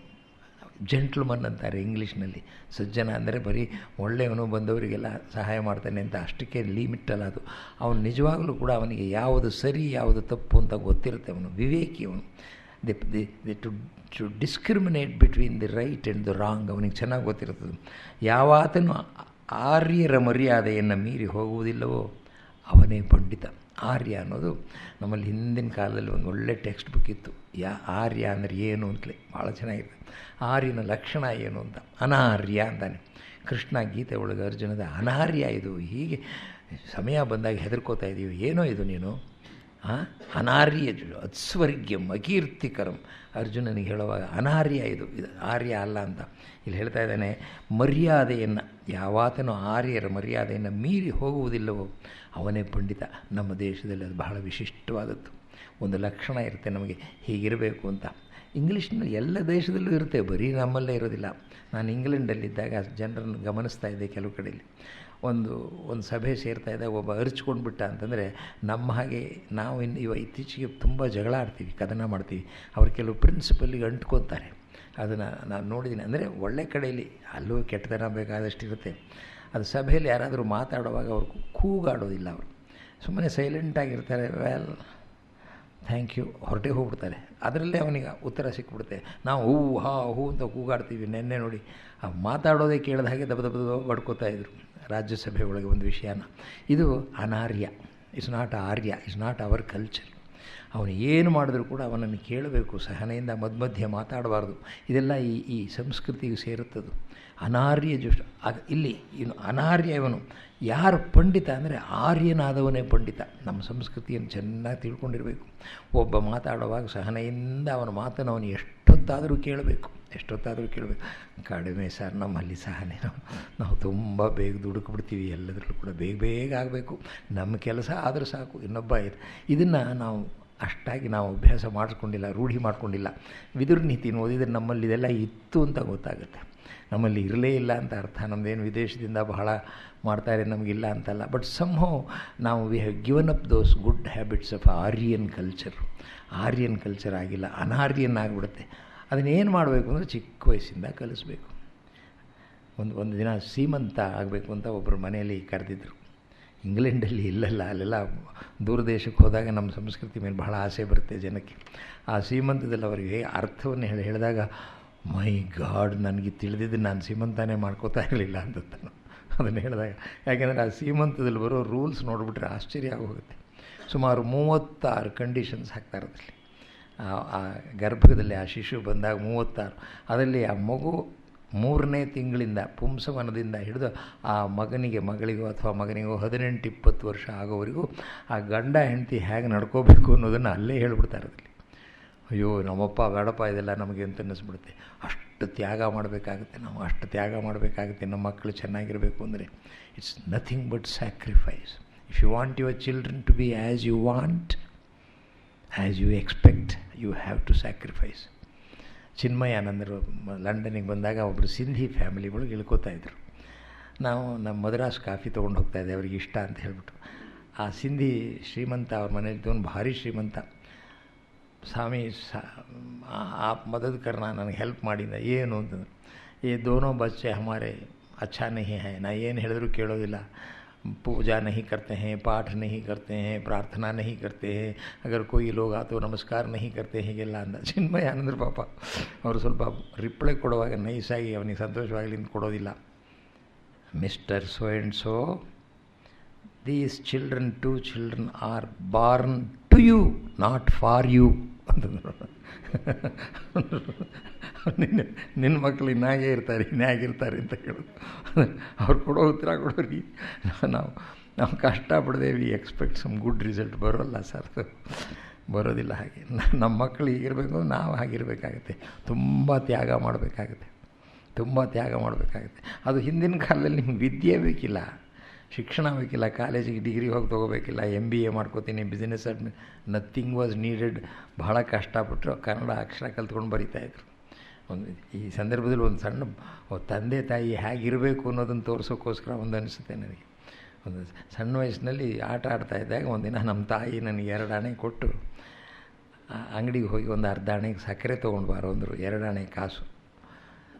ಜೆಂಟ್ಲ್ಮನ್ ಅಂತಾರೆ ಇಂಗ್ಲೀಷ್ನಲ್ಲಿ. ಸಜ್ಜನ ಅಂದರೆ ಬರೀ ಒಳ್ಳೆಯವನು, ಬಂದವರಿಗೆಲ್ಲ ಸಹಾಯ ಮಾಡ್ತಾನೆ ಅಂತ ಅಷ್ಟಕ್ಕೆ ಲಿಮಿಟಲ್ಲ ಅದು. ಅವನು ನಿಜವಾಗಲೂ ಕೂಡ ಅವನಿಗೆ ಯಾವುದು ಸರಿ ಯಾವುದು ತಪ್ಪು ಅಂತ ಗೊತ್ತಿರುತ್ತೆ. ಅವನು ವಿವೇಕಿ. ಅವನು to discriminate between the right and the wrong ಅವನಿಗೆ ಚೆನ್ನಾಗಿ ಗೊತ್ತಿರುತ್ತದೆ. ಯಾವಾತನು ಆರ್ಯರ ಮರ್ಯಾದೆಯನ್ನು ಮೀರಿ ಹೋಗುವುದಿಲ್ಲವೋ ಅವನೇ ಪಂಡಿತ. ಆರ್ಯ ಅನ್ನೋದು ನಮ್ಮಲ್ಲಿ ಹಿಂದಿನ ಕಾಲದಲ್ಲಿ ಒಂದು ಒಳ್ಳೆ ಟೆಕ್ಸ್ಟ್ ಬುಕ್ ಇತ್ತು. ಆರ್ಯ ಅಂದರೆ ಏನು ಅಂತಲೇ ಭಾಳ ಚೆನ್ನಾಗಿರುತ್ತೆ. ಆರ್ಯನ ಲಕ್ಷಣ ಏನು ಅಂತ. ಅನಾರ್ಯ ಅಂತಾನೆ ಕೃಷ್ಣ ಗೀತೆ ಒಳಗೆ ಅರ್ಜುನದ ಅನಾರ್ಯ ಇದು. ಹೀಗೆ ಸಮಯ ಬಂದಾಗ ಹೆದರ್ಕೋತಾ ಇದ್ದೀವಿ, ಏನೋ ಇದು ನೀನು ಅನಾರ್ಯ ಅತ್ಸ್ವರ್ಗ್ಯಂ ಅಕೀರ್ತಿಕರಂ ಅರ್ಜುನನಿಗೆ ಹೇಳುವಾಗ ಅನಾರ್ಯ ಇದು ಆರ್ಯ ಅಲ್ಲ ಅಂತ ಇಲ್ಲಿ ಹೇಳ್ತಾ ಇದ್ದಾನೆ. ಮರ್ಯಾದೆಯನ್ನು ಯಾವಾತನೂ ಆರ್ಯರ ಮರ್ಯಾದೆಯನ್ನು ಮೀರಿ ಹೋಗುವುದಿಲ್ಲವೋ ಅವನೇ ಪಂಡಿತ. ನಮ್ಮ ದೇಶದಲ್ಲಿ ಅದು ಬಹಳ ವಿಶಿಷ್ಟವಾದದ್ದು. ಒಂದು ಲಕ್ಷಣ ಇರುತ್ತೆ ನಮಗೆ ಹೀಗಿರಬೇಕು ಅಂತ. ಇಂಗ್ಲೀಷ್ನಲ್ಲಿ ಎಲ್ಲ ದೇಶದಲ್ಲೂ ಇರುತ್ತೆ, ಬರೀ ನಮ್ಮಲ್ಲೇ ಇರೋದಿಲ್ಲ. ನಾನು ಇಂಗ್ಲೆಂಡಲ್ಲಿದ್ದಾಗ ಜನರನ್ನು ಗಮನಿಸ್ತಾ ಇದ್ದೆ. ಕೆಲವು ಕಡೆಯಲ್ಲಿ ಒಂದು ಸಭೆ ಸೇರ್ತಾ ಇದ್ದಾಗ ಒಬ್ಬ ಅರ್ಚ್ಕೊಂಡು ಬಿಟ್ಟ ಅಂತಂದರೆ ನಮ್ಮ ಹಾಗೆ ನಾವು ಇತ್ತೀಚೆಗೆ ತುಂಬ ಜಗಳ ಆಡ್ತೀವಿ, ಕದನ ಮಾಡ್ತೀವಿ. ಅವ್ರು ಕೆಲವು ಪ್ರಿನ್ಸಿಪಲ್ಲಿಗೆ ಅಂಟ್ಕೊತಾರೆ. ಅದನ್ನು ನಾನು ನೋಡಿದ್ದೀನಿ. ಅಂದರೆ ಒಳ್ಳೆ ಕಡೆಯಲ್ಲಿ ಅಲ್ಲೂ ಕೆಟ್ಟತನ ಬೇಕಾದಷ್ಟು ಇರುತ್ತೆ. ಅದು ಸಭೆಯಲ್ಲಿ ಯಾರಾದರೂ ಮಾತಾಡುವಾಗ ಅವ್ರು ಕೂಗಾಡೋದಿಲ್ಲ. ಅವರು ಸುಮ್ಮನೆ ಸೈಲೆಂಟಾಗಿರ್ತಾರೆ. ವೆಲ್ ಥ್ಯಾಂಕ್ ಯು ಹೊರಟೇ ಹೋಗ್ಬಿಡ್ತಾರೆ. ಅದರಲ್ಲೇ ಅವನಿಗೆ ಉತ್ತರ ಸಿಕ್ಬಿಡುತ್ತೆ. ನಾವು ಹೂ ಹಾ ಹೂ ಅಂತ ಕೂಗಾಡ್ತೀವಿ. ನೆನ್ನೆ ನೋಡಿ ಆ ಮಾತಾಡೋದೇ ಕೇಳಿದ ಹಾಗೆ ದಬ ದಬ ಬಡ್ಕೋತಾ ಇದ್ರು ರಾಜ್ಯಸಭೆ ಒಳಗೆ ಒಂದು ವಿಷಯನ. ಇದು ಅನಾರ್ಯ. ಇಟ್ಸ್ ನಾಟ್ ಆರ್ಯ, ಇಟ್ಸ್ ನಾಟ್ ಅವರ್ ಕಲ್ಚರ್. ಅವನು ಏನು ಮಾಡಿದ್ರೂ ಕೂಡ ಅವನನ್ನು ಕೇಳಬೇಕು, ಸಹನೆಯಿಂದ ಮಧ್ಯ ಮಾತಾಡಬಾರ್ದು. ಇದೆಲ್ಲ ಈ ಸಂಸ್ಕೃತಿಗೆ ಸೇರುತ್ತದು. ಅನಾರ್ಯ ಜುಷ್ಟ ಇಲ್ಲಿ ಇನ್ನು ಅನಾರ್ಯ ಇವನು. ಯಾರು ಪಂಡಿತ ಅಂದರೆ ಆರ್ಯನಾದವನೇ ಪಂಡಿತ. ನಮ್ಮ ಸಂಸ್ಕೃತಿಯನ್ನು ಚೆನ್ನಾಗಿ ತಿಳ್ಕೊಂಡಿರಬೇಕು. ಒಬ್ಬ ಮಾತಾಡುವಾಗ ಸಹನೆಯಿಂದ ಅವನ ಮಾತನ್ನು ಅವನು ಎಷ್ಟೊತ್ತಾದರೂ ಕೇಳಬೇಕು. ಕಡಿಮೆ ಸರ್ ನಮ್ಮಲ್ಲಿ ಸಹನೆ. ನಾವು ತುಂಬ ಬೇಗ ದುಡುಕ್ಬಿಡ್ತೀವಿ. ಎಲ್ಲದರಲ್ಲೂ ಕೂಡ ಬೇಗ ಆಗಬೇಕು. ನಮ್ಮ ಕೆಲಸ ಆದರೂ ಸಾಕು, ಇನ್ನೊಬ್ಬ ಇದನ್ನು ನಾವು ಅಷ್ಟಾಗಿ ನಾವು ಅಭ್ಯಾಸ ಮಾಡಿಸ್ಕೊಂಡಿಲ್ಲ, ರೂಢಿ ಮಾಡ್ಕೊಂಡಿಲ್ಲ. ವಿದುರ ನೀತಿನ ಓದಿದರೆ ನಮ್ಮಲ್ಲಿ ಇದೆಲ್ಲ ಇತ್ತು ಅಂತ ಗೊತ್ತಾಗುತ್ತೆ. ನಮ್ಮಲ್ಲಿ ಇರಲೇ ಇಲ್ಲ ಅಂತ ಅರ್ಥ. ನಮ್ಮದೇನು ವಿದೇಶದಿಂದ ಬಹಳ ಮಾಡ್ತಾರೆ, ನಮಗಿಲ್ಲ ಅಂತಲ್ಲ. ಬಟ್ ಸಮ್ಹೌ ನಾವು we have given up those good habits of Aryan culture ಆಗಿಲ್ಲ, ಅನಾರ್ಯನ್ ಆಗಿಬಿಡುತ್ತೆ. ಅದನ್ನೇನು ಮಾಡಬೇಕು ಅಂದರೆ ಚಿಕ್ಕ ವಯಸ್ಸಿಂದ ಕಲಿಸ್ಬೇಕು. ಒಂದು ದಿನ ಸೀಮಂತ ಆಗಬೇಕು ಅಂತ ಒಬ್ಬರು ಮನೆಯಲ್ಲಿ ಕರೆದಿದ್ದರು. ಇಂಗ್ಲೆಂಡಲ್ಲಿ ಇಲ್ಲಲ್ಲ, ಅಲ್ಲೆಲ್ಲ ದೂರ ದೇಶಕ್ಕೆ ಹೋದಾಗ ನಮ್ಮ ಸಂಸ್ಕೃತಿ ಮೇಲೆ ಬಹಳ ಆಸೆ ಬರುತ್ತೆ ಜನಕ್ಕೆ. ಆ ಸೀಮಂತದಲ್ಲಿ ಅವರಿಗೆ ಅರ್ಥವನ್ನು ಹೇಳಿದಾಗ ಮೈ ಗಾಡ್, ನನಗೆ ತಿಳಿದಿದ್ದು ನಾನು ಸೀಮಂತನೇ ಮಾಡ್ಕೋತಾ ಇರಲಿಲ್ಲ ಅಂತ ಅದನ್ನು ಹೇಳಿದಾಗ. ಯಾಕೆಂದರೆ ಆ ಸೀಮಂತದಲ್ಲಿ ಬರೋ ರೂಲ್ಸ್ ನೋಡಿಬಿಟ್ರೆ ಆಶ್ಚರ್ಯ ಆಗೋಗುತ್ತೆ. ಸುಮಾರು 36 ಕಂಡೀಷನ್ಸ್ ಹಾಕ್ತಾರೆ ಅದರಲ್ಲಿ. ಆ ಗರ್ಭದಲ್ಲಿ ಆ ಶಿಶು ಬಂದಾಗ 36. ಅದರಲ್ಲಿ ಆ ಮಗು 3ನೇ ತಿಂಗಳಿಂದ ಪುಂಸವನದಿಂದ ಹಿಡಿದು ಆ ಮಗಳಿಗೋ ಅಥವಾ ಮಗನಿಗೋ 18-20 ವರ್ಷ ಆಗೋವರೆಗೂ ಆ ಗಂಡ ಹೆಂಡತಿ ಹೇಗೆ ನಡ್ಕೋಬೇಕು ಅನ್ನೋದನ್ನು ಅಲ್ಲೇ ಹೇಳ್ಬಿಡ್ತಾರೆ ಅದರಲ್ಲಿ. ಅಯ್ಯೋ ನಮ್ಮಪ್ಪ ಬೇಡಪ್ಪ ಇದೆಲ್ಲ ನಮಗೆ ಅಂತ ಅನ್ನಿಸ್ಬಿಡುತ್ತೆ. ಅಷ್ಟು ತ್ಯಾಗ ಮಾಡಬೇಕಾಗುತ್ತೆ ನಮ್ಮ ಮಕ್ಕಳು ಚೆನ್ನಾಗಿರಬೇಕು ಅಂದರೆ. It's nothing but sacrifice. If you want your children to be as you want, as you expect, you have to sacrifice. ಚಿನ್ಮಯಾನಂದರು ಲಂಡನಿಗೆ ಬಂದಾಗ ಒಬ್ಬರು ಸಿಂಧಿ ಫ್ಯಾಮಿಲಿ ಒಳಗೆ ಇಳ್ಕೋತಾಯಿದ್ರು. ನಾವು ನಮ್ಮ ಮದ್ರಾಸ್ ಕಾಫಿ ತೊಗೊಂಡು ಹೋಗ್ತಾಯಿದ್ದೆ, ಅವ್ರಿಗೆ ಇಷ್ಟ ಅಂತ ಹೇಳಿಬಿಟ್ಟು. ಆ ಸಿಂಧಿ ಶ್ರೀಮಂತ ಅವ್ರ ಮನೇಲಿದ್ದವನು ಭಾರಿ ಶ್ರೀಮಂತ. ಸ್ವಾಮಿ ಆಪ್ ಮದದ್ ಕರ್ನ, ನನಗೆ ಹೆಲ್ಪ್ ಮಾಡಿದ. ಏನು ಅಂತಂದ್ರೆ, ಈ ದೋನೋ ಬಚ್ಚೆ ಹಮಾರೆ ಅಚ್ಚಾ ನಹಿ ಹೈ, ನಾ ಏನು ಹೇಳಿದ್ರು ಕೇಳೋದಿಲ್ಲ. पूजा नहीं करते हैं, पाठ नहीं करते हैं, प्रार्थना नहीं करते हैं, अगर कोई लोग आ तो नमस्कार नहीं करते हैं. ಹೀಗೆಲ್ಲ ಅಂದ. ಚಿನ್ಮಯಾನಂದರು ಪಾಪ ಅವರು ಸ್ವಲ್ಪ ರಿಪ್ಲೈ ಕೊಡುವಾಗ ನೈಸಾಗಿ ಅವನಿಗೆ ಸಂತೋಷವಾಗಲಿ ಅಂತ ಕೊಡೋದಿಲ್ಲ. Mister so and so, these children 2 children are born to you, not for you ಅಂತಂದರು. ನಿನ್ನ ಮಕ್ಕಳು ಇನ್ನಾಗೇ ಇರ್ತಾರೆ, ಇನ್ನಾಗಿರ್ತಾರೆ ಅಂತ ಕೇಳೋದು. ಅವ್ರು ಕೊಡೋ ಉತ್ತರ ಕೊಡೋರಿ, ನಾವು ಕಷ್ಟಪಡದೆ we expect some good result. ಬರೋಲ್ಲ ಸರ್, ಬರೋದಿಲ್ಲ. ಹಾಗೆ ನಮ್ಮ ಮಕ್ಕಳು ಹೀಗಿರಬೇಕು, ನಾವು ಹಾಗಿರಬೇಕಾಗತ್ತೆ. ತುಂಬ ತ್ಯಾಗ ಮಾಡಬೇಕಾಗತ್ತೆ, ತುಂಬ ತ್ಯಾಗ ಮಾಡಬೇಕಾಗತ್ತೆ. ಅದು ಹಿಂದಿನ ಕಾಲದಲ್ಲಿ ನಿಮ್ಗೆ ವಿದ್ಯೆ ಬೇಕಿಲ್ಲ, ಶಿಕ್ಷಣ ಬೇಕಿಲ್ಲ, ಕಾಲೇಜಿಗೆ ಡಿಗ್ರಿ ಹೋಗಿ ತೊಗೋಬೇಕಿಲ್ಲ, MBA ಮಾಡ್ಕೋತೀನಿ, ಬಿಸ್ನೆಸ್ ನಥಿಂಗ್ ವಾಸ್ ನೀಡೆಡ್. ಬಹಳ ಕಷ್ಟಪಟ್ಟರು, ಕನ್ನಡ ಅಕ್ಷರ ಕಲ್ತ್ಕೊಂಡು ಬರೀತಾಯಿದ್ರು. ಈ ಸಂದರ್ಭದಲ್ಲಿ ಒಂದು ಸಣ್ಣ ತಂದೆ ತಾಯಿ ಹೇಗಿರಬೇಕು ಅನ್ನೋದನ್ನು ತೋರಿಸೋಕ್ಕೋಸ್ಕರ ಒಂದು ಅನಿಸುತ್ತೆ ನನಗೆ. ಒಂದು ಸಣ್ಣ ವಯಸ್ಸಿನಲ್ಲಿ ಆಟ ಆಡ್ತಾಯಿದ್ದಾಗ ಒಂದಿನ ನಮ್ಮ ತಾಯಿ ನನಗೆ 2 ಆಣೆ ಕೊಟ್ಟು ಅಂಗಡಿಗೆ ಹೋಗಿ ಒಂದು ಅರ್ಧ ಆಣೆಗೆ ಸಕ್ಕರೆ ತೊಗೊಂಡು ಬಾರೋ ಅಂದರು. 2 ಆಣೆ ಕಾಸು.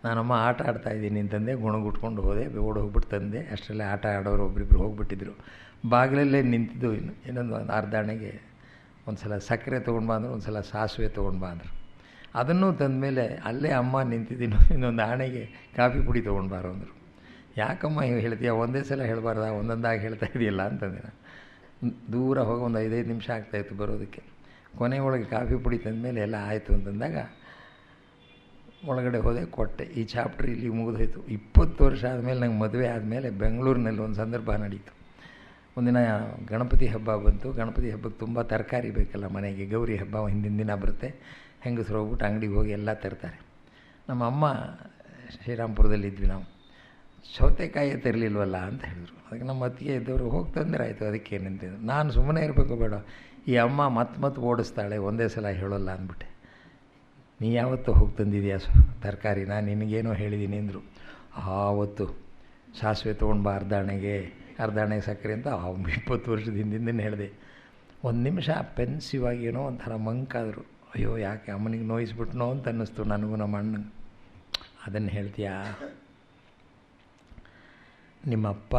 ನಾನಮ್ಮ ಆಟ ಆಡ್ತಾಯಿದ್ದೀನಿ ಅಂತಂದೆ, ಗುಣಗುಟ್ಕೊಂಡು ಹೋದೆ, ಓಡೋಗ್ಬಿಟ್ಟು ತಂದೆ. ಅಷ್ಟರಲ್ಲೇ ಆಟ ಆಡೋರು ಒಬ್ಬರಿಬ್ಬರು ಹೋಗ್ಬಿಟ್ಟಿದ್ರು. ಬಾಗಿಲಲ್ಲೇ ನಿಂತಿದ್ದು ಇನ್ನೊಂದು ಅರ್ಧ ಆಣೆಗೆ ಒಂದು ಸಲ ಸಕ್ಕರೆ ತೊಗೊಂಡು ಬಾ ಅಂದರು, ಒಂದು ಸಲ ಸಾಸಿವೆ ತೊಗೊಂಡು ಬಾ ಅಂದರು. ಅದನ್ನೂ ತಂದಮೇಲೆ ಅಲ್ಲೇ ಅಮ್ಮ ನಿಂತಿದ್ದೀನಿ, ಇನ್ನೊಂದು ಆಣೆಗೆ ಕಾಫಿ ಪುಡಿ ತೊಗೊಂಡು ಬಾರೋ ಅಂದರು. ಯಾಕಮ್ಮ ಹೇಳ್ತೀಯ, ಒಂದೇ ಸಲ ಹೇಳಬಾರ್ದ, ಒಂದೊಂದಾಗಿ ಹೇಳ್ತಾ ಇದೆಯಲ್ಲ ಅಂತಂದೆ ನಾನು. ದೂರ ಹೋಗಿ ಒಂದು 5-5 ನಿಮಿಷ ಆಗ್ತಾಯಿತ್ತು ಬರೋದಕ್ಕೆ. ಕೊನೆಯೊಳಗೆ ಕಾಫಿ ಪುಡಿ ತಂದಮೇಲೆ ಎಲ್ಲ ಆಯಿತು ಅಂತಂದಾಗ ಒಳಗಡೆ ಹೋದೆ, ಕೊಟ್ಟೆ. ಈ ಚಾಪ್ಟ್ರ್ ಇಲ್ಲಿ ಮುಗಿದೋಯ್ತು. 20 ವರ್ಷ ಆದಮೇಲೆ ನಂಗೆ ಮದುವೆ ಆದಮೇಲೆ ಬೆಂಗಳೂರಿನಲ್ಲಿ ಒಂದು ಸಂದರ್ಭ ನಡೀತು. ಒಂದಿನ ಗಣಪತಿ ಹಬ್ಬ ಬಂತು. ಗಣಪತಿ ಹಬ್ಬಕ್ಕೆ ತುಂಬ ತರಕಾರಿ ಬೇಕಲ್ಲ ಮನೆಗೆ. ಗೌರಿ ಹಬ್ಬ ಹಿಂದಿನ ದಿನ ಬರುತ್ತೆ. ಹೆಂಗಸರು ಹೋಗ್ಬಿಟ್ಟು ಅಂಗಡಿಗೆ ಹೋಗಿ ಎಲ್ಲ ತರ್ತಾರೆ. ನಮ್ಮ ಅಮ್ಮ ಶ್ರೀರಾಮ್ಪುರದಲ್ಲಿದ್ವಿ ನಾವು. ಸೌತೆಕಾಯಿ ತರಲಿಲ್ವಲ್ಲ ಅಂತ ಹೇಳಿದ್ರು. ಅದಕ್ಕೆ ನಮ್ಮ ಅತ್ತಿಗೆ ಇದ್ದವರು ಹೋಗಿ ತಂದರೆ ಆಯಿತು, ಅದಕ್ಕೇನಂತಿದ್ರು. ನಾನು ಸುಮ್ಮನೆ ಇರಬೇಕು ಬೇಡ, ಈ ಅಮ್ಮ ಮತ್ತೆ ಓಡಿಸ್ತಾಳೆ, ಒಂದೇ ಸಲ ಹೇಳೋಲ್ಲ ಅಂದ್ಬಿಟ್ಟೆ. ನೀ ಯಾವತ್ತೂ ಹೋಗಿ ತಂದಿದೆಯಾ ತರಕಾರಿನ, ನಿನಗೇನೋ ಹೇಳಿದ್ದೀನಿ ಅಂದರು. ಆವತ್ತು ಸಾಸಿವೆ ತೊಗೊಂಡು ಬಾ ಅರ್ಧ ಆಣೆಗೆ ಸಕ್ಕರೆ ಅಂತ 20 ವರ್ಷದ ಹಿಂದಿಂದನೇ ಹೇಳಿದೆ. ಒಂದು ನಿಮಿಷ ಪೆನ್ಸಿವಾಗಿ ಏನೋ ಒಂಥರ ಮಂಕಾದರು. ಅಯ್ಯೋ ಯಾಕೆ ಅಮ್ಮನಿಗೆ ನೋಯಿಸ್ಬಿಟ್ನೋ ಅಂತ ಅನ್ನಿಸ್ತು ನನಗೂ ನಮ್ಮ ಅಣ್ಣಂಗೆ. ಅದನ್ನು ಹೇಳ್ತೀಯಾ, ನಿಮ್ಮಪ್ಪ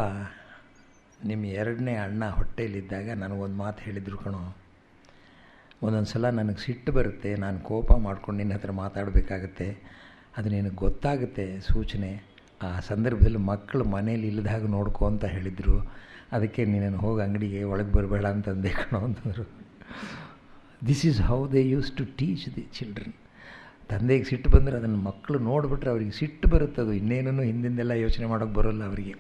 ನಿಮ್ಮ 2ನೇ ಅಣ್ಣ ಹೊಟ್ಟೆಯಲ್ಲಿದ್ದಾಗ ನನಗೊಂದು ಮಾತು ಹೇಳಿದ್ರು ಕಣೋ. ಒಂದೊಂದು ಸಲ ನನಗೆ ಸಿಟ್ಟು ಬರುತ್ತೆ, ನಾನು ಕೋಪ ಮಾಡ್ಕೊಂಡು ನಿನ್ನ ಹತ್ರ ಮಾತಾಡಬೇಕಾಗತ್ತೆ, ಅದು ನಿನಗೆ ಗೊತ್ತಾಗುತ್ತೆ ಸೂಚನೆ. ಆ ಸಂದರ್ಭದಲ್ಲಿ ಮಕ್ಕಳು ಮನೇಲಿ ಇಲ್ಲದಾಗ ನೋಡ್ಕೊ ಅಂತ ಹೇಳಿದರು. ಅದಕ್ಕೆ ನೀನು ಹೋಗಿ ಅಂಗಡಿಗೆ ಒಳಗೆ ಬರಬೇಡ ಅಂತಂದೆ ಕಣೋ ಅಂತಂದರು. This is how they use to teach the children. ತಂದೆಗೆ ಸಿಟ್ಟು ಬಂದರೆ ಅದನ್ನು ಮಕ್ಕಳು ನೋಡಿಬಿಟ್ರೆ ಅವರಿಗೆ ಸಿಟ್ಟು ಬರುತ್ತದು. ಇನ್ನೇನೂ ಹಿಂದಿಂದೆಲ್ಲ ಯೋಚನೆ ಮಾಡೋಕ್ಕೆ ಬರೋಲ್ಲ ಅವರಿಗೆ.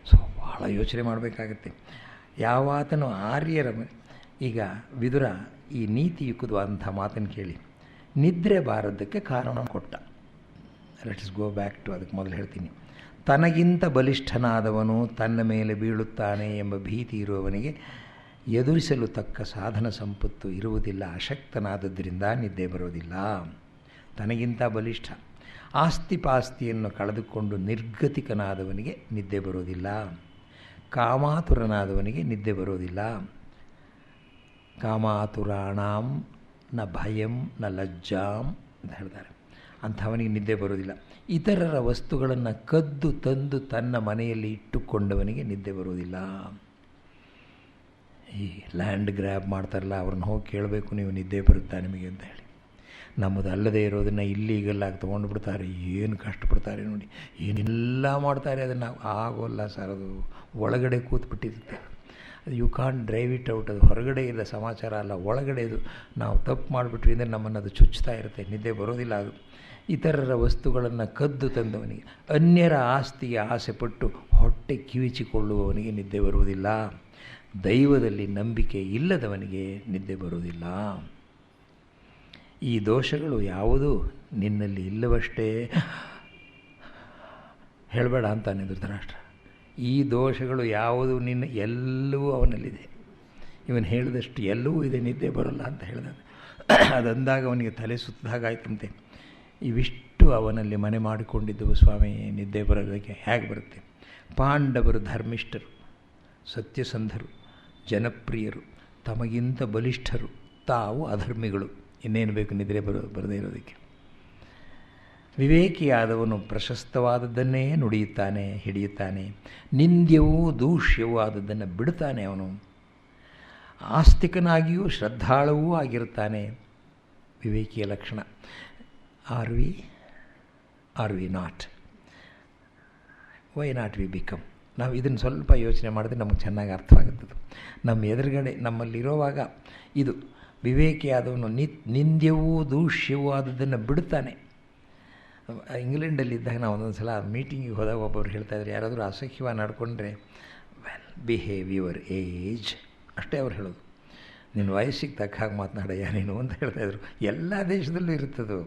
ಸೊ ಭಾಳ ಯೋಚನೆ ಮಾಡಬೇಕಾಗತ್ತೆ. ಯಾವಾತನು ಆರ್ಯರ ಈಗ ವಿದುರ ಈ ನೀತಿಯುಕ್ತವಾದಂಥ ಮಾತನ್ನು ಕೇಳಿ ನಿದ್ರೆ ಬಾರದ್ದಕ್ಕೆ ಕಾರಣ ಕೊಟ್ಟ. ಲೆಟ್ಸ್ ಗೋ ಬ್ಯಾಕ್ ಟು ಅದಕ್ಕೆ ಮೊದಲು ಹೇಳ್ತೀನಿ. ತನಗಿಂತ ಬಲಿಷ್ಠನಾದವನು ತನ್ನ ಮೇಲೆ ಬೀಳುತ್ತಾನೆ ಎಂಬ ಭೀತಿ ಇರುವವನಿಗೆ ಎದುರಿಸಲು ತಕ್ಕ ಸಾಧನ ಸಂಪತ್ತು ಇರುವುದಿಲ್ಲ. ಅಶಕ್ತನಾದದ್ದರಿಂದ ನಿದ್ದೆ ಬರೋದಿಲ್ಲ. ತನಗಿಂತ ಬಲಿಷ್ಠ, ಆಸ್ತಿಪಾಸ್ತಿಯನ್ನು ಕಳೆದುಕೊಂಡು ನಿರ್ಗತಿಕನಾದವನಿಗೆ ನಿದ್ದೆ ಬರೋದಿಲ್ಲ. ಕಾಮಾತುರನಾದವನಿಗೆ ನಿದ್ದೆ ಬರೋದಿಲ್ಲ. ಕಾಮಾತುರಾಣಾಂ ನ ಭಯಂ ನ ಲಜ್ಜಾಂ ಅಂತ ಹೇಳ್ತಾರೆ. ಅಂಥವನಿಗೆ ನಿದ್ದೆ ಬರೋದಿಲ್ಲ. ಇತರರ ವಸ್ತುಗಳನ್ನು ಕದ್ದು ತಂದು ತನ್ನ ಮನೆಯಲ್ಲಿ ಇಟ್ಟುಕೊಂಡವನಿಗೆ ನಿದ್ದೆ ಬರೋದಿಲ್ಲ. ಈ ಲ್ಯಾಂಡ್ ಗ್ರ್ಯಾಬ್ ಮಾಡ್ತಾರಲ್ಲ, ಅವ್ರನ್ನ ಹೋಗಿ ಕೇಳಬೇಕು, ನೀವು ನಿದ್ದೆ ಬರುತ್ತಾ ನಿಮಗೆ ಅಂತ ಹೇಳಿ. ನಮ್ಮದು ಅಲ್ಲದೆ ಇರೋದನ್ನು ಇಲ್ಲಿಗೆಲ್ಲಾಗಿ ತೊಗೊಂಡು ಬಿಡ್ತಾರೆ. ಏನು ಕಷ್ಟಪಡ್ತಾರೆ ನೋಡಿ, ಏನೆಲ್ಲ ಮಾಡ್ತಾರೆ. ಅದನ್ನು ಆಗೋಲ್ಲ ಸರ್, ಅದು ಒಳಗಡೆ ಕೂತ್ಬಿಟ್ಟಿರುತ್ತೆ. ಅದು you can't drive it out. ಅದು ಹೊರಗಡೆ ಇಲ್ಲ ಸಮಾಚಾರ ಅಲ್ಲ, ಒಳಗಡೆ ಇದು. ನಾವು ತಪ್ಪು ಮಾಡಿಬಿಟ್ವಿ ಅಂದರೆ ನಮ್ಮನ್ನು ಅದು ಚುಚ್ತಾ ಇರುತ್ತೆ, ನಿದ್ದೆ ಬರೋದಿಲ್ಲ. ಅದು ಇತರರ ವಸ್ತುಗಳನ್ನು ಕದ್ದು ತಂದವನಿಗೆ, ಅನ್ಯರ ಆಸ್ತಿಗೆ ಆಸೆಪಟ್ಟು ಹೊಟ್ಟೆ ಕಿವಿಚಿಕೊಳ್ಳುವವನಿಗೆ ನಿದ್ದೆ ಬರುವುದಿಲ್ಲ. ದೈವದಲ್ಲಿ ನಂಬಿಕೆ ಇಲ್ಲದವನಿಗೆ ನಿದ್ದೆ ಬರುವುದಿಲ್ಲ. ಈ ದೋಷಗಳು ಯಾವುದೂ ನಿನ್ನಲ್ಲಿ ಇಲ್ಲವಷ್ಟೇ ಹೇಳಬೇಡ ಅಂತಾನೆ ಧೃತರಾಷ್ಟ್ರ. ಈ ದೋಷಗಳು ಯಾವುದು ಎಲ್ಲವೂ ಅವನಲ್ಲಿದೆ. ಇವನು ಹೇಳಿದಷ್ಟು ಎಲ್ಲವೂ ಇದೆ, ನಿದ್ದೆ ಬರೋಲ್ಲ ಅಂತ ಹೇಳಿದ. ಅದಂದಾಗ ಅವನಿಗೆ ತಲೆ ಸುತ್ತದಾಗಾಯ್ತಂತೆ. ಇವಿಷ್ಟು ಅವನಲ್ಲಿ ಮನೆ ಮಾಡಿಕೊಂಡಿದ್ದವು. ಸ್ವಾಮಿ, ನಿದ್ದೆ ಬರೋದಕ್ಕೆ ಹೇಗೆ ಬರುತ್ತೆ? ಪಾಂಡವರು ಧರ್ಮಿಷ್ಠರು, ಸತ್ಯಸಂಧರು, ಜನಪ್ರಿಯರು, ತಮಗಿಂತ ಬಲಿಷ್ಠರು, ತಾವು ಅಧರ್ಮಿಗಳು. ಇನ್ನೇನು ಬೇಕು ನಿದ್ರೆ ಬರದೇ ಇರೋದಕ್ಕೆ? ವಿವೇಕಿಯಾದವನು ಪ್ರಶಸ್ತವಾದದ್ದನ್ನೇ ನುಡಿಯುತ್ತಾನೆ, ಹಿಡಿಯುತ್ತಾನೆ. ನಿಂದ್ಯವೂ ದೂಷ್ಯವೂ ಆದದ್ದನ್ನು ಬಿಡುತ್ತಾನೆ. ಅವನು ಆಸ್ತಿಕನಾಗಿಯೂ ಶ್ರದ್ಧಾಳುವೂ ಆಗಿರುತ್ತಾನೆ. ವಿವೇಕಿಯ ಲಕ್ಷಣ. Are we not? Why not we become? ನಾವು ಇದನ್ನು ಸ್ವಲ್ಪ ಯೋಚನೆ ಮಾಡಿದ್ರೆ ನಮಗೆ ಚೆನ್ನಾಗಿ ಅರ್ಥವಾಗುತ್ತದೆ. ನಮ್ಮ ಎದುರುಗಡೆ ನಮ್ಮಲ್ಲಿರುವಾಗ ಇದು ವಿವೇಕಿಯಾದವನು ನಿಂದ್ಯವೂ ದೂಷ್ಯವೂ ಆದದ್ದನ್ನು ಬಿಡುತ್ತಾನೆ. ಇಂಗ್ಲೆಂಡಲ್ಲಿದ್ದಾಗ ನಾವು ಒಂದೊಂದು ಸಲ ಮೀಟಿಂಗಿಗೆ ಹೋದಾಗ ಒಬ್ಬರು ಹೇಳ್ತಾಯಿದ್ರು, ಯಾರಾದರೂ ಅಸಹ್ಯವಾಗಿ ನಡ್ಕೊಂಡ್ರೆ ವೆಲ್ ಬಿಹೇವ್ ಯುವರ್ ಏಜ್ ಅಷ್ಟೇ ಅವ್ರು ಹೇಳೋದು. ನಿನ್ನ ವಯಸ್ಸಿಗೆ ತಕ್ಕ ಹಾಗೆ ಮಾತನಾಡಯ್ಯ ನೀನು ಅಂತ ಹೇಳ್ತಾಯಿದ್ರು. ಎಲ್ಲ ದೇಶದಲ್ಲೂ ಇರುತ್ತದು,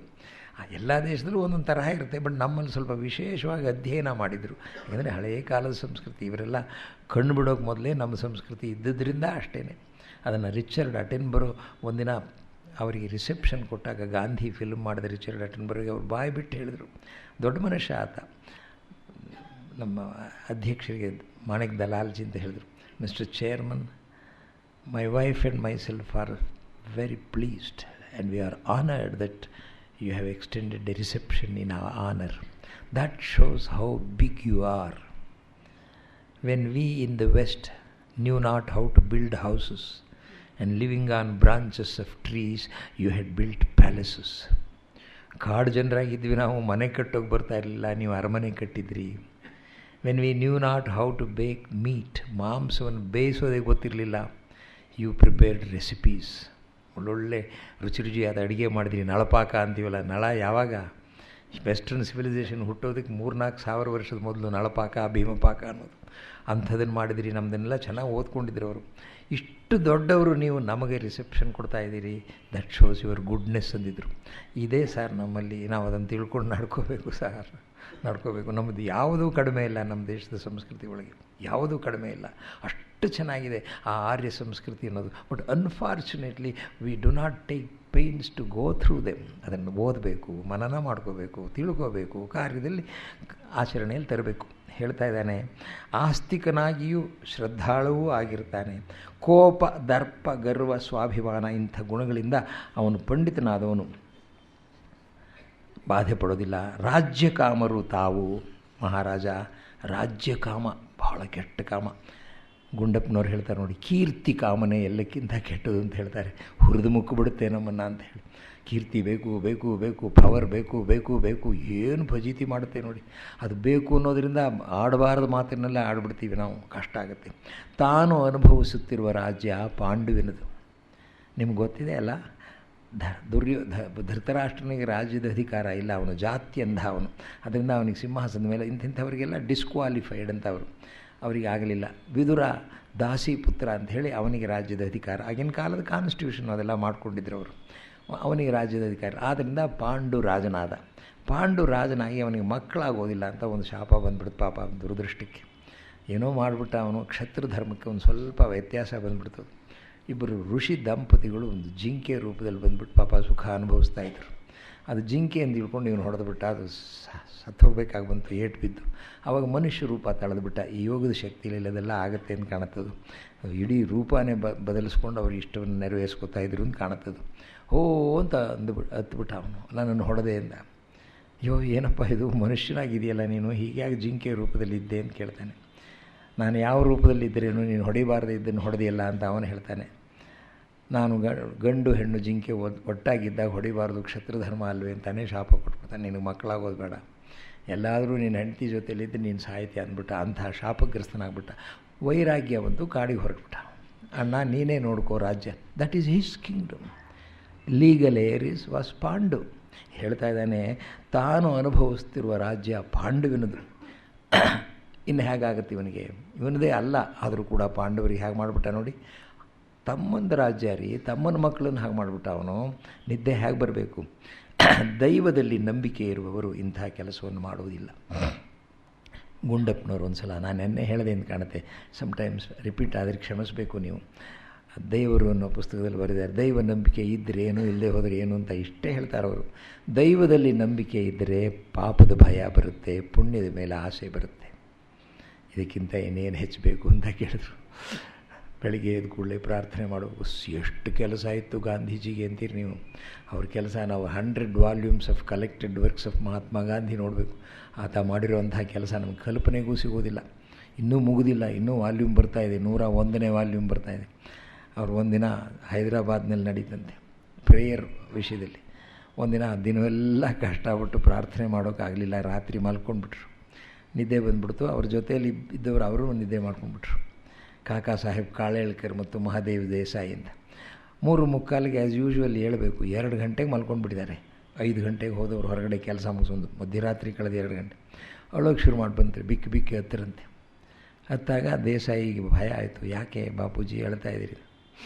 ಎಲ್ಲ ದೇಶದಲ್ಲೂ ಒಂದೊಂದು ತರಹ ಇರುತ್ತೆ. ಬಟ್ ನಮ್ಮಲ್ಲಿ ಸ್ವಲ್ಪ ವಿಶೇಷವಾಗಿ ಅಧ್ಯಯನ ಮಾಡಿದರು. ಯಾಕಂದರೆ ಹಳೆಯ ಕಾಲದ ಸಂಸ್ಕೃತಿ, ಇವರೆಲ್ಲ ಕಣ್ಣು ಬಿಡೋಕೆ ಮೊದಲೇ ನಮ್ಮ ಸಂಸ್ಕೃತಿ ಇದ್ದುದರಿಂದ ಅಷ್ಟೇ. ಅದನ್ನು ರಿಚರ್ಡ್ ಅಟೆನ್ಬರೋ ಒಂದಿನ ಅವರಿಗೆ ರಿಸೆಪ್ಷನ್ ಕೊಟ್ಟಾಗ, ಗಾಂಧಿ ಫಿಲ್ಮ್ ಮಾಡಿದ ರಿಚರ್ಡ್ ಅಟೆನ್ಬರೋಗೆ ಅವ್ರು ಬಾಯಿ ಬಿಟ್ಟು ಹೇಳಿದರು. ದೊಡ್ಡ ಮನುಷ್ಯ ಆತ. ನಮ್ಮ ಅಧ್ಯಕ್ಷರಿಗೆ ಮಾಣಿಕ್ ದಲಾಲ್ಜಿ ಅಂತ ಹೇಳಿದರು, mister chairman, my wife and my self are very pleased and we are honoured that you have extended a reception in our honor. That shows how big you are. When we in the West knew not how to build houses and living on branches of trees, you had built palaces. ಕಾಡು ಜನರಾಗಿದ್ವಿ ನಾವು, ಮನೆ ಕಟ್ಟೋಕೆ ಬರ್ತಾ ಇರಲಿಲ್ಲ, ನೀವು ಅರಮನೆ ಕಟ್ಟಿದ್ರಿ. When we knew not how to bake meat, ಮಾಂಸವನ್ನು ಬೇಯಿಸೋದೇ ಗೊತ್ತಿರಲಿಲ್ಲ, ಯು ಪ್ರಿಪೇರ್ಡ್ ರೆಸಿಪೀಸ್. ಒಳ್ಳೊಳ್ಳೆ ರುಚಿಯಾದ ಅಡುಗೆ ಮಾಡಿದ್ರಿ. ನಳಪಾಕ ಅಂತೀವಲ್ಲ, ನಳ ಯಾವಾಗ ವೆಸ್ಟರ್ನ್ ಸಿವಿಲೈಸೇಷನ್ ಹುಟ್ಟೋದಕ್ಕೆ 3-4 ಸಾವಿರ ವರ್ಷದ ಮೊದಲು ನಳಪಾಕ, ಭೀಮಪಾಕ ಅನ್ನೋದು, ಅಂಥದನ್ನು ಮಾಡಿದಿರಿ. ನಮ್ಮದನ್ನೆಲ್ಲ ಚೆನ್ನಾಗಿ ಓದ್ಕೊಂಡಿದ್ರು ಅವರು. ಇಷ್ಟು ದೊಡ್ಡವರು ನೀವು ನಮಗೆ ರಿಸೆಪ್ಷನ್ ಕೊಡ್ತಾಯಿದ್ದೀರಿ, ದಟ್ ಶೋಸ್ ಯುವರ್ ಗುಡ್ನೆಸ್ ಅಂದಿದ್ರು. ಇದೇ ಸರ್ ನಮ್ಮಲ್ಲಿ, ನಾವು ಅದನ್ನು ತಿಳ್ಕೊಂಡು ನಡ್ಕೋಬೇಕು ಸರ್, ನಡ್ಕೋಬೇಕು. ನಮ್ಮದು ಯಾವುದೂ ಕಡಿಮೆ ಇಲ್ಲ, ನಮ್ಮ ದೇಶದ ಸಂಸ್ಕೃತಿ ಒಳಗೆ ಯಾವುದೂ ಕಡಿಮೆ ಇಲ್ಲ, ಅಷ್ಟು ಚೆನ್ನಾಗಿದೆ ಆ ಆರ್ಯ ಸಂಸ್ಕೃತಿ ಅನ್ನೋದು. But unfortunately we do not take pains to go through them. ಅದನ್ನು ಓದಬೇಕು, ಮನನ ಮಾಡ್ಕೋಬೇಕು, ತಿಳ್ಕೋಬೇಕು, ಕಾರ್ಯದಲ್ಲಿ ಆಚರಣೆಯಲ್ಲಿ ತರಬೇಕು. ಹೇಳ್ತಾ ಇದ್ದಾನೆ, ಆಸ್ತಿಕನಾಗಿಯೂ ಶ್ರದ್ಧಾಳುವೂ ಆಗಿರ್ತಾನೆ. ಕೋಪ, ದರ್ಪ, ಗರ್ವ, ಸ್ವಾಭಿಮಾನ ಇಂಥ ಗುಣಗಳಿಂದ ಅವನು ಪಂಡಿತನಾದವನು ಬಾಧೆ ಪಡೋದಿಲ್ಲ. ರಾಜ್ಯಕಾಮರು ತಾವು, ಮಹಾರಾಜ ರಾಜ್ಯಕಾಮ ಬಹಳ ಕೆಟ್ಟ ಕಾಮ. ಗುಂಡಪ್ಪನವ್ರು ಹೇಳ್ತಾರೆ ನೋಡಿ, ಕೀರ್ತಿ ಕಾಮನೆ ಎಲ್ಲಕ್ಕಿಂತ ಕೆಟ್ಟದು ಅಂತ ಹೇಳ್ತಾರೆ. ಹುರಿದು ಮುಕ್ಕಿಬಿಡುತ್ತೆ ನಮ್ಮನ್ನು ಅಂತ ಹೇಳಿ. ಕೀರ್ತಿ ಬೇಕು ಬೇಕು ಬೇಕು, ಪವರ್ ಬೇಕು ಬೇಕು ಬೇಕು, ಏನು ಫಜೀತಿ ಮಾಡುತ್ತೆ ನೋಡಿ. ಅದು ಬೇಕು ಅನ್ನೋದರಿಂದ ಆಡಬಾರದು ಮಾತಿನಲ್ಲೇ ಆಡ್ಬಿಡ್ತೀವಿ ನಾವು, ಕಷ್ಟ ಆಗುತ್ತೆ. ತಾನು ಅನುಭವಿಸುತ್ತಿರುವ ರಾಜ್ಯ ಪಾಂಡುವಿನದು. ನಿಮ್ಗೆ ಗೊತ್ತಿದೆ ಅಲ್ಲ, ಧೃತರಾಷ್ಟ್ರನಿಗೆ ರಾಜ್ಯದ ಅಧಿಕಾರ ಇಲ್ಲ, ಅವನು ಜಾತಿ ಅಂಧ ಅವನು. ಅದರಿಂದ ಅವನಿಗೆ ಸಿಂಹಾಸನದ ಮೇಲೆ ಇಂಥವರಿಗೆಲ್ಲ ಡಿಸ್ಕ್ವಾಲಿಫೈಡ್ ಅಂತ ಅವರಿಗೆ ಆಗಲಿಲ್ಲ. ವಿದುರ ದಾಸಿ ಪುತ್ರ ಅಂಥೇಳಿ ಅವನಿಗೆ ರಾಜ್ಯದ ಅಧಿಕಾರ. ಆಗಿನ ಕಾಲದ ಕಾನ್ಸ್ಟಿಟ್ಯೂಷನ್ ಅದೆಲ್ಲ ಮಾಡ್ಕೊಂಡಿದ್ರು ಅವರು. ಅವನಿಗೆ ರಾಜ್ಯದ ಅಧಿಕಾರ. ಆದ್ದರಿಂದ ಪಾಂಡು ರಾಜನಾದ. ಪಾಂಡು ರಾಜನಾಗಿ ಅವನಿಗೆ ಮಕ್ಕಳಾಗೋದಿಲ್ಲ ಅಂತ ಒಂದು ಶಾಪ ಬಂದ್ಬಿಡ್ತು ಪಾಪ, ದುರದೃಷ್ಟಕ್ಕೆ. ಏನೋ ಮಾಡಿಬಿಟ್ಟ ಅವನು. ಕ್ಷತ್ರ ಧರ್ಮಕ್ಕೆ ಒಂದು ಸ್ವಲ್ಪ ವ್ಯತ್ಯಾಸ ಬಂದ್ಬಿಡ್ತು. ಇಬ್ಬರು ಋಷಿ ದಂಪತಿಗಳು ಒಂದು ಜಿಂಕೆ ರೂಪದಲ್ಲಿ ಬಂದ್ಬಿಟ್ಟು ಪಾಪ ಸುಖ ಅನುಭವಿಸ್ತಾ ಇದ್ರು. ಅದು ಜಿಂಕೆ ಅಂತ ತಿಳ್ಕೊಂಡು ಇವನು ಹೊಡೆದ್ಬಿಟ್ಟ, ಅದು ಸತ್ತೋಗ್ಬೇಕಾಗಿ ಬಂತು, ಏಟು ಬಿದ್ದು. ಆವಾಗ ಮನುಷ್ಯ ರೂಪ ತಳೆದ್ಬಿಟ್ಟ. ಈ ಯೋಗದ ಶಕ್ತಿಯಲ್ಲಿ ಅದೆಲ್ಲ ಆಗುತ್ತೆ ಅಂತ ಕಾಣುತ್ತದು. ಇಡೀ ರೂಪನೇ ಬದಲಿಸ್ಕೊಂಡು ಅವ್ರು ಇಷ್ಟವನ್ನು ನೆರವೇರಿಸ್ಕೊತಾ ಇದ್ರು ಅಂತ ಕಾಣುತ್ತದು. ಹೋ ಅಂತ ಹತ್ಬಿಟ್ಟ ಅವನು, ನನ್ನನ್ನು ಹೊಡೆದೆ ಅಂದ. ಅಯ್ಯೋ ಏನಪ್ಪ ಇದು, ಮನುಷ್ಯನಾಗಿದೆಯಲ್ಲ ನೀನು, ಹೀಗಾಗಿ ಜಿಂಕೆ ರೂಪದಲ್ಲಿದ್ದೆ ಅಂತ ಕೇಳ್ತಾನೆ. ನಾನು ಯಾವ ರೂಪದಲ್ಲಿದ್ದರೇನು, ನೀನು ಹೊಡಿಬಾರ್ದು ಇದ್ದನ್ನು ಹೊಡೆದಿಲ್ಲ ಅಂತ ಅವನು ಹೇಳ್ತಾನೆ. ನಾನು ಗಂಡು ಹೆಣ್ಣು ಜಿಂಕೆ ಒಟ್ಟಾಗಿದ್ದಾಗ ಹೊಡಿಬಾರ್ದು, ಕ್ಷತ್ರಧರ್ಮ ಅಲ್ವೇ ಅಂತಾನೆ ಶಾಪ ಕೊಟ್ಬಿಡ್ತಾನೆ. ನಿನಗೆ ಮಕ್ಕಳಾಗೋದು ಬೇಡ, ಎಲ್ಲಾದರೂ ನಿನ್ನ ಹೆಂಡತಿ ಜೊತೆಯಲ್ಲಿದ್ದು ನೀನು ಸಾಹಿತ್ಯ ಅಂದ್ಬಿಟ್ಟ. ಅಂಥ ಶಾಪಗ್ರಸ್ತನಾಗ್ಬಿಟ್ಟ. ವೈರಾಗ್ಯ ಬಂತು, ಕಾಡಿಗೆ ಹೊರಟ್ಬಿಟ್ಟ. ಅಣ್ಣ ನೀನೇ ನೋಡ್ಕೋ ರಾಜ್ಯ, that is his kingdom. Legal heirs was Pandu. ಹೇಳ್ತಾ ಇದ್ದಾನೆ, ತಾನು ಅನುಭವಿಸ್ತಿರುವ ರಾಜ್ಯ ಪಾಂಡುವಿನದು. ಇನ್ನು ಹೇಗಾಗುತ್ತೆ ಇವನಿಗೆ? ಇವನದೇ ಅಲ್ಲ, ಆದರೂ ಕೂಡ ಪಾಂಡವರಿಗೆ ಹೇಗೆ ಮಾಡಿಬಿಟ್ಟ ನೋಡಿ. ತಮ್ಮಂದು ರಾಜ್ಯ ರೀ, ತಮ್ಮನ ಮಕ್ಕಳನ್ನು ಹಾಗೆ ಮಾಡಿಬಿಟ್ಟ ಅವನು. ನಿದ್ದೆ ಹೇಗೆ ಬರಬೇಕು? ದೈವದಲ್ಲಿ ನಂಬಿಕೆ ಇರುವವರು ಇಂಥ ಕೆಲಸವನ್ನು ಮಾಡುವುದಿಲ್ಲ. ಗುಂಡಪ್ಪನವರು ಒಂದು ಸಲ, ನಾನು ನೆನ್ನೆ ಹೇಳಿದೆ ಅಂತ ಕಾಣುತ್ತೆ, ಸಮ್ಟೈಮ್ಸ್ ರಿಪೀಟ್ ಆದರೆ ಕ್ಷಮಿಸಬೇಕು ನೀವು. ದೇವರು ಅನ್ನೋ ಪುಸ್ತಕದಲ್ಲಿ ಬರೆದಿದ್ದಾರೆ, ದೈವ ನಂಬಿಕೆ ಇದ್ದರೆ ಏನು, ಇಲ್ಲದೆ ಹೋದರೆ ಏನು ಅಂತ ಇಷ್ಟೇ ಹೇಳ್ತಾರೆ ಅವರು. ದೈವದಲ್ಲಿ ನಂಬಿಕೆ ಇದ್ದರೆ ಪಾಪದ ಭಯ ಬರುತ್ತೆ, ಪುಣ್ಯದ ಮೇಲೆ ಆಸೆ ಬರುತ್ತೆ. ಇದಕ್ಕಿಂತ ಇನ್ನೇನು ಹೆಚ್ಚಬೇಕು ಅಂತ ಕೇಳಿದ್ರು. ಬೆಳಿಗ್ಗೆ ಎದ್ದು ಕೂಡಲೇ ಪ್ರಾರ್ಥನೆ ಮಾಡಬೇಕು. ಎಷ್ಟು ಕೆಲಸ ಇತ್ತು ಗಾಂಧೀಜಿಗೆ ಅಂತೀರಿ ನೀವು. ಅವ್ರ ಕೆಲಸ ನಾವು 100 volumes of collected works of Mahatma Gandhi ನೋಡಬೇಕು. ಆತ ಮಾಡಿರುವಂತಹ ಕೆಲಸ ನಮಗೆ ಕಲ್ಪನೆಗೂ ಸಿಗೋದಿಲ್ಲ. ಇನ್ನೂ ಮುಗುದಿಲ್ಲ, ಇನ್ನೂ ವಾಲ್ಯೂಮ್ ಬರ್ತಾಯಿದೆ, 101ನೇ ವಾಲ್ಯೂಮ್ ಬರ್ತಾಯಿದೆ. ಅವ್ರು ಒಂದಿನ ಹೈದರಾಬಾದ್ನಲ್ಲಿ ನಡೀತಂತೆ ಪ್ರೇಯರ್ ವಿಷಯದಲ್ಲಿ. ಒಂದಿನ ದಿನವೆಲ್ಲ ಕಷ್ಟಪಟ್ಟು ಪ್ರಾರ್ಥನೆ ಮಾಡೋಕ್ಕಾಗಲಿಲ್ಲ, ರಾತ್ರಿ ಮಲ್ಕೊಂಡ್ಬಿಟ್ರು. ನಿದ್ದೆ ಬಂದುಬಿಡ್ತು. ಅವ್ರ ಜೊತೆಯಲ್ಲಿ ಇದ್ದವರು ಅವರು ನಿದ್ದೆ ಮಾಡ್ಕೊಂಡ್ಬಿಟ್ರು. ಕಾಕಾ ಸಾಹೇಬ್ ಕಾಳೇಳ್ಕರ್ ಮತ್ತು ಮಹಾದೇವ್ ದೇಸಾಯಿ ಅಂತ. 3:45ಗೆ ಆ್ಯಸ್ ಯೂಶ್ವಲ್ ಹೇಳಬೇಕು, 2 ಗಂಟೆಗೆ ಮಲ್ಕೊಂಡ್ಬಿಟ್ಟಿದ್ದಾರೆ. 5 ಗಂಟೆಗೆ ಹೋದವರು ಹೊರಗಡೆ ಕೆಲಸ ಮುಗಿಸೊಂದು ಮಧ್ಯರಾತ್ರಿ ಕಳೆದ 2 ಗಂಟೆ ಅಳೋಕ್ಕೆ ಶುರು ಮಾಡಿ ಬಂತಾರೆ. ಬಿಕ್ಕಿ ಬಿಕ್ಕಿ ಹತ್ತಿರಂತೆ. ಹತ್ತಾಗ ದೇಸಾಯಿಗೆ ಭಯ ಆಯಿತು. ಯಾಕೆ ಬಾಪೂಜಿ ಹೇಳ್ತಾ ಇದ್ದೀರಿ,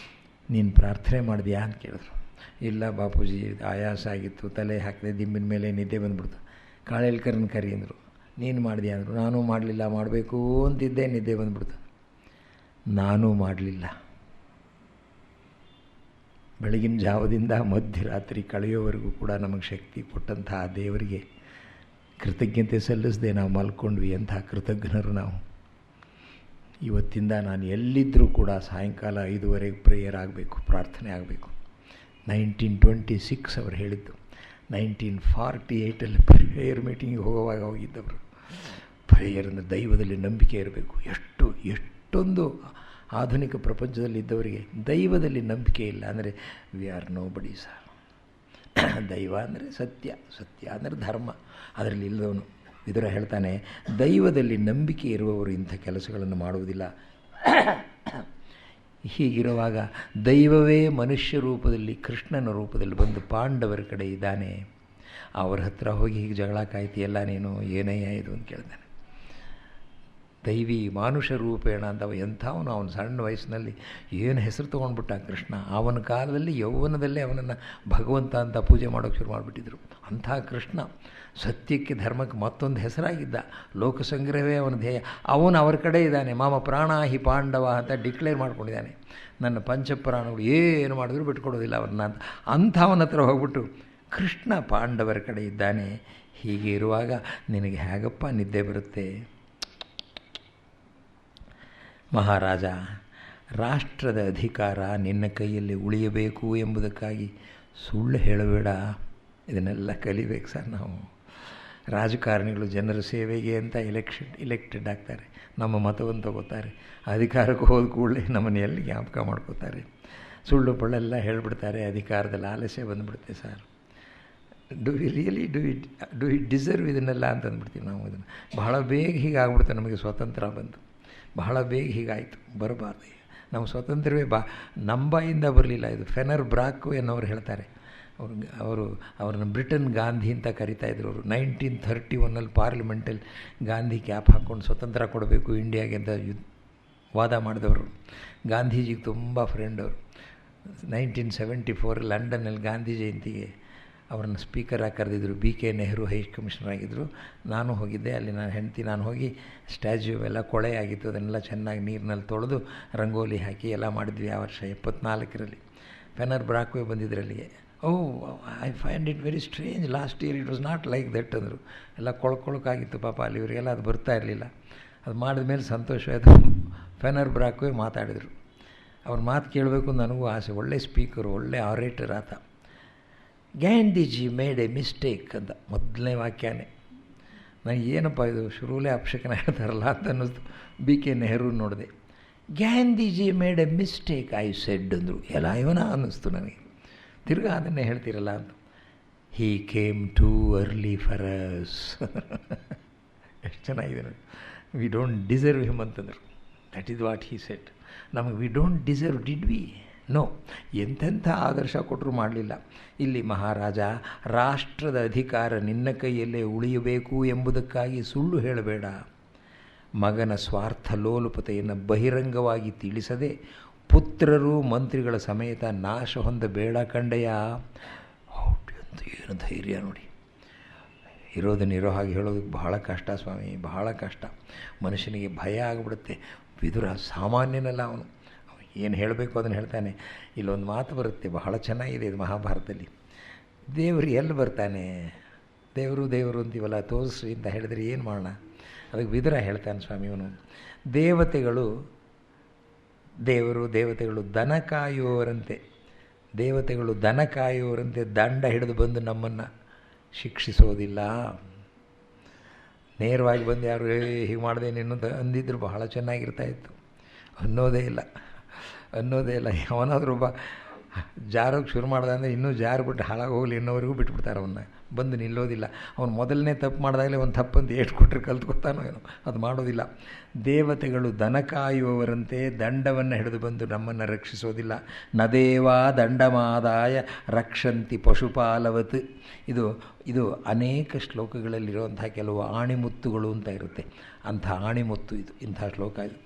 ನೀನು ಪ್ರಾರ್ಥನೆ ಮಾಡಿದ್ಯಾ ಅಂತ ಕೇಳಿದ್ರು. ಇಲ್ಲ ಬಾಪೂಜಿ, ಆಯಾಸ ಆಗಿತ್ತು, ತಲೆ ಹಾಕಿದೆ, ದಿಂಬಿನ ಮೇಲೆ ನಿದ್ದೆ ಬಂದುಬಿಡ್ತು. ಕಾಳೇಳ್ಕರನ್ನ ಕರಿ ಅಂದರು. ನೀನು ಮಾಡಿದ್ಯಾ ಅಂದರು. ನಾನೂ ಮಾಡಲಿಲ್ಲ, ಮಾಡಬೇಕು ಅಂತಿದ್ದೆ, ನಿದ್ದೆ ಬಂದುಬಿಡ್ತು. ನಾನೂ ಮಾಡಲಿಲ್ಲ. ಬೆಳಗಿನ ಜಾವದಿಂದ ಮಧ್ಯರಾತ್ರಿ ಕಳೆಯೋವರೆಗೂ ಕೂಡ ನಮಗೆ ಶಕ್ತಿ ಕೊಟ್ಟಂತಹ ದೇವರಿಗೆ ಕೃತಜ್ಞತೆ ಸಲ್ಲಿಸದೆ ನಾವು ಮಲ್ಕೊಂಡ್ವಿ. ಅಂತಹ ಕೃತಜ್ಞರು ನಾವು. ಇವತ್ತಿಂದ ನಾನು ಎಲ್ಲಿದ್ದರೂ ಕೂಡ ಸಾಯಂಕಾಲ 5:15 ಪ್ರೇಯರ್ ಆಗಬೇಕು, ಪ್ರಾರ್ಥನೆ ಆಗಬೇಕು. 1926 ಅವರು ಹೇಳಿದ್ದು. 1948 ಪ್ರೇಯರ್ ಮೀಟಿಂಗಿಗೆ ಹೋಗುವಾಗ ಹೋಗಿದ್ದವರು. ಪ್ರೇಯರ್ ಅಂದರೆ ದೈವದಲ್ಲಿ ನಂಬಿಕೆ ಇರಬೇಕು. ಎಷ್ಟೊಂದು ಆಧುನಿಕ ಪ್ರಪಂಚದಲ್ಲಿದ್ದವರಿಗೆ ದೈವದಲ್ಲಿ ನಂಬಿಕೆ ಇಲ್ಲ ಅಂದರೆ ವಿ ಆರ್ ನೋ ಬಡಿ ಸರ್. ದೈವ ಅಂದರೆ ಸತ್ಯ, ಸತ್ಯ ಅಂದರೆ ಧರ್ಮ, ಅದರಲ್ಲಿ ಇಲ್ಲದವನು. ವಿದುರ ಹೇಳ್ತಾನೆ, ದೈವದಲ್ಲಿ ನಂಬಿಕೆ ಇರುವವರು ಇಂಥ ಕೆಲಸಗಳನ್ನು ಮಾಡುವುದಿಲ್ಲ. ಹೀಗಿರುವಾಗ ದೈವವೇ ಮನುಷ್ಯ ರೂಪದಲ್ಲಿ, ಕೃಷ್ಣನ ರೂಪದಲ್ಲಿ ಬಂದು ಪಾಂಡವರ ಕಡೆ ಇದ್ದಾನೆ. ಅವ್ರ ಹತ್ರ ಹೋಗಿ ಹೀಗೆ ಜಗಳ ಕಾಯ್ತಿಯಲ್ಲ ನೀನು, ಏನಯ್ಯ ಇದು ಅಂತ ಕೇಳ್ತಾನೆ. ದೈವಿ ಮಾನುಷ ರೂಪೇಣ ಅಂತ ಎಂಥವನು. ಅವನು ಸಣ್ಣ ವಯಸ್ಸಿನಲ್ಲಿ ಏನು ಹೆಸರು ತೊಗೊಂಡ್ಬಿಟ್ಟ ಕೃಷ್ಣ. ಅವನ ಕಾಲದಲ್ಲಿ ಯೌವನದಲ್ಲೇ ಅವನನ್ನು ಭಗವಂತ ಅಂತ ಪೂಜೆ ಮಾಡೋಕ್ಕೆ ಶುರು ಮಾಡಿಬಿಟ್ಟಿದ್ರು. ಅಂಥ ಕೃಷ್ಣ ಸತ್ಯಕ್ಕೆ, ಧರ್ಮಕ್ಕೆ ಮತ್ತೊಂದು ಹೆಸರಾಗಿದ್ದ. ಲೋಕಸಂಗ್ರಹವೇ ಅವನ ಧ್ಯೇಯ. ಅವನು ಅವ್ರ ಕಡೆ ಇದ್ದಾನೆ. ಮಾಮ ಪ್ರಾಣಾಹಿ ಪಾಂಡವ ಅಂತ ಡಿಕ್ಲೇರ್ ಮಾಡ್ಕೊಂಡಿದ್ದಾನೆ. ನನ್ನ ಪಂಚಪ್ರಾಣಗಳು ಏನು ಮಾಡಿದ್ರು ಬಿಟ್ಕೊಡೋದಿಲ್ಲ ಅವ್ರನ್ನ ಅಂತ. ಅಂಥವನ ಹತ್ರ ಹೋಗ್ಬಿಟ್ಟು ಕೃಷ್ಣ ಪಾಂಡವರ ಕಡೆ ಇದ್ದಾನೆ. ಹೀಗೆ ಇರುವಾಗ ನಿನಗೆ ಹೇಗಪ್ಪ ನಿದ್ದೆ ಬರುತ್ತೆ? ಮಹಾರಾಜ, ರಾಷ್ಟ್ರದ ಅಧಿಕಾರ ನಿನ್ನ ಕೈಯಲ್ಲಿ ಉಳಿಯಬೇಕು ಎಂಬುದಕ್ಕಾಗಿ ಸುಳ್ಳು ಹೇಳಬೇಡ. ಇದನ್ನೆಲ್ಲ ಕಲಿಬೇಕು ಸರ್ ನಾವು. ರಾಜಕಾರಣಿಗಳು ಜನರ ಸೇವೆಗೆ ಅಂತ ಇಲೆಕ್ಟೆಡ್ ಆಗ್ತಾರೆ, ನಮ್ಮ ಮತವನ್ನು ತಗೋತಾರೆ. ಅಧಿಕಾರಕ್ಕೆ ಹೋದ ಕೂಡಲೇ ನಮ್ಮನ್ನು ಎಲ್ಲಿ ಜ್ಞಾಪಕ ಮಾಡ್ಕೋತಾರೆ. ಸುಳ್ಳು ಪಳ್ಳೆಲ್ಲ ಹೇಳಿಬಿಡ್ತಾರೆ. ಅಧಿಕಾರದಲ್ಲಿ ಆಲಸ್ಯ ಬಂದುಬಿಡುತ್ತೆ sir. Do we really do it deserve ಇದನ್ನೆಲ್ಲ ಅಂತ ಅಂದ್ಬಿಡ್ತೀವಿ ನಾವು. ಇದನ್ನು ಬಹಳ ಬೇಗ ಹೀಗಾಗ್ಬಿಡುತ್ತೆ. ನಮಗೆ ಸ್ವಾತಂತ್ರ್ಯ ಬಂತು, ಬಹಳ ಬೇಗ ಹೀಗಾಯಿತು. ಬರಬಾರ್ದು. ನಾವು ಸ್ವಾತಂತ್ರ್ಯವೇ ನಮ್ಮ ಬಾಯಿಂದ ಬರಲಿಲ್ಲ. ಇದು ಫೆನರ್ ಬ್ರಾಕ್ ಎನ್ನುವರು ಹೇಳ್ತಾರೆ. ಅವ್ರನ್ನ ಬ್ರಿಟನ್ ಗಾಂಧಿ ಅಂತ ಕರಿತಾಯಿದ್ರು. ಅವರು 1931 ಪಾರ್ಲಿಮೆಂಟಲ್ಲಿ ಗಾಂಧಿ ಕ್ಯಾಪ್ ಹಾಕ್ಕೊಂಡು ಸ್ವತಂತ್ರ ಕೊಡಬೇಕು ಇಂಡಿಯಾಗೆ ಅಂತ ವಾದ ಮಾಡಿದವರು. ಗಾಂಧೀಜಿಗೆ ತುಂಬ ಫ್ರೆಂಡ್ ಅವರು. 1974 ಲಂಡನ್ನಲ್ಲಿ ಗಾಂಧಿ ಜಯಂತಿಗೆ ಅವ್ರನ್ನ ಸ್ಪೀಕರಾಗಿ ಕರೆದಿದ್ದರು. BK ನೆಹರು ಹೈ ಕಮಿಷನರ್ ಆಗಿದ್ದರು. ನಾನು ಹೋಗಿದ್ದೆ. ಅಲ್ಲಿ ನನ್ನ ಹೆಂಡತಿ ನಾನು ಹೋಗಿ ಸ್ಟ್ಯಾಚ್ಯೂ ಎಲ್ಲ ಕೊಳೆ ಆಗಿತ್ತು, ಅದನ್ನೆಲ್ಲ ಚೆನ್ನಾಗಿ ನೀರಿನಲ್ಲಿ ತೊಳೆದು ರಂಗೋಲಿ ಹಾಕಿ ಎಲ್ಲ ಮಾಡಿದ್ವಿ. ಆ ವರ್ಷ 74ರಲ್ಲಿ ಫೆನರ್ ಬ್ರಾಕ್ವೇ ಬಂದಿದ್ದರಲ್ಲಿಗೆ. I find it very strange, last year it was not like that ಅಂದರು. ಎಲ್ಲ ಕೊಳಕೊಳಕಾಗಿತ್ತು ಪಾಪ ಅಲ್ಲಿ. ಇವರಿಗೆಲ್ಲ ಅದು ಬರ್ತಾ ಇರಲಿಲ್ಲ. ಅದು ಮಾಡಿದ ಮೇಲೆ ಸಂತೋಷವಾಯಿತು. ಫೆನರ್ ಬ್ರಾಕ್ವೇ ಮಾತಾಡಿದರು. ಅವ್ರ ಮಾತು ಕೇಳಬೇಕು ನನಗೂ ಆಸೆ. ಒಳ್ಳೆ ಸ್ಪೀಕರು, ಒಳ್ಳೆ ಆರೇಟರ್ ಆತ. ಗಾಂಧೀಜಿ ಮೇಡ್ ಎ ಮಿಸ್ಟೇಕ್ ಅಂತ ಮೊದಲನೇ ವಾಕ್ಯನೇ. ನನಗೆ ಏನಪ್ಪ ಇದು ಶುರುವಲ್ಲೇ ಅಪಶಕನ ಹೇಳ್ತಾರಲ್ಲ ಅಂತ ಅನ್ನಿಸ್ತು. BK ನೆಹರು ನೋಡಿದೆ. Gandhiji made a mistake I said ಅಂದರು. ಎಲ್ಲ ಇವನ ಅನ್ನಿಸ್ತು ನನಗೆ. ತಿರ್ಗಾ ಅದನ್ನೇ ಹೇಳ್ತಿರಲ್ಲ ಅಂತ. He came too early for us. ಎಷ್ಟು ಚೆನ್ನಾಗಿದೆ ನೋಡಿ. ವಿ ಡೋಂಟ್ ಡಿಸರ್ವ್ ಹಿಮ್ ಅಂತಂದರು. That is what he said. ನಮಗೆ we don't deserve did we? No. ಎಂತೆಂಥ ಆದರ್ಶ ಕೊಟ್ಟರು ಮಾಡಲಿಲ್ಲ. ಇಲ್ಲಿ ಮಹಾರಾಜ, ರಾಷ್ಟ್ರದ ಅಧಿಕಾರ ನಿನ್ನ ಕೈಯಲ್ಲೇ ಉಳಿಯಬೇಕು ಎಂಬುದಕ್ಕಾಗಿ ಸುಳ್ಳು ಹೇಳಬೇಡ. ಮಗನ ಸ್ವಾರ್ಥ ಲೋಲುಪತೆಯನ್ನು ಬಹಿರಂಗವಾಗಿ ತಿಳಿಸದೆ ಪುತ್ರರು ಮಂತ್ರಿಗಳ ಸಮೇತ ನಾಶ ಹೊಂದಬೇಡ ಕಂಡೆಯ. ಅಂತ ಏನು ಧೈರ್ಯ ನೋಡಿ. ಇರೋದನ್ನ ಇರೋ ಹಾಗೆ ಹೇಳೋದಕ್ಕೆ ಬಹಳ ಕಷ್ಟ ಸ್ವಾಮಿ, ಬಹಳ ಕಷ್ಟ. ಮನುಷ್ಯನಿಗೆ ಭಯ ಆಗಿಬಿಡುತ್ತೆ. ವಿದುರ ಸಾಮಾನ್ಯನಲ್ಲ ಅವನು. ಏನು ಹೇಳಬೇಕು ಅದನ್ನು ಹೇಳ್ತಾನೆ. ಇಲ್ಲೊಂದು ಮಾತು ಬರುತ್ತೆ, ಬಹಳ ಚೆನ್ನಾಗಿದೆ ಇದು ಮಹಾಭಾರತದಲ್ಲಿ. ದೇವರು ಎಲ್ಲಿ ಬರ್ತಾನೆ? ದೇವರು ಅಂತೀವಲ್ಲ, ತೋರಿಸ್ರಿ ಅಂತ ಹೇಳಿದ್ರೆ ಏನು ಮಾಡೋಣ? ಅದಕ್ಕೆ ವಿದುರ ಹೇಳ್ತಾನೆ ಸ್ವಾಮಿ, ಅವನು ದೇವತೆಗಳು ದನ ಕಾಯುವವರಂತೆ, ದಂಡ ಹಿಡಿದು ಬಂದು ನಮ್ಮನ್ನು ಶಿಕ್ಷಿಸೋದಿಲ್ಲ. ನೇರವಾಗಿ ಬಂದು ಯಾರು ಹೀಗೆ ಮಾಡಿದೆ ನೀನು ಅಂದಿದ್ರು ಬಹಳ ಚೆನ್ನಾಗಿರ್ತಾಯಿತ್ತು. ಅನ್ನೋದೇ ಇಲ್ಲ. ಯಾವನಾದ್ರೂ ಒಬ್ಬ ಜಾರೋಕ್ಕೆ ಶುರು ಮಾಡ್ದೆ ಅಂದರೆ ಇನ್ನೂ ಜಾರು ಬಿಟ್ಟು ಹಾಳಾಗಿ ಹೋಗಲಿ ಇನ್ನೋವರೆಗೂ ಬಿಟ್ಬಿಡ್ತಾರೆ ಅವನ್ನ. ಬಂದು ನಿಲ್ಲೋದಿಲ್ಲ. ಅವನು ಮೊದಲನೇ ತಪ್ಪು ಮಾಡಿದಾಗಲೇ ಒಂದು ತಪ್ಪಂತ ಎಷ್ಟು ಕೊಟ್ಟರೆ ಕಲ್ತ್ಕೊತಾನೋ ಏನೋ, ಅದು ಮಾಡೋದಿಲ್ಲ. ದೇವತೆಗಳು ದನ ಕಾಯುವವರಂತೆ ದಂಡವನ್ನು ಹಿಡಿದು ಬಂದು ನಮ್ಮನ್ನು ರಕ್ಷಿಸೋದಿಲ್ಲ. ನ ದೇವಾ ದಂಡಮಾದಾಯ ರಕ್ಷಂತಿ ಪಶುಪಾಲವತ್. ಇದು ಅನೇಕ ಶ್ಲೋಕಗಳಲ್ಲಿರುವಂಥ ಕೆಲವು ಆಣಿಮುತ್ತುಗಳು ಅಂತ ಇರುತ್ತೆ. ಅಂಥ ಆಣಿಮುತ್ತು ಇದು, ಇಂಥ ಶ್ಲೋಕ ಇದು.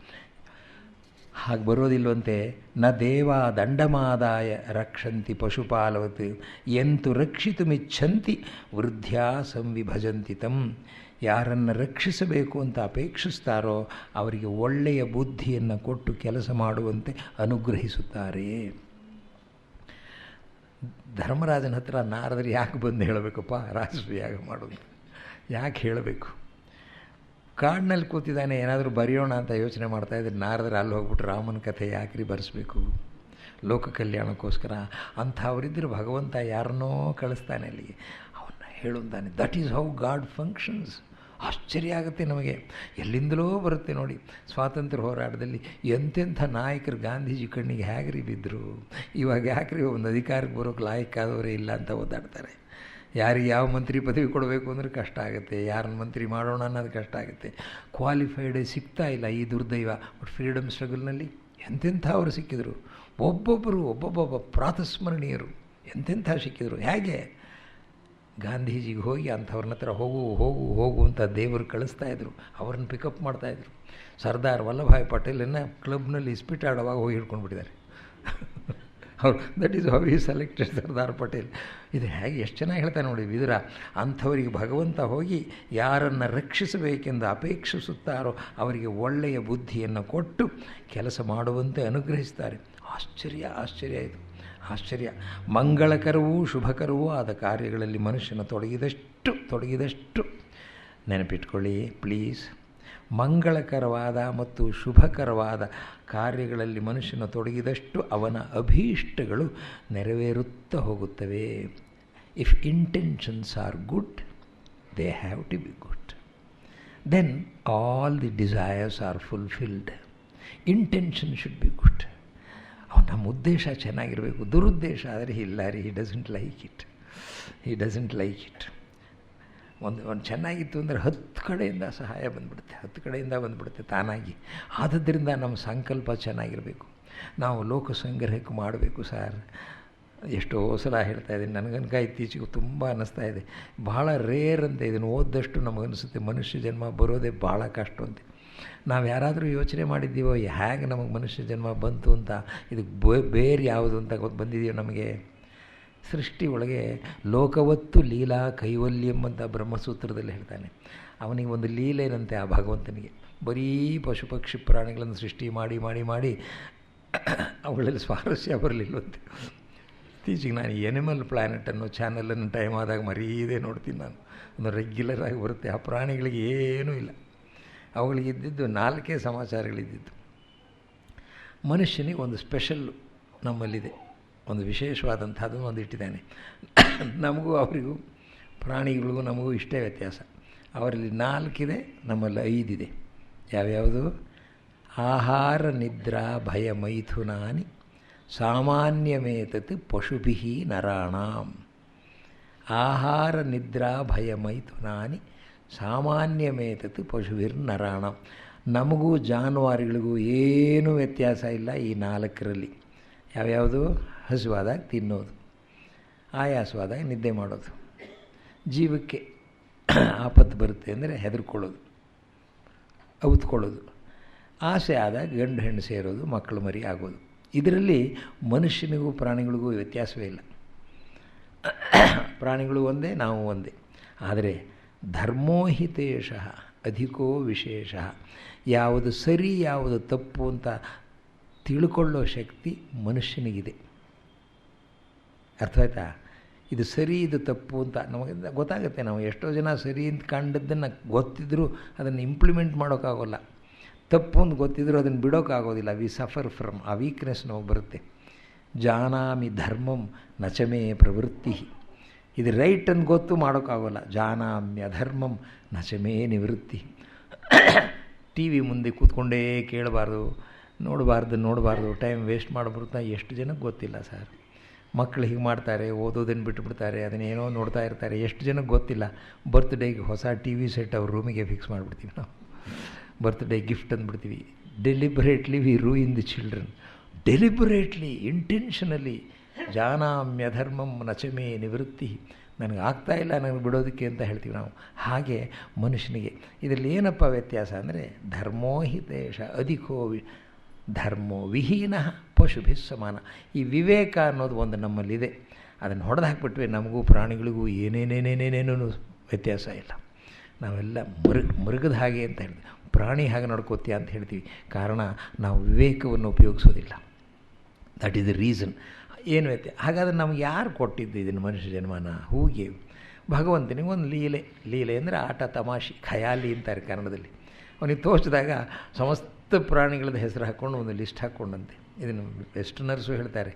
ಹಾಗೆ ಬರೋದಿಲ್ಲವಂತೆ. ನ ದೇವ ದಂಡಮಾದಾಯ ರಕ್ಷಂತಿ ಪಶುಪಾಲವತ್ ಎಂತು ರಕ್ಷಿತುಮಿಚ್ಛಂತಿ ವೃದ್ಧ್ಯಾ ಸಂವಿಭಜಂತಿ ತಂ. ಯಾರನ್ನು ರಕ್ಷಿಸಬೇಕು ಅಂತ ಅಪೇಕ್ಷಿಸ್ತಾರೋ ಅವರಿಗೆ ಒಳ್ಳೆಯ ಬುದ್ಧಿಯನ್ನು ಕೊಟ್ಟು ಕೆಲಸ ಮಾಡುವಂತೆ ಅನುಗ್ರಹಿಸುತ್ತಾರೆ. ಧರ್ಮರಾಜನ ಹತ್ರ ನಾರದರು ಯಾಕೆ ಬಂದು ಹೇಳಬೇಕಪ್ಪ ರಾಜಸೂಯಾಗ ಮಾಡೋದು? ಯಾಕೆ ಹೇಳಬೇಕು? ಕಾಡಿನಲ್ಲಿ ಕೂತಿದ್ದಾನೆ, ಏನಾದರೂ ಬರೆಯೋಣ ಅಂತ ಯೋಚನೆ ಮಾಡ್ತಾಯಿದ್ರೆ ನಾರದರು ಅಲ್ಲಿ ಹೋಗ್ಬಿಟ್ಟು ರಾಮನ ಕಥೆ ಯಾಕ್ರಿ ಬರೆಸ್ಬೇಕು? ಲೋಕ ಕಲ್ಯಾಣಕ್ಕೋಸ್ಕರ ಅಂಥವರಿದ್ದರೆ ಭಗವಂತ ಯಾರನ್ನೋ ಕಳಿಸ್ತಾನೆ ಅಲ್ಲಿಗೆ, ಅವನ್ನ ಹೇಳುತ್ತಾನೆ. That is how god functions. ಆಶ್ಚರ್ಯ ಆಗುತ್ತೆ ನಮಗೆ. ಎಲ್ಲಿಂದಲೋ ಬರುತ್ತೆ ನೋಡಿ. ಸ್ವಾತಂತ್ರ್ಯ ಹೋರಾಟದಲ್ಲಿ ಎಂತೆಂಥ ನಾಯಕರು ಗಾಂಧೀಜಿ ಕಣ್ಣಿಗೆ ಹೇಗ್ರಿ ಬಿದ್ದರು. ಇವಾಗ ಯಾಕ್ರಿ ಒಂದು ಅಧಿಕಾರಕ್ಕೆ ಬರೋಕ್ಕೆ ಲಾಯಕ್ಕಾದವರೇ ಇಲ್ಲ ಅಂತ ಓದಾಡ್ತಾರೆ. ಯಾರಿಗೆ ಯಾವ ಮಂತ್ರಿ ಪದವಿ ಕೊಡಬೇಕು ಅಂದರೆ ಕಷ್ಟ ಆಗುತ್ತೆ, ಯಾರನ್ನ ಮಂತ್ರಿ ಮಾಡೋಣ ಅನ್ನೋದು ಕಷ್ಟ ಆಗುತ್ತೆ. ಕ್ವಾಲಿಫೈಡ್ ಸಿಗ್ತಾ ಇಲ್ಲ, ಈ ದುರ್ದೈವ. ಬಟ್ ಫ್ರೀಡಮ್ ಸ್ಟ್ರಗಲ್ನಲ್ಲಿ ಎಂತೆಂಥವ್ರು ಸಿಕ್ಕಿದ್ರು. ಒಬ್ಬೊಬ್ಬ ಪ್ರಾತಸ್ಮರಣೀಯರು ಎಂತೆಂಥ ಸಿಕ್ಕಿದ್ರು. ಹೇಗೆ ಗಾಂಧೀಜಿಗೆ ಹೋಗಿ ಅಂಥವ್ರನ್ನ ಹತ್ರ ಹೋಗು ಅಂತ ದೇವರು ಕಳಿಸ್ತಾಯಿದ್ರು, ಅವ್ರನ್ನ ಪಿಕಪ್ ಮಾಡ್ತಾಯಿದ್ರು. ಸರ್ದಾರ್ ವಲ್ಲಭಾಯ್ ಪಟೇಲನ್ನು ಕ್ಲಬ್ನಲ್ಲಿ ಇಸ್ಪೀಟ್ ಆಡುವಾಗ ಹೋಗಿ ಹಿಡ್ಕೊಂಡ್ಬಿಟ್ಟಿದ್ದಾರೆ ಅವ್ರು. That is how he selected Sardar Patel. ಇದು ಹೇಗೆ ಎಷ್ಟು ಚೆನ್ನಾಗಿ ಹೇಳ್ತಾನೆ ನೋಡಿ ವಿದುರ. ಅಂಥವರಿಗೆ ಭಗವಂತ ಹೋಗಿ ಯಾರನ್ನು ರಕ್ಷಿಸಬೇಕೆಂದು ಅಪೇಕ್ಷಿಸುತ್ತಾರೋ ಅವರಿಗೆ ಒಳ್ಳೆಯ ಬುದ್ಧಿಯನ್ನು ಕೊಟ್ಟು ಕೆಲಸ ಮಾಡುವಂತೆ ಅನುಗ್ರಹಿಸ್ತಾರೆ. ಆಶ್ಚರ್ಯ ಇದು, ಆಶ್ಚರ್ಯ. ಮಂಗಳಕರವೂ ಶುಭಕರವೂ ಆದ ಕಾರ್ಯಗಳಲ್ಲಿ ಮನುಷ್ಯನ ತೊಡಗಿದಷ್ಟು ನೆನಪಿಟ್ಕೊಳ್ಳಿ ಪ್ಲೀಸ್. ಮಂಗಳಕರವಾದ ಮತ್ತು ಶುಭಕರವಾದ ಕಾರ್ಯಗಳಲ್ಲಿ ಮನುಷ್ಯನ ತೊಡಗಿದಷ್ಟು ಅವನ ಅಭೀಷ್ಟಗಳು ನೆರವೇರುತ್ತಾ ಹೋಗುತ್ತವೆ. If intentions are good, they have to be good. Then all the desires are fulfilled. Intention should be good. ನಮ್ಮ ಉದ್ದೇಶ ಚೆನ್ನಾಗಿರಬೇಕು. ದುರುದ್ದೇಶ ಆದರೆ ಇಲ್ಲ ರೀ, ಹಿ ಡಸಂಟ್ ಲೈಕ್ ಇಟ್. ಒಂದು ಚೆನ್ನಾಗಿತ್ತು ಅಂದರೆ 10 ಕಡೆಯಿಂದ ಸಹಾಯ ಬಂದುಬಿಡುತ್ತೆ, 10 ಕಡೆಯಿಂದ ಬಂದುಬಿಡುತ್ತೆ ತಾನಾಗಿ. ಆದದ್ದರಿಂದ ನಮ್ಮ ಸಂಕಲ್ಪ ಚೆನ್ನಾಗಿರಬೇಕು. ನಾವು ಲೋಕ ಸಂಗ್ರಹಕ್ಕೆ ಮಾಡಬೇಕು ಸರ್. ಎಷ್ಟೋ ಸಲ ಹೇಳ್ತಾ ಇದ್ದೀನಿ, ನನಗನ್ಕ ಇತ್ತೀಚೆಗೂ ತುಂಬ ಅನ್ನಿಸ್ತಾ ಇದೆ. ಭಾಳ ರೇರ್ ಅಂತ ಇದನ್ನು ಓದ್ದಷ್ಟು ನಮಗನ್ನಿಸುತ್ತೆ ಮನುಷ್ಯ ಜನ್ಮ ಬರೋದೇ ಭಾಳ ಕಷ್ಟ ಅಂತ. ನಾವು ಯಾರಾದರೂ ಯೋಚನೆ ಮಾಡಿದ್ದೀವೋ ಹೇಗೆ ನಮಗೆ ಮನುಷ್ಯ ಜನ್ಮ ಬಂತು ಅಂತ? ಇದಕ್ಕೆ ಬೇರೆ ಯಾವುದು ಅಂತ ಬಂದಿದೆಯೋ ನಮಗೆ? ಸೃಷ್ಟಿ ಒಳಗೆ ಲೋಕವತ್ತು ಲೀಲಾ ಕೈವಲ್ಯಂ ಅಂತ ಬ್ರಹ್ಮಸೂತ್ರದಲ್ಲಿ ಹೇಳ್ತಾನೆ. ಅವನಿಗೆ ಒಂದು ಲೀಲೆನಂತೆ ಆ ಭಗವಂತನಿಗೆ. ಬರೀ ಪಶು ಪಕ್ಷಿ ಪ್ರಾಣಿಗಳನ್ನು ಸೃಷ್ಟಿ ಮಾಡಿ ಅವುಗಳಲ್ಲಿ ಸ್ವಾರಸ್ಯ ಬರಲಿಲ್ಲವಂತೆ. ಇತ್ತೀಚೆಗೆ ನಾನು ಎನಿಮಲ್ ಪ್ಲ್ಯಾನೆಟ್ ಅನ್ನೋ ಚಾನಲನ್ನು ಟೈಮ್ ಆದಾಗ ಮರೀದೇ ನೋಡ್ತೀನಿ ನಾನು. ಒಂದು ರೆಗ್ಯುಲರ್ ಆಗಿ ಬರುತ್ತೆ. ಆ ಪ್ರಾಣಿಗಳಿಗೆ ಏನೂ ಇಲ್ಲ, ಅವುಗಳಿಗಿದ್ದಿದ್ದು 4 ಸಮಾಚಾರಗಳಿದ್ದಿದ್ದು. ಮನುಷ್ಯನಿಗೆ ಒಂದು ಸ್ಪೆಷಲ್ಲು ನಮ್ಮಲ್ಲಿದೆ, ಒಂದು ವಿಶೇಷವಾದಂಥದ್ದನ್ನು ಒಂದು ಇಟ್ಟಿದ್ದಾನೆ. ನಮಗೂ ಅವರಿಗೂ ಪ್ರಾಣಿಗಳಿಗೂ ನಮಗೂ ಇಷ್ಟೇ ವ್ಯತ್ಯಾಸ. ಅವರಲ್ಲಿ 4 ಇದೆ, ನಮ್ಮಲ್ಲಿ 5 ಇದೆ. ಯಾವ್ಯಾವುದು? ಆಹಾರ ನಿದ್ರಾ ಭಯ ಮೈಥುನಾನಿ ಸಾಮಾನ್ಯಮೇತತ್ ಪಶುಭಿಃ ನರಾಣಾಂ. ಆಹಾರ ನಿದ್ರಾ ಭಯ ಮೈಥುನಾನಿ ಸಾಮಾನ್ಯಮೇತತ್ ಪಶುಭಿರ್ನರಾಣಾಂ. ನಮಗೂ ಜಾನುವಾರುಗಳಿಗೂ ಏನೂ ವ್ಯತ್ಯಾಸ ಇಲ್ಲ ಈ 4ರಲ್ಲಿ. ಯಾವ್ಯಾವುದು? ಹಸುವಾದಾಗ ತಿನ್ನೋದು, ಆಯಾಸವಾದಾಗ ನಿದ್ದೆ ಮಾಡೋದು, ಜೀವಕ್ಕೆ ಆಪತ್ತು ಬರುತ್ತೆ ಅಂದರೆ ಹೆದರ್ಕೊಳ್ಳೋದು, ಔತ್ಕೊಳ್ಳೋದು, ಆಸೆ ಆದಾಗ ಗಂಡು ಹೆಣ್ಣು ಸೇರೋದು, ಮಕ್ಕಳು ಮರಿ ಆಗೋದು. ಇದರಲ್ಲಿ ಮನುಷ್ಯನಿಗೂ ಪ್ರಾಣಿಗಳಿಗೂ ವ್ಯತ್ಯಾಸವೇ ಇಲ್ಲ. ಪ್ರಾಣಿಗಳು ಒಂದೇ, ನಾವು ಒಂದೇ. ಆದರೆ ಧರ್ಮೋಹಿತೇಶಃ ಅಧಿಕೋ ವಿಶೇಷ. ಯಾವುದು ಸರಿ ಯಾವುದು ತಪ್ಪು ಅಂತ ತಿಳ್ಕೊಳ್ಳೋ ಶಕ್ತಿ ಮನುಷ್ಯನಿಗಿದೆ. ಅರ್ಥವಾಯ್ತಾ? ಇದು ಸರಿ ಇದು ತಪ್ಪು ಅಂತ ನಮಗೆ ಗೊತ್ತಾಗುತ್ತೆ. ನಾವು ಎಷ್ಟೋ ಜನ ಸರಿ ಅಂತ ಕಂಡದ್ದನ್ನು ಗೊತ್ತಿದ್ದರೂ ಅದನ್ನು ಇಂಪ್ಲಿಮೆಂಟ್ ಮಾಡೋಕ್ಕಾಗೋಲ್ಲ. ತಪ್ಪು ಅಂತ ಗೊತ್ತಿದ್ದರೂ ಅದನ್ನು ಬಿಡೋಕ್ಕಾಗೋದಿಲ್ಲ. ವಿ ಸಫರ್ ಫ್ರಮ್ ಆ ವೀಕ್ನೆಸ್ ನಾವು ಬರುತ್ತೆ. ಜಾನಾಮಿ ಧರ್ಮಂ ನಚಮೇ ಪ್ರವೃತ್ತಿ. ಇದು ರೈಟ್ ಅಂತ ಗೊತ್ತು ಮಾಡೋಕ್ಕಾಗೋಲ್ಲ. ಜಾನಾಮ್ಯ ಧರ್ಮಂ ನಚಮೇ ನಿವೃತ್ತಿ. ಟಿ ವಿ ಮುಂದೆ ಕೂತ್ಕೊಂಡೇ ಕೇಳಬಾರ್ದು, ನೋಡಬಾರ್ದು, ಟೈಮ್ ವೇಸ್ಟ್ ಮಾಡಬಾರ್ದು. ಎಷ್ಟು ಜನಕ್ಕೆ ಗೊತ್ತಿಲ್ಲ ಸರ್. ಮಕ್ಕಳು ಹೀಗೆ ಮಾಡ್ತಾರೆ, ಓದೋದನ್ನು ಬಿಟ್ಟುಬಿಡ್ತಾರೆ, ಅದನ್ನೇನೋ ನೋಡ್ತಾ ಇರ್ತಾರೆ. ಎಷ್ಟು ಜನಕ್ಕೆ ಗೊತ್ತಿಲ್ಲ, ಬರ್ತ್ಡೇಗೆ ಹೊಸ ಟಿ ವಿ ಸೆಟ್ ಅವ್ರ ರೂಮಿಗೆ ಫಿಕ್ಸ್ ಮಾಡಿಬಿಡ್ತೀವಿ ನಾವು. ಬರ್ತ್ಡೇ ಗಿಫ್ಟ್ ಅಂದ್ಬಿಡ್ತೀವಿ. Deliberately we ruin the children. Deliberately, intentionally. ಜಾನಾಮ್ಯಧರ್ಮಂ ನಚಮೇ ನಿವೃತ್ತಿ. ನನಗೆ ಆಗ್ತಾಯಿಲ್ಲ ನನಗೆ ಬಿಡೋದಕ್ಕೆ ಅಂತ ಹೇಳ್ತೀವಿ ನಾವು. ಹಾಗೆ ಮನುಷ್ಯನಿಗೆ ಇದರಲ್ಲಿ ಏನಪ್ಪ ವ್ಯತ್ಯಾಸ ಅಂದರೆ, ಧರ್ಮೋ ಹಿ ದೇಶ ಅಧಿಕೋ ಧರ್ಮೋ ವಿಹೀನ ಪಶುಭಿ ಸಮಾನ. ಈ ವಿವೇಕ ಅನ್ನೋದು ಒಂದು ನಮ್ಮಲ್ಲಿದೆ. ಅದನ್ನು ಹೊಡೆದು ಹಾಕ್ಬಿಟ್ವಿ. ನಮಗೂ ಪ್ರಾಣಿಗಳಿಗೂ ಏನೇನೇನೇನೇನೇನೂ ವ್ಯತ್ಯಾಸ ಇಲ್ಲ. ನಾವೆಲ್ಲ ಮೃಗದ ಹಾಗೆ ಅಂತ ಹೇಳ್ತೀವಿ, ಪ್ರಾಣಿ ಹಾಗೆ ನಡ್ಕೋತೀಯ ಅಂತ ಹೇಳ್ತೀವಿ. ಕಾರಣ ನಾವು ವಿವೇಕವನ್ನು ಉಪಯೋಗಿಸೋದಿಲ್ಲ. That is the reason. ಏನು ವ್ಯತ್ಯಾಸ? ಹಾಗಾದರೆ ನಮ್ಗೆ ಯಾರು ಕೊಟ್ಟಿದ್ದು ಇದನ್ನು ಮನುಷ್ಯ ಜನ್ಮನ? ಹೂಗೆ ಭಗವಂತನಿಗೆ ಒಂದು ಲೀಲೆ ಅಂದರೆ ಆಟ ತಮಾಷೆ, ಖಯಾಲಿ ಅಂತಾರೆ ಕನ್ನಡದಲ್ಲಿ. ಅವನಿಗೆ ತೋಚಿದಾಗ ಸಮಸ್ತ ಪ್ರಾಣಿಗಳದ್ದು ಹೆಸರು ಹಾಕ್ಕೊಂಡು ಒಂದು ಲಿಸ್ಟ್ ಹಾಕ್ಕೊಂಡಂತೆ. ಇದನ್ನು ವೆಸ್ಟರ್ನರ್ಸು ಹೇಳ್ತಾರೆ,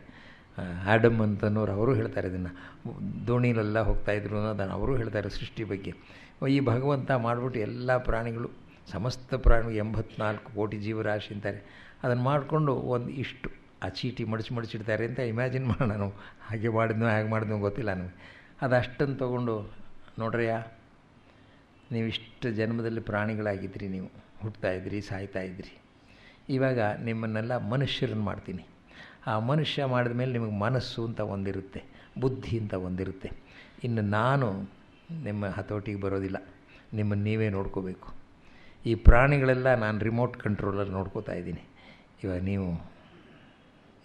ಆ್ಯಡಮ್ ಅಂತನೋರು ಅವರು ಹೇಳ್ತಾರೆ. ಇದನ್ನು ದೋಣಿಲೆಲ್ಲ ಹೋಗ್ತಾಯಿದ್ರು ಅನ್ನೋದನ್ನು ಅವರು ಹೇಳ್ತಾರೆ ಸೃಷ್ಟಿ ಬಗ್ಗೆ. ಈ ಭಗವಂತ ಮಾಡಿಬಿಟ್ಟು ಎಲ್ಲ ಪ್ರಾಣಿಗಳು, ಸಮಸ್ತ ಪ್ರಾಣಿಗಳು 84 ಕೋಟಿ ಜೀವರಾಶಿ ಅಂತಾರೆ. ಅದನ್ನು ಮಾಡಿಕೊಂಡು ಒಂದು ಇಷ್ಟು ಆ ಚೀಟಿ ಮಡಿಚಿಡ್ತಾರೆ ಅಂತ ಇಮ್ಯಾಜಿನ್ ಮಾಡೋಣ ನಾವು. ಹಾಗೆ ಮಾಡಿದ್ನೋ ಹೇಗೆ ಮಾಡಿದ್ನೋ ಗೊತ್ತಿಲ್ಲ ನಮಗೆ. ಅದು ಅಷ್ಟನ್ನು ತೊಗೊಂಡು ನೋಡ್ರಿಯಾ, ನೀವು ಇಷ್ಟು ಜನ್ಮದಲ್ಲಿ ಪ್ರಾಣಿಗಳಾಗಿದ್ರಿ, ನೀವು ಹುಟ್ತಾಯಿದ್ರಿ, ಸಾಯ್ತಾಯಿದ್ರಿ. ಇವಾಗ ನಿಮ್ಮನ್ನೆಲ್ಲ ಮನುಷ್ಯರನ್ನು ಮಾಡ್ತೀನಿ. ಆ ಮನುಷ್ಯ ಮಾಡಿದ ಮೇಲೆ ನಿಮಗೆ ಮನಸ್ಸು ಅಂತ ಒಂದಿರುತ್ತೆ, ಬುದ್ಧಿ ಅಂತ ಒಂದಿರುತ್ತೆ. ಇನ್ನು ನಾನು ನಿಮ್ಮ ಹತೋಟಿಗೆ ಬರೋದಿಲ್ಲ, ನಿಮ್ಮನ್ನು ನೀವೇ ನೋಡ್ಕೋಬೇಕು. ಈ ಪ್ರಾಣಿಗಳೆಲ್ಲ ನಾನು ರಿಮೋಟ್ ಕಂಟ್ರೋಲಲ್ಲಿ ನೋಡ್ಕೋತಾ ಇದ್ದೀನಿ. ಇವಾಗ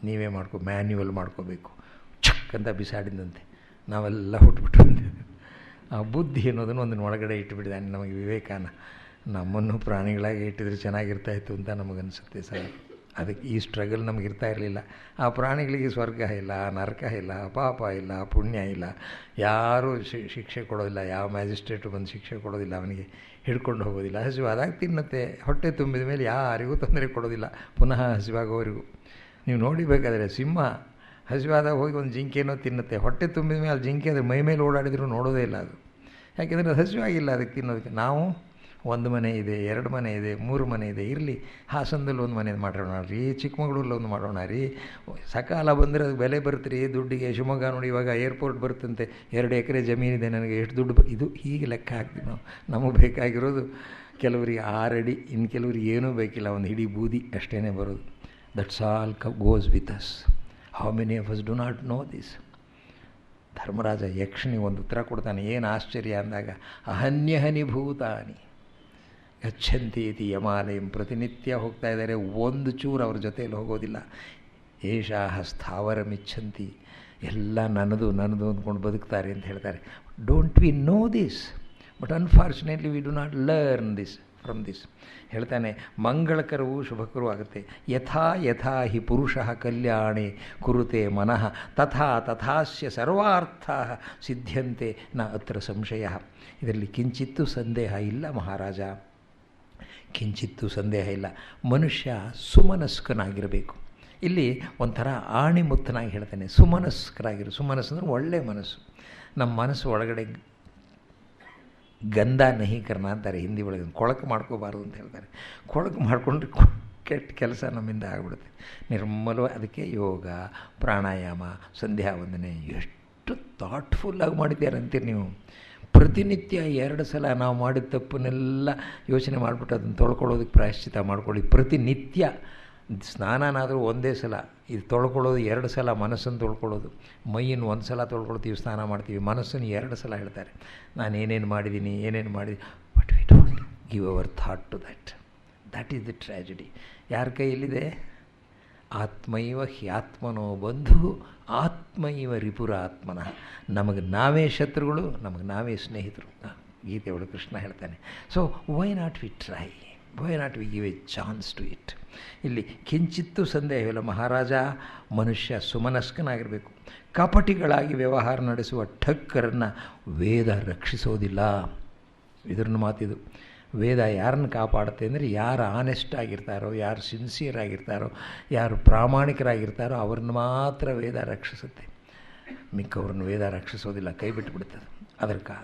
ನೀವೇ ಮ್ಯಾನ್ಯುವಲ್ ಮಾಡ್ಕೋಬೇಕು. ಚಕ್ ಅಂತ ಬಿಸಾಡಿದಂತೆ ನಾವೆಲ್ಲ ಹುಟ್ಟುಬಿಟ್ಟು ಆ ಬುದ್ಧಿ ಅನ್ನೋದನ್ನು ಒಂದು ಒಳಗಡೆ ಇಟ್ಟುಬಿಟ್ಟಿದ್ದಾನೆ ನಮಗೆ ವಿವೇಕಾನ. ನಮ್ಮನ್ನು ಪ್ರಾಣಿಗಳಾಗಿ ಇಟ್ಟಿದ್ರೆ ಚೆನ್ನಾಗಿರ್ತಾಯಿತ್ತು ಅಂತ ನಮಗನ್ಸುತ್ತೆ ಸರ್. ಅದಕ್ಕೆ ಈ ಸ್ಟ್ರಗಲ್ ನಮಗಿರ್ತಾ ಇರಲಿಲ್ಲ. ಆ ಪ್ರಾಣಿಗಳಿಗೆ ಸ್ವರ್ಗ ಇಲ್ಲ, ನರಕ ಇಲ್ಲ, ಪಾಪ ಇಲ್ಲ, ಪುಣ್ಯ ಇಲ್ಲ, ಯಾರೂ ಶಿಕ್ಷೆ ಕೊಡೋದಿಲ್ಲ. ಯಾವ ಮ್ಯಾಜಿಸ್ಟ್ರೇಟು ಬಂದು ಶಿಕ್ಷೆ ಕೊಡೋದಿಲ್ಲ, ಅವನಿಗೆ ಹಿಡ್ಕೊಂಡು ಹೋಗೋದಿಲ್ಲ. ಹಸಿವಾದಾಗ ತಿನ್ನತ್ತೆ, ಹೊಟ್ಟೆ ತುಂಬಿದ ಮೇಲೆ ಯಾರಿಗೂ ತೊಂದರೆ ಕೊಡೋದಿಲ್ಲ, ಪುನಃ ಹಸಿವಾಗೋವರೆಗೂ. ನೀವು ನೋಡಿಬೇಕಾದ್ರೆ ಸಿಂಹ ಹಸಿವಾದಾಗ ಹೋಗಿ ಒಂದು ಜಿಂಕೆನೋ ತಿನ್ನುತ್ತೆ, ಹೊಟ್ಟೆ ತುಂಬಿದ ಮೇಲೆ ಜಿಂಕೆ ಅದ್ರ ಮೈ ಮೇಲೆ ಓಡಾಡಿದರೂ ನೋಡೋದೇ ಇಲ್ಲ ಅದು. ಯಾಕೆಂದರೆ ಅದು ಹಸಿವಾಗಿಲ್ಲ ಅದಕ್ಕೆ ತಿನ್ನೋದಕ್ಕೆ. ನಾವು 1 ಮನೆ ಇದೆ, 2 ಮನೆ ಇದೆ, 3 ಮನೆ ಇದೆ, ಇರಲಿ ಹಾಸನದಲ್ಲಿ ಒಂದು ಮನೆ ಮಾಡೋಣ ರೀ, ಚಿಕ್ಕಮಗಳೂರಲ್ಲಿ ಒಂದು ಮಾಡೋಣ ರೀ. ಸಕಾಲ ಬಂದರೆ ಅದು ಬೆಲೆ ಬರುತ್ತೆ ರೀ ದುಡ್ಡಿಗೆ. ಶಿವಮೊಗ್ಗ ನೋಡಿ ಇವಾಗ ಏರ್ಪೋರ್ಟ್ ಬರುತ್ತಂತೆ, 2 ಎಕರೆ ಜಮೀನಿದೆ, ನನಗೆ ಎಷ್ಟು ದುಡ್ಡು ಇದು ಹೀಗೆ ಲೆಕ್ಕ ಹಾಕ್ತೀವಿ ನಾವು. ನಮಗೆ ಬೇಕಾಗಿರೋದು ಕೆಲವರಿಗೆ 6 ಅಡಿ, ಇನ್ನು ಕೆಲವರಿಗೆ ಏನೂ ಬೇಕಿಲ್ಲ, ಒಂದು ಹಿಡಿ ಬೂದಿ ಅಷ್ಟೇ ಬರೋದು. That's all goes with us. How many of us do not know this? Dharmaraja ಯಕ್ಷಿಣಿ ಒಂದು ಉತ್ತರ ಕೊಡ್ತಾನೆ, ಏನು ಆಶ್ಚರ್ಯ ಅಂದಾಗ, ಅಹನ್ಯಹನಿ ಭೂತಾನಿ ಗಚ್ಚಂತಿ ಇತಿ ಯಮಾಲಯಂ. ಪ್ರತಿನಿತ್ಯ ಹೋಗ್ತಾ ಇದ್ದಾರೆ, ಒಂದು ಚೂರು ಅವ್ರ ಜೊತೆಯಲ್ಲಿ ಹೋಗೋದಿಲ್ಲ. ಏಷಾಹ ಸ್ಥಾವರಮಿಚ್ಛಂತಿ, ಎಲ್ಲ ನನ್ನದು ಅಂದ್ಕೊಂಡು ಬದುಕ್ತಾರೆ ಅಂತ ಹೇಳ್ತಾರೆ. Don't we know this? But unfortunately we do not learn this from this. ಹೇಳ್ತಾನೆ, ಮಂಗಳಕರವೂ ಶುಭಕರೂ ಆಗುತ್ತೆ. ಯಥಾ ಹಿ ಪುರುಷಃ ಕಲ್ಯಾಣೆ ಕುರುತೆ ಮನಃ ತಥಾಸ್ಯ ಸರ್ವಾರ್ಥಾ ಸಿದ್ಧ್ಯಂತೆ ನ ಅತ್ರ ಸಂಶಯ. ಇದರಲ್ಲಿ ಕಿಂಚಿತ್ತೂ ಸಂದೇಹ ಇಲ್ಲ ಮಹಾರಾಜ, ಕಿಂಚಿತ್ತೂ ಸಂದೇಹ ಇಲ್ಲ. ಮನುಷ್ಯ ಸುಮನಸ್ಕನಾಗಿರಬೇಕು. ಇಲ್ಲಿ ಒಂಥರ ಆಣಿಮುತ್ತನಾಗಿ ಹೇಳ್ತಾನೆ, ಸುಮನಸ್ಸು ಅಂದರೆ ಒಳ್ಳೆಯ ಮನಸ್ಸು. ನಮ್ಮ ಮನಸ್ಸು ಒಳಗಡೆ ಗಂಧ ನಹೀಕರಣ ಅಂತಾರೆ ಹಿಂದಿ ಒಳಗೆ, ಕೊಳಕು ಮಾಡ್ಕೋಬಾರ್ದು ಅಂತ ಹೇಳ್ತಾರೆ. ಕೊಳಕು ಮಾಡಿಕೊಂಡ್ರೆ ಕೆಟ್ಟ ಕೆಲಸ ನಮ್ಮಿಂದ ಆಗಿಬಿಡುತ್ತೆ. ನಿರ್ಮಲವಾಗಿ ಅದಕ್ಕೆ ಯೋಗ, ಪ್ರಾಣಾಯಾಮ, ಸಂಧ್ಯಾ ವಂದನೆ ಎಷ್ಟು ಥಾಟ್ಫುಲ್ಲಾಗಿ ಮಾಡಿದ್ದಾರೆ ಅಂತೀರಿ ನೀವು. ಪ್ರತಿನಿತ್ಯ 2 ಸಲ ನಾವು ಮಾಡಿದ ತಪ್ಪನ್ನೆಲ್ಲ ಯೋಚನೆ ಮಾಡಿಬಿಟ್ಟು ಅದನ್ನು ತೊಳ್ಕೊಳ್ಳೋದಕ್ಕೆ ಪ್ರಾಯಶ್ಚಿತ್ತ ಮಾಡ್ಕೊಳ್ಳಿ. ಪ್ರತಿನಿತ್ಯ ಸ್ನಾನನಾದರೂ ಒಂದೇ ಸಲ, ಇದು ತೊಳ್ಕೊಳ್ಳೋದು 2 ಸಲ. ಮನಸ್ಸನ್ನು ತೊಳ್ಕೊಳ್ಳೋದು, ಮೈಯನ್ನು 1 ಸಲ ತೊಳ್ಕೊಳ್ತೀವಿ, ಸ್ನಾನ ಮಾಡ್ತೀವಿ. ಮನಸ್ಸನ್ನು 2 ಸಲ ಹೇಳ್ತಾರೆ, ನಾನು ಏನೇನು ಮಾಡಿದ್ದೀನಿ. But we don't give our thought to that is the tragedy. ಯಾರ ಕೈಯಲ್ಲಿದೆ? ಆತ್ಮೈವ ಹ್ಯಾತ್ಮನೋ ಬಂಧು ಆತ್ಮೈವ ರಿಪುರಾತ್ಮನಃ. ನಮಗೆ ನಾವೇ ಶತ್ರುಗಳು, ನಮಗೆ ನಾವೇ ಸ್ನೇಹಿತರು. ಗೀತೆ ಒಳಗೆ ಕೃಷ್ಣ ಹೇಳ್ತಾನೆ. So why not we try, why not we give a chance to it? ಇಲ್ಲಿ ಕಿಂಚಿತ್ತೂ ಸಂದೇಹವಿಲ್ಲ ಮಹಾರಾಜ, ಮನುಷ್ಯ ಸುಮನಸ್ಕನಾಗಿರಬೇಕು. ಕಪಟಿಗಳಾಗಿ ವ್ಯವಹಾರ ನಡೆಸುವ ಠಕ್ಕರನ್ನು ವೇದ ರಕ್ಷಿಸೋದಿಲ್ಲ. ಇದ್ರ ಮಾತಿದು. ವೇದ ಯಾರನ್ನು ಕಾಪಾಡುತ್ತೆ ಅಂದರೆ, ಯಾರು ಆನೆಸ್ಟ್ ಆಗಿರ್ತಾರೋ, ಯಾರು ಸಿನ್ಸಿಯರ್ ಆಗಿರ್ತಾರೋ, ಯಾರು ಪ್ರಾಮಾಣಿಕರಾಗಿರ್ತಾರೋ ಅವ್ರನ್ನ ಮಾತ್ರ ವೇದ ರಕ್ಷಿಸುತ್ತೆ. ಮಿಕ್ಕವ್ರನ್ನ ವೇದ ರಕ್ಷಿಸೋದಿಲ್ಲ, ಕೈ ಬಿಟ್ಟುಬಿಡ್ತದೆ.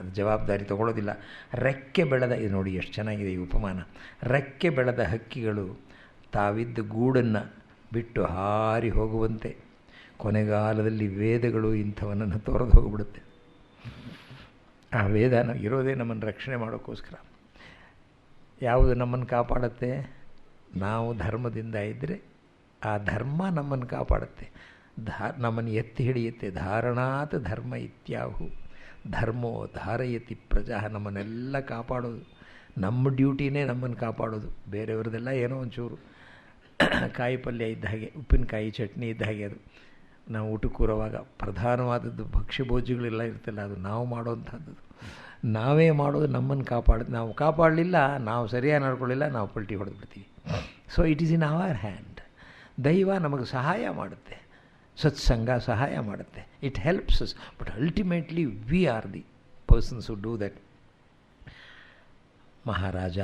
ಅದು ಜವಾಬ್ದಾರಿ ತಗೊಳ್ಳೋದಿಲ್ಲ. ರೆಕ್ಕೆ ಬೆಳೆದ, ಇದು ನೋಡಿ ಎಷ್ಟು ಚೆನ್ನಾಗಿದೆ ಈ ಉಪಮಾನ. ರೆಕ್ಕೆ ಬೆಳೆದ ಹಕ್ಕಿಗಳು ತಾವಿದ್ದ ಗೂಡನ್ನು ಬಿಟ್ಟು ಹಾರಿ ಹೋಗುವಂತೆ, ಕೊನೆಗಾಲದಲ್ಲಿ ವೇದಗಳು ಇಂಥವನನ್ನು ತೊರೆದು ಹೋಗಿಬಿಡುತ್ತೆ. ಆ ವೇದ ಇರೋದೇ ನಮ್ಮನ್ನು ರಕ್ಷಣೆ ಮಾಡೋಕ್ಕೋಸ್ಕರ. ಯಾವುದು ನಮ್ಮನ್ನು ಕಾಪಾಡುತ್ತೆ? ನಾವು ಧರ್ಮದಿಂದ ಇದ್ದರೆ ಆ ಧರ್ಮ ನಮ್ಮನ್ನು ಕಾಪಾಡುತ್ತೆ, ನಮ್ಮನ್ನು ಎತ್ತಿ ಹಿಡಿಯುತ್ತೆ. ಧಾರಣಾತ್ ಧರ್ಮ ಇತ್ಯಾಹು ಧರ್ಮೋ ಧಾರಯತಿ ಪ್ರಜಾ. ನಮ್ಮನ್ನೆಲ್ಲ ಕಾಪಾಡೋದು, ನಮ್ಮ ಡ್ಯೂಟಿನೇ ನಮ್ಮನ್ನು ಕಾಪಾಡೋದು. ಬೇರೆಯವ್ರದ್ದೆಲ್ಲ ಏನೋ ಒಂಚೂರು ಕಾಯಿ ಪಲ್ಯ ಇದ್ದ ಹಾಗೆ, ಉಪ್ಪಿನಕಾಯಿ ಚಟ್ನಿ ಇದ್ದ ಹಾಗೆ. ಅದು ನಾವು ಊಟಕ್ಕೆ ಕೂರುವಾಗ ಪ್ರಧಾನವಾದದ್ದು ಭಕ್ಷ್ಯ ಭೋಜ್ಯಗಳೆಲ್ಲ ಇರ್ತಲ್ಲ, ಅದು ನಾವು ಮಾಡೋವಂಥದ್ದು. ನಾವೇ ಮಾಡೋದು ನಮ್ಮನ್ನು ನಾವು ಕಾಪಾಡಲಿಲ್ಲ, ನಾವು ಸರಿಯಾಗಿ ನಡ್ಕೊಳ್ಳಿಲ್ಲ, ನಾವು ಪಲ್ಟಿ ಹೊಡೆದ್ಬಿಡ್ತೀವಿ. So it is in our hand. ದೈವ ನಮಗೆ ಸಹಾಯ ಮಾಡುತ್ತೆ, ಸತ್ಸಂಗ ಸಹಾಯ ಮಾಡುತ್ತೆ, it helps us, but ultimately we are the persons who do that. ಮಹಾರಾಜ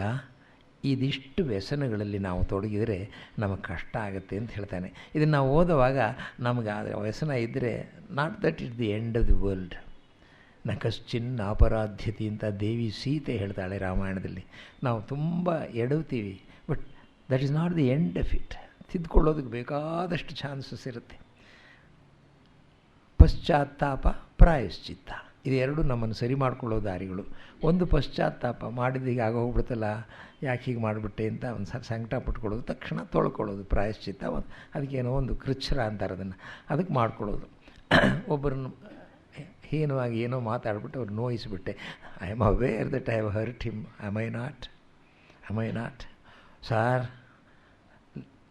ಇದಿಷ್ಟು ವ್ಯಸನಗಳಲ್ಲಿ ನಾವು ತೊಡಗಿದರೆ ನಮಗೆ ಕಷ್ಟ ಆಗುತ್ತೆ ಅಂತ ಹೇಳ್ತಾನೆ. ಇದನ್ನು ನಾವು ಓದುವಾಗ ನಮಗೆ ಆ ವ್ಯಸನ ಇದ್ದರೆ not that is the end of the world. ನ ಕಶ್ಚಿನ್ ಅಪರಾಧ್ಯತೆ ಅಂತ ದೇವಿ ಸೀತೆ ಹೇಳ್ತಾಳೆ ರಾಮಾಯಣದಲ್ಲಿ. ನಾವು ತುಂಬ ಎಡವ್ತೀವಿ, but that is not the end of it. ತಿದ್ದುಕೊಳ್ಳೋದಕ್ಕೆ ಬೇಕಾದಷ್ಟು ಚಾನ್ಸಸ್ ಇರುತ್ತೆ. ಪಶ್ಚಾತ್ತಾಪ ಪ್ರಾಯಶ್ಚಿತ್ತ, ಇದೆರಡು ನಮ್ಮನ್ನು ಸರಿ ಮಾಡ್ಕೊಳ್ಳೋ ದಾರಿಗಳು. ಒಂದು ಪಶ್ಚಾತ್ತಾಪ, ಮಾಡಿದೀಗ ಆಗೋಗ್ಬಿಡ್ತಲ್ಲ, ಯಾಕೆ ಹೀಗೆ ಮಾಡಿಬಿಟ್ಟೆ ಅಂತ ಒಂದು ಸಂಕಟ ಪಟ್ಕೊಳ್ಳೋದು, ತಕ್ಷಣ ತೊಳ್ಕೊಳ್ಳೋದು ಪ್ರಾಯಶ್ಚಿತ್ತ. ಅದಕ್ಕೇನೋ ಒಂದು ಕೃಚ್ಛ್ರ ಅಂತಾರೆ ಅದನ್ನು, ಅದಕ್ಕೆ ಮಾಡ್ಕೊಳ್ಳೋದು. ಒಬ್ಬರನ್ನು ಹೀನವಾಗಿ ಏನೋ ಮಾತಾಡ್ಬಿಟ್ಟು ಅವ್ರು ನೋಯಿಸಿಬಿಟ್ಟೆ, I am aware that I have hurt him, I may not sir.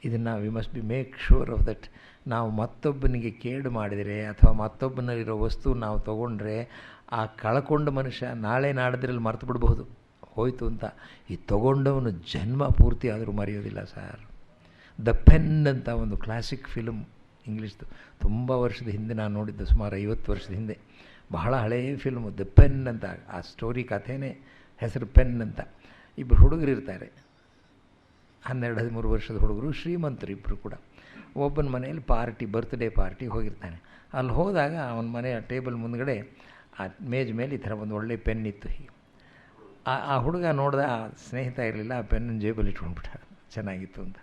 ಇದನ್ನು we must be make sure of that. ನಾವು ಮತ್ತೊಬ್ಬನಿಗೆ ಕೇಡು ಮಾಡಿದರೆ ಅಥವಾ ಮತ್ತೊಬ್ಬನಲ್ಲಿರೋ ವಸ್ತು ನಾವು ತೊಗೊಂಡ್ರೆ ಆ ಕಳ್ಕೊಂಡ ಮನುಷ್ಯ ನಾಳೆ ನಾಡಿದ್ರಲ್ಲಿ ಮರೆತು ಬಿಡಬಹುದು ಹೋಯಿತು ಅಂತ. ಈ ತೊಗೊಂಡವನು ಜನ್ಮ ಪೂರ್ತಿ ಆದರೂ ಮರೆಯೋದಿಲ್ಲ ಸರ್. ದ ಪೆನ್ ಅಂತ ಒಂದು ಕ್ಲಾಸಿಕ್ ಫಿಲ್ಮ್ ಇಂಗ್ಲೀಷ್ದು, ತುಂಬ ವರ್ಷದ ಹಿಂದೆ ನಾನು ನೋಡಿದ್ದು, ಸುಮಾರು 50 ವರ್ಷದ ಹಿಂದೆ. ಬಹಳ ಹಳೆಯ ಫಿಲ್ಮು, ದ ಪೆನ್ ಅಂತ. ಆ ಸ್ಟೋರಿ ಕಥೆನೇ ಹೆಸರು ಪೆನ್ ಅಂತ. ಇಬ್ಬರು ಹುಡುಗರು ಇರ್ತಾರೆ, 12-13 ವರ್ಷದ ಹುಡುಗರು, ಶ್ರೀಮಂತರು ಇಬ್ಬರು ಕೂಡ. ಒಬ್ಬನ ಮನೆಯಲ್ಲಿ ಬರ್ತ್ಡೇ ಪಾರ್ಟಿ ಹೋಗಿರ್ತಾನೆ. ಅಲ್ಲಿ ಹೋದಾಗ ಅವನ ಮನೆಯ ಟೇಬಲ್ ಮುಂದ್ಗಡೆ ಆ ಮೇಜ್ ಮೇಲೆ ಈ ಥರ ಒಂದು ಒಳ್ಳೆ ಪೆನ್ ಇತ್ತು. ಹೀಗೆ ಆ ಹುಡುಗ ನೋಡ್ದ, ಆ ಸ್ನೇಹಿತ ಇರಲಿಲ್ಲ, ಆ ಪೆನ್ನನ್ನು ಜೇಬಲ್ಲಿ ಇಟ್ಕೊಂಡ್ಬಿಟ್ಟ, ಚೆನ್ನಾಗಿತ್ತು ಅಂತ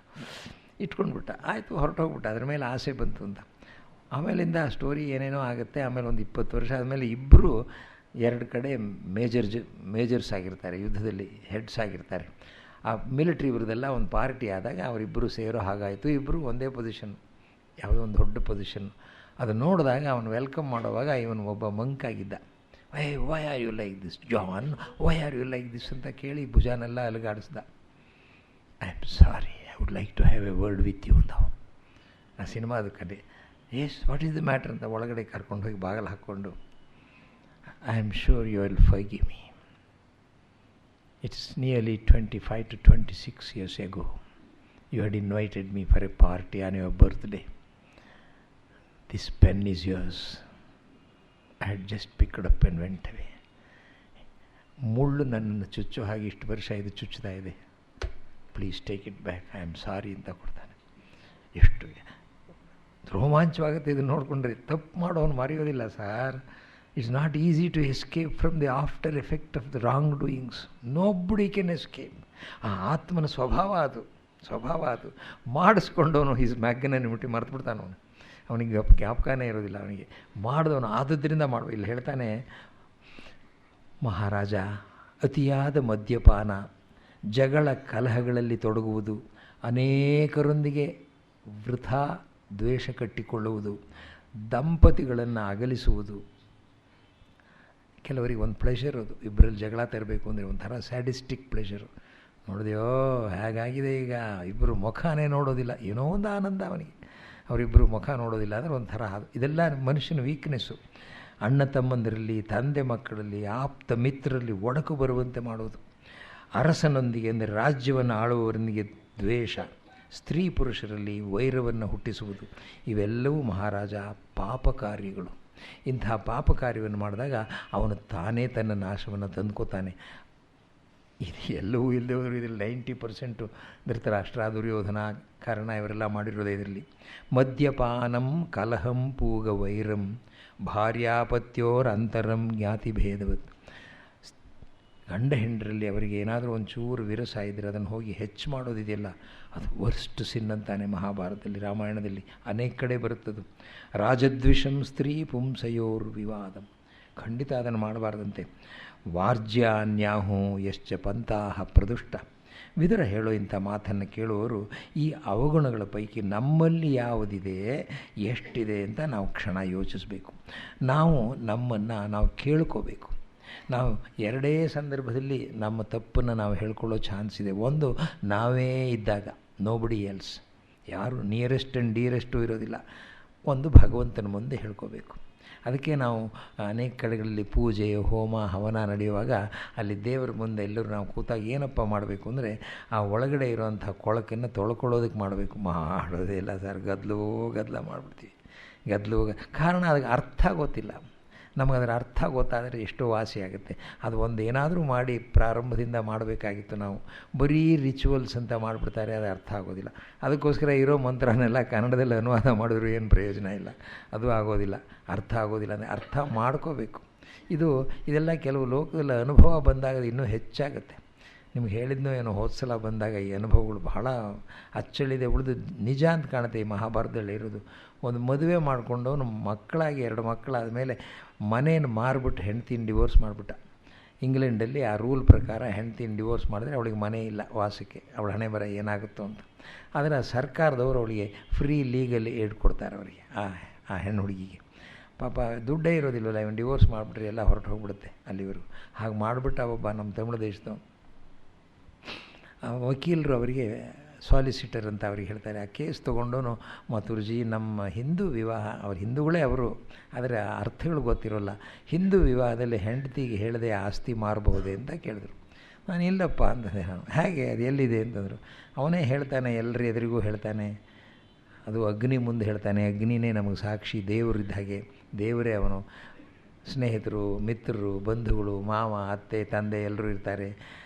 ಇಟ್ಕೊಂಡ್ಬಿಟ್ಟ. ಆಯಿತು, ಹೊರಟೋಗ್ಬಿಟ್ಟ, ಅದ್ರ ಮೇಲೆ ಆಸೆ ಬಂತು ಅಂತ. ಆಮೇಲಿಂದ ಆ ಸ್ಟೋರಿ ಏನೇನೋ ಆಗುತ್ತೆ. ಆಮೇಲೆ ಒಂದು 20 ವರ್ಷ ಆದಮೇಲೆ ಇಬ್ಬರು 2 ಕಡೆ ಮೇಜರ್ಸ್ ಆಗಿರ್ತಾರೆ, ಯುದ್ಧದಲ್ಲಿ ಹೆಡ್ಸ್ ಆಗಿರ್ತಾರೆ. ಆ ಮಿಲಿಟ್ರಿ ಇವ್ರದ್ದೆಲ್ಲ ಒಂದು ಪಾರ್ಟಿ ಆದಾಗ ಅವರಿಬ್ಬರು ಸೇರೋ ಹಾಗಾಯಿತು. ಇಬ್ಬರು ಒಂದೇ ಪೊಸಿಷನ್, ಯಾವುದೋ ಒಂದು ದೊಡ್ಡ ಪೊಸಿಷನ್. ಅದು ನೋಡಿದಾಗ ಅವನು ವೆಲ್ಕಮ್ ಮಾಡುವಾಗ ಇವನು ಒಬ್ಬ ಮಂಕಾಗಿದ್ದ. Why are you like this John, why are you like this ಅಂತ ಕೇಳಿ ಭುಜಾನೆಲ್ಲ ಅಲುಗಾಡಿಸ್ದ. I am sorry, I would like to have a word with you ಅಂತ. ಆ ಸಿನಿಮಾದ ಕಡೆ yes what is the matter ಅಂತ ಒಳಗಡೆ ಕರ್ಕೊಂಡು ಹೋಗಿ ಬಾಗಿಲು ಹಾಕ್ಕೊಂಡು, I am sure you will forgive me. It's nearly 25 to 26 years ago. You had invited me for a party on your birthday. This pen is yours. I had just picked up and went away. ಮುಳ್ಳು ನನ್ನನ್ನು ಚುಚ್ಚೋ ಹಾಗೆ ಇಷ್ಟು ವರ್ಷ ಇದು ಚುಚ್ಚುತ್ತಾ ಇದೆ. Please take it back, I am ಸಾರಿ ಅಂತ ಕೊಡ್ತಾನೆ. ಎಷ್ಟು ರೋಮಾಂಚವಾಗುತ್ತೆ ಇದನ್ನು ನೋಡಿಕೊಂಡ್ರೆ. ತಪ್ಪು ಮಾಡೋನು ಮರೆಯೋದಿಲ್ಲ sir. It's not easy to escape from the after effect of the wrongdoings. Nobody can escape. ಆ ಆತ್ಮನ ಸ್ವಭಾವ ಅದು. ಮಾಡಿಸ್ಕೊಂಡವನು ಈಸ್ ಮ್ಯಾಗ್ನನಿಮಿಟಿ ಮರೆತುಬಿಡ್ತಾನೆ. ಅವನಿಗೆ ಜ್ಞಾಪಕನೇ ಇರೋದಿಲ್ಲ ಅವನಿಗೆ. ಮಾಡಿದವನು ಆದದ್ದರಿಂದ ಮಾಡುವ. ಇಲ್ಲಿ ಹೇಳ್ತಾನೆ ಮಹಾರಾಜ, ಅತಿಯಾದ ಮದ್ಯಪಾನ, ಜಗಳ ಕಲಹಗಳಲ್ಲಿ ತೊಡಗುವುದು, ಅನೇಕರೊಂದಿಗೆ ವೃಥಾ ದ್ವೇಷ ಕಟ್ಟಿಕೊಳ್ಳುವುದು, ದಂಪತಿಗಳನ್ನು ಅಗಲಿಸುವುದು. ಕೆಲವರಿಗೆ ಒಂದು ಪ್ಲೆಷರ್ ಅದು, ಇಬ್ಬರಲ್ಲಿ ಜಗಳ ತರಬೇಕು ಅಂದರೆ ಒಂಥರ ಸ್ಯಾಡಿಸ್ಟಿಕ್ ಪ್ಲೆಷರು. ನೋಡಿದೆಯೋ ಹೇಗಾಗಿದೆ ಈಗ, ಇಬ್ಬರು ಮುಖನೇ ನೋಡೋದಿಲ್ಲ, ಏನೋ ಒಂದು ಆನಂದ ಅವನಿಗೆ. ಅವರಿಬ್ಬರು ಮುಖ ನೋಡೋದಿಲ್ಲ ಅಂದರೆ ಒಂಥರ ಅದು. ಇದೆಲ್ಲ ಮನುಷ್ಯನ ವೀಕ್ನೆಸ್ಸು. ಅಣ್ಣ ತಮ್ಮಂದಿರಲ್ಲಿ, ತಂದೆ ಮಕ್ಕಳಲ್ಲಿ, ಆಪ್ತ ಮಿತ್ರರಲ್ಲಿ ಒಡಕು ಬರುವಂತೆ ಮಾಡೋದು. ಅರಸನೊಂದಿಗೆ ಅಂದರೆ ರಾಜ್ಯವನ್ನು ಆಳುವವರೊಂದಿಗೆ ದ್ವೇಷ, ಸ್ತ್ರೀ ಪುರುಷರಲ್ಲಿ ವೈರವನ್ನು ಹುಟ್ಟಿಸುವುದು, ಇವೆಲ್ಲವೂ ಮಹಾರಾಜ ಪಾಪ ಕಾರ್ಯಗಳು. ಇಂತಹ ಪಾಪ ಕಾರ್ಯವನ್ನು ಮಾಡಿದಾಗ ಅವನು ತಾನೇ ತನ್ನ ನಾಶವನ್ನು ತಂದ್ಕೋತಾನೆ. ಇದು ಎಲ್ಲವೂ ಇಲ್ಲದೆ ಹೋದರೂ ಇದರಲ್ಲಿ 90% ಧೃತರಾಷ್ಟ್ರ, ದುರ್ಯೋಧನ, ಕರ್ಣ ಇವರೆಲ್ಲ ಮಾಡಿರೋದೇ ಇದರಲ್ಲಿ. ಮದ್ಯಪಾನಂ ಕಲಹಂ ಪೂಗ ವೈರಂ ಭಾರ್ಯಾಪತ್ಯೋರಂತರಂ ಜ್ಞಾತಿ ಭೇದವತ್. ಗಂಡ ಹೆಂಡರಲ್ಲಿ ಅವರಿಗೆ ಏನಾದರೂ ಒಂಚೂರು ವಿರಸ ಇದ್ದರೆ ಅದನ್ನು ಹೋಗಿ ಹೆಚ್ಚು ಮಾಡೋದಿದೆಯಲ್ಲ, ಅದು ವರ್ಸ್ಟ್ ಸಿನ್ ಅಂತಾನೆ ಮಹಾಭಾರತದಲ್ಲಿ, ರಾಮಾಯಣದಲ್ಲಿ ಅನೇಕ ಕಡೆ ಬರುತ್ತದು. ರಾಜದ್ವಿಷಂ ಸ್ತ್ರೀ ಪುಂಸಯೋರ್ ವಿವಾದಂ, ಖಂಡಿತ ಅದನ್ನು ಮಾಡಬಾರ್ದಂತೆ. ವಾರ್ಜ್ಯಾನ್ಯಾಹು ಯಶ್ಚ ಪಂಥಾಹ ಪ್ರದುಷ್ಟ. ವಿದುರ ಹೇಳೋ ಇಂಥ ಮಾತನ್ನು ಕೇಳುವವರು ಈ ಅವಗುಣಗಳ ಪೈಕಿ ನಮ್ಮಲ್ಲಿ ಯಾವುದಿದೆ, ಎಷ್ಟಿದೆ ಅಂತ ನಾವು ಕ್ಷಣ ಯೋಚಿಸಬೇಕು. ನಾವು ನಮ್ಮನ್ನು ನಾವು ಕೇಳ್ಕೋಬೇಕು. ನಾವು ಎರಡೇ ಸಂದರ್ಭದಲ್ಲಿ ನಮ್ಮ ತಪ್ಪನ್ನು ನಾವು ಹೇಳ್ಕೊಳ್ಳೋ ಚಾನ್ಸ್ ಇದೆ. ಒಂದು, ನಾವೇ ಇದ್ದಾಗ, ನೋಬಡಿ ಎಲ್ಸ್, ಯಾರು ನಿಯರೆಸ್ಟ್ ಆ್ಯಂಡ್ ಡಿಯರೆಸ್ಟು ಇರೋದಿಲ್ಲ. ಒಂದು, ಭಗವಂತನ ಮುಂದೆ ಹೇಳ್ಕೋಬೇಕು. ಅದಕ್ಕೆ ನಾವು ಅನೇಕ ಕಡೆಗಳಲ್ಲಿ ಪೂಜೆ, ಹೋಮ, ಹವನ ನಡೆಯುವಾಗ ಅಲ್ಲಿ ದೇವರ ಮುಂದೆ ಎಲ್ಲರೂ ನಾವು ಕೂತಾಗ ಏನಪ್ಪ ಮಾಡಬೇಕು ಅಂದರೆ, ಆ ಒಳಗಡೆ ಇರೋವಂಥ ಕೊಳಕನ್ನು ತೊಳ್ಕೊಳ್ಳೋದಕ್ಕೆ ಮಾಡಬೇಕು. ಮಾಡೋದೇ ಇಲ್ಲ ಸರ್, ಗದ್ದಲ ಮಾಡಿಬಿಡ್ತೀವಿ. ಕಾರಣ ಅದಕ್ಕೆ ಅರ್ಥ ಗೊತ್ತಿಲ್ಲ. ನಮಗದರ ಅರ್ಥ ಗೊತ್ತಾದರೆ ಎಷ್ಟೋ ವಾಸಿ ಆಗುತ್ತೆ. ಅದು ಒಂದು ಏನಾದರೂ ಮಾಡಿ ಪ್ರಾರಂಭದಿಂದ ಮಾಡಬೇಕಾಗಿತ್ತು. ನಾವು ಬರೀ ರಿಚುವಲ್ಸ್ ಅಂತ ಮಾಡಿಬಿಡ್ತಾರೆ, ಅದು ಅರ್ಥ ಆಗೋದಿಲ್ಲ. ಅದಕ್ಕೋಸ್ಕರ ಇರೋ ಮಂತ್ರನೆಲ್ಲ ಕನ್ನಡದಲ್ಲಿ ಅನುವಾದ ಮಾಡಿದ್ರು ಏನು ಪ್ರಯೋಜನ ಇಲ್ಲ, ಅದು ಆಗೋದಿಲ್ಲ, ಅರ್ಥ ಆಗೋದಿಲ್ಲ. ಅಂದರೆ ಅರ್ಥ ಮಾಡ್ಕೋಬೇಕು. ಇದೆಲ್ಲ ಕೆಲವು ಲೋಕದಲ್ಲಿ ಅನುಭವ ಬಂದಾಗ ಇನ್ನೂ ಹೆಚ್ಚಾಗುತ್ತೆ. ನಿಮ್ಗೆ ಹೇಳಿದ್ನೋ ಏನೋ ಹೋದ್ಸಲ ಬಂದಾಗ ಈ ಅನುಭವಗಳು ಬಹಳ ಅಚ್ಚಳಿದೆ ಉಳಿದು ನಿಜ ಅಂತ ಕಾಣುತ್ತೆ. ಈ ಮಹಾಭಾರತದಲ್ಲಿ ಇರೋದು, ಒಂದು ಮದುವೆ ಮಾಡಿಕೊಂಡು ಮಕ್ಕಳಾಗಿ 2 ಮಕ್ಕಳಾದ ಮೇಲೆ ಮನೇನ ಮಾರ್ಬಿಟ್ಟು ಹೆಂಡ್ತಿನ ಡಿವೋರ್ಸ್ ಮಾಡಿಬಿಟ್ಟ. ಇಂಗ್ಲೆಂಡಲ್ಲಿ ಆ ರೂಲ್ ಪ್ರಕಾರ ಹೆಂಡ್ತಿನ ಡಿವೋರ್ಸ್ ಮಾಡಿದ್ರೆ ಅವಳಿಗೆ ಮನೆ ಇಲ್ಲ ವಾಸಕ್ಕೆ, ಅವಳ ಹಣೆ ಬರ ಏನಾಗುತ್ತೋ ಅಂತ. ಆದರೆ ಸರ್ಕಾರದವರು ಅವಳಿಗೆ ಫ್ರೀ ಲೀಗಲ್ ಏಡ್ ಕೊಡ್ತಾರೆ ಅವರಿಗೆ, ಆ ಹೆಣ್ಣು ಹುಡುಗಿಗೆ. ಪಾಪ ದುಡ್ಡೇ ಇರೋದಿಲ್ಲವಲ್ಲ, ಇವನು ಡಿವೋರ್ಸ್ ಮಾಡಿಬಿಟ್ರೆ ಎಲ್ಲ ಹೊರಟು ಹೋಗ್ಬಿಡುತ್ತೆ ಅಲ್ಲಿವರು. ಹಾಗೆ ಮಾಡಿಬಿಟ್ಟ ಒಬ್ಬ ನಮ್ಮ ತಮಿಳು ದೇಶದವನು. ವಕೀಲರು ಅವರಿಗೆ ಸಾಲಿಸಿಟರ್ ಅಂತ ಅವ್ರಿಗೆ ಹೇಳ್ತಾರೆ. ಆ ಕೇಸ್ ತೊಗೊಂಡು, ಮಥುರ್ಜಿ ನಮ್ಮ ಹಿಂದೂ ವಿವಾಹ, ಅವ್ರು ಹಿಂದೂಗಳೇ ಅವರು, ಆದರೆ ಅರ್ಥಗಳು ಗೊತ್ತಿರೋಲ್ಲ, ಹಿಂದೂ ವಿವಾಹದಲ್ಲಿ ಹೆಂಡತಿಗೆ ಹೇಳದೆ ಆಸ್ತಿ ಮಾರಬಹುದೇ ಅಂತ ಕೇಳಿದ್ರು. ನಾನು ಇಲ್ಲಪ್ಪ ಅಂತಂದೆ. ನಾನು ಹೇಗೆ, ಅದು ಎಲ್ಲಿದೆ ಅಂತಂದರು. ಅವನೇ ಹೇಳ್ತಾನೆ, ಎಲ್ಲರ ಎದುರಿಗೂ ಹೇಳ್ತಾನೆ, ಅದು ಅಗ್ನಿ ಮುಂದೆ ಹೇಳ್ತಾನೆ. ಅಗ್ನಿನೇ ನಮಗೆ ಸಾಕ್ಷಿ, ದೇವರಿದ್ದ ಹಾಗೆ, ದೇವರೇ ಅವನು. ಸ್ನೇಹಿತರು, ಮಿತ್ರರು, ಬಂಧುಗಳು, ಮಾವ, ಅತ್ತೆ, ತಂದೆ ಎಲ್ಲರೂ ಇರ್ತಾರೆ.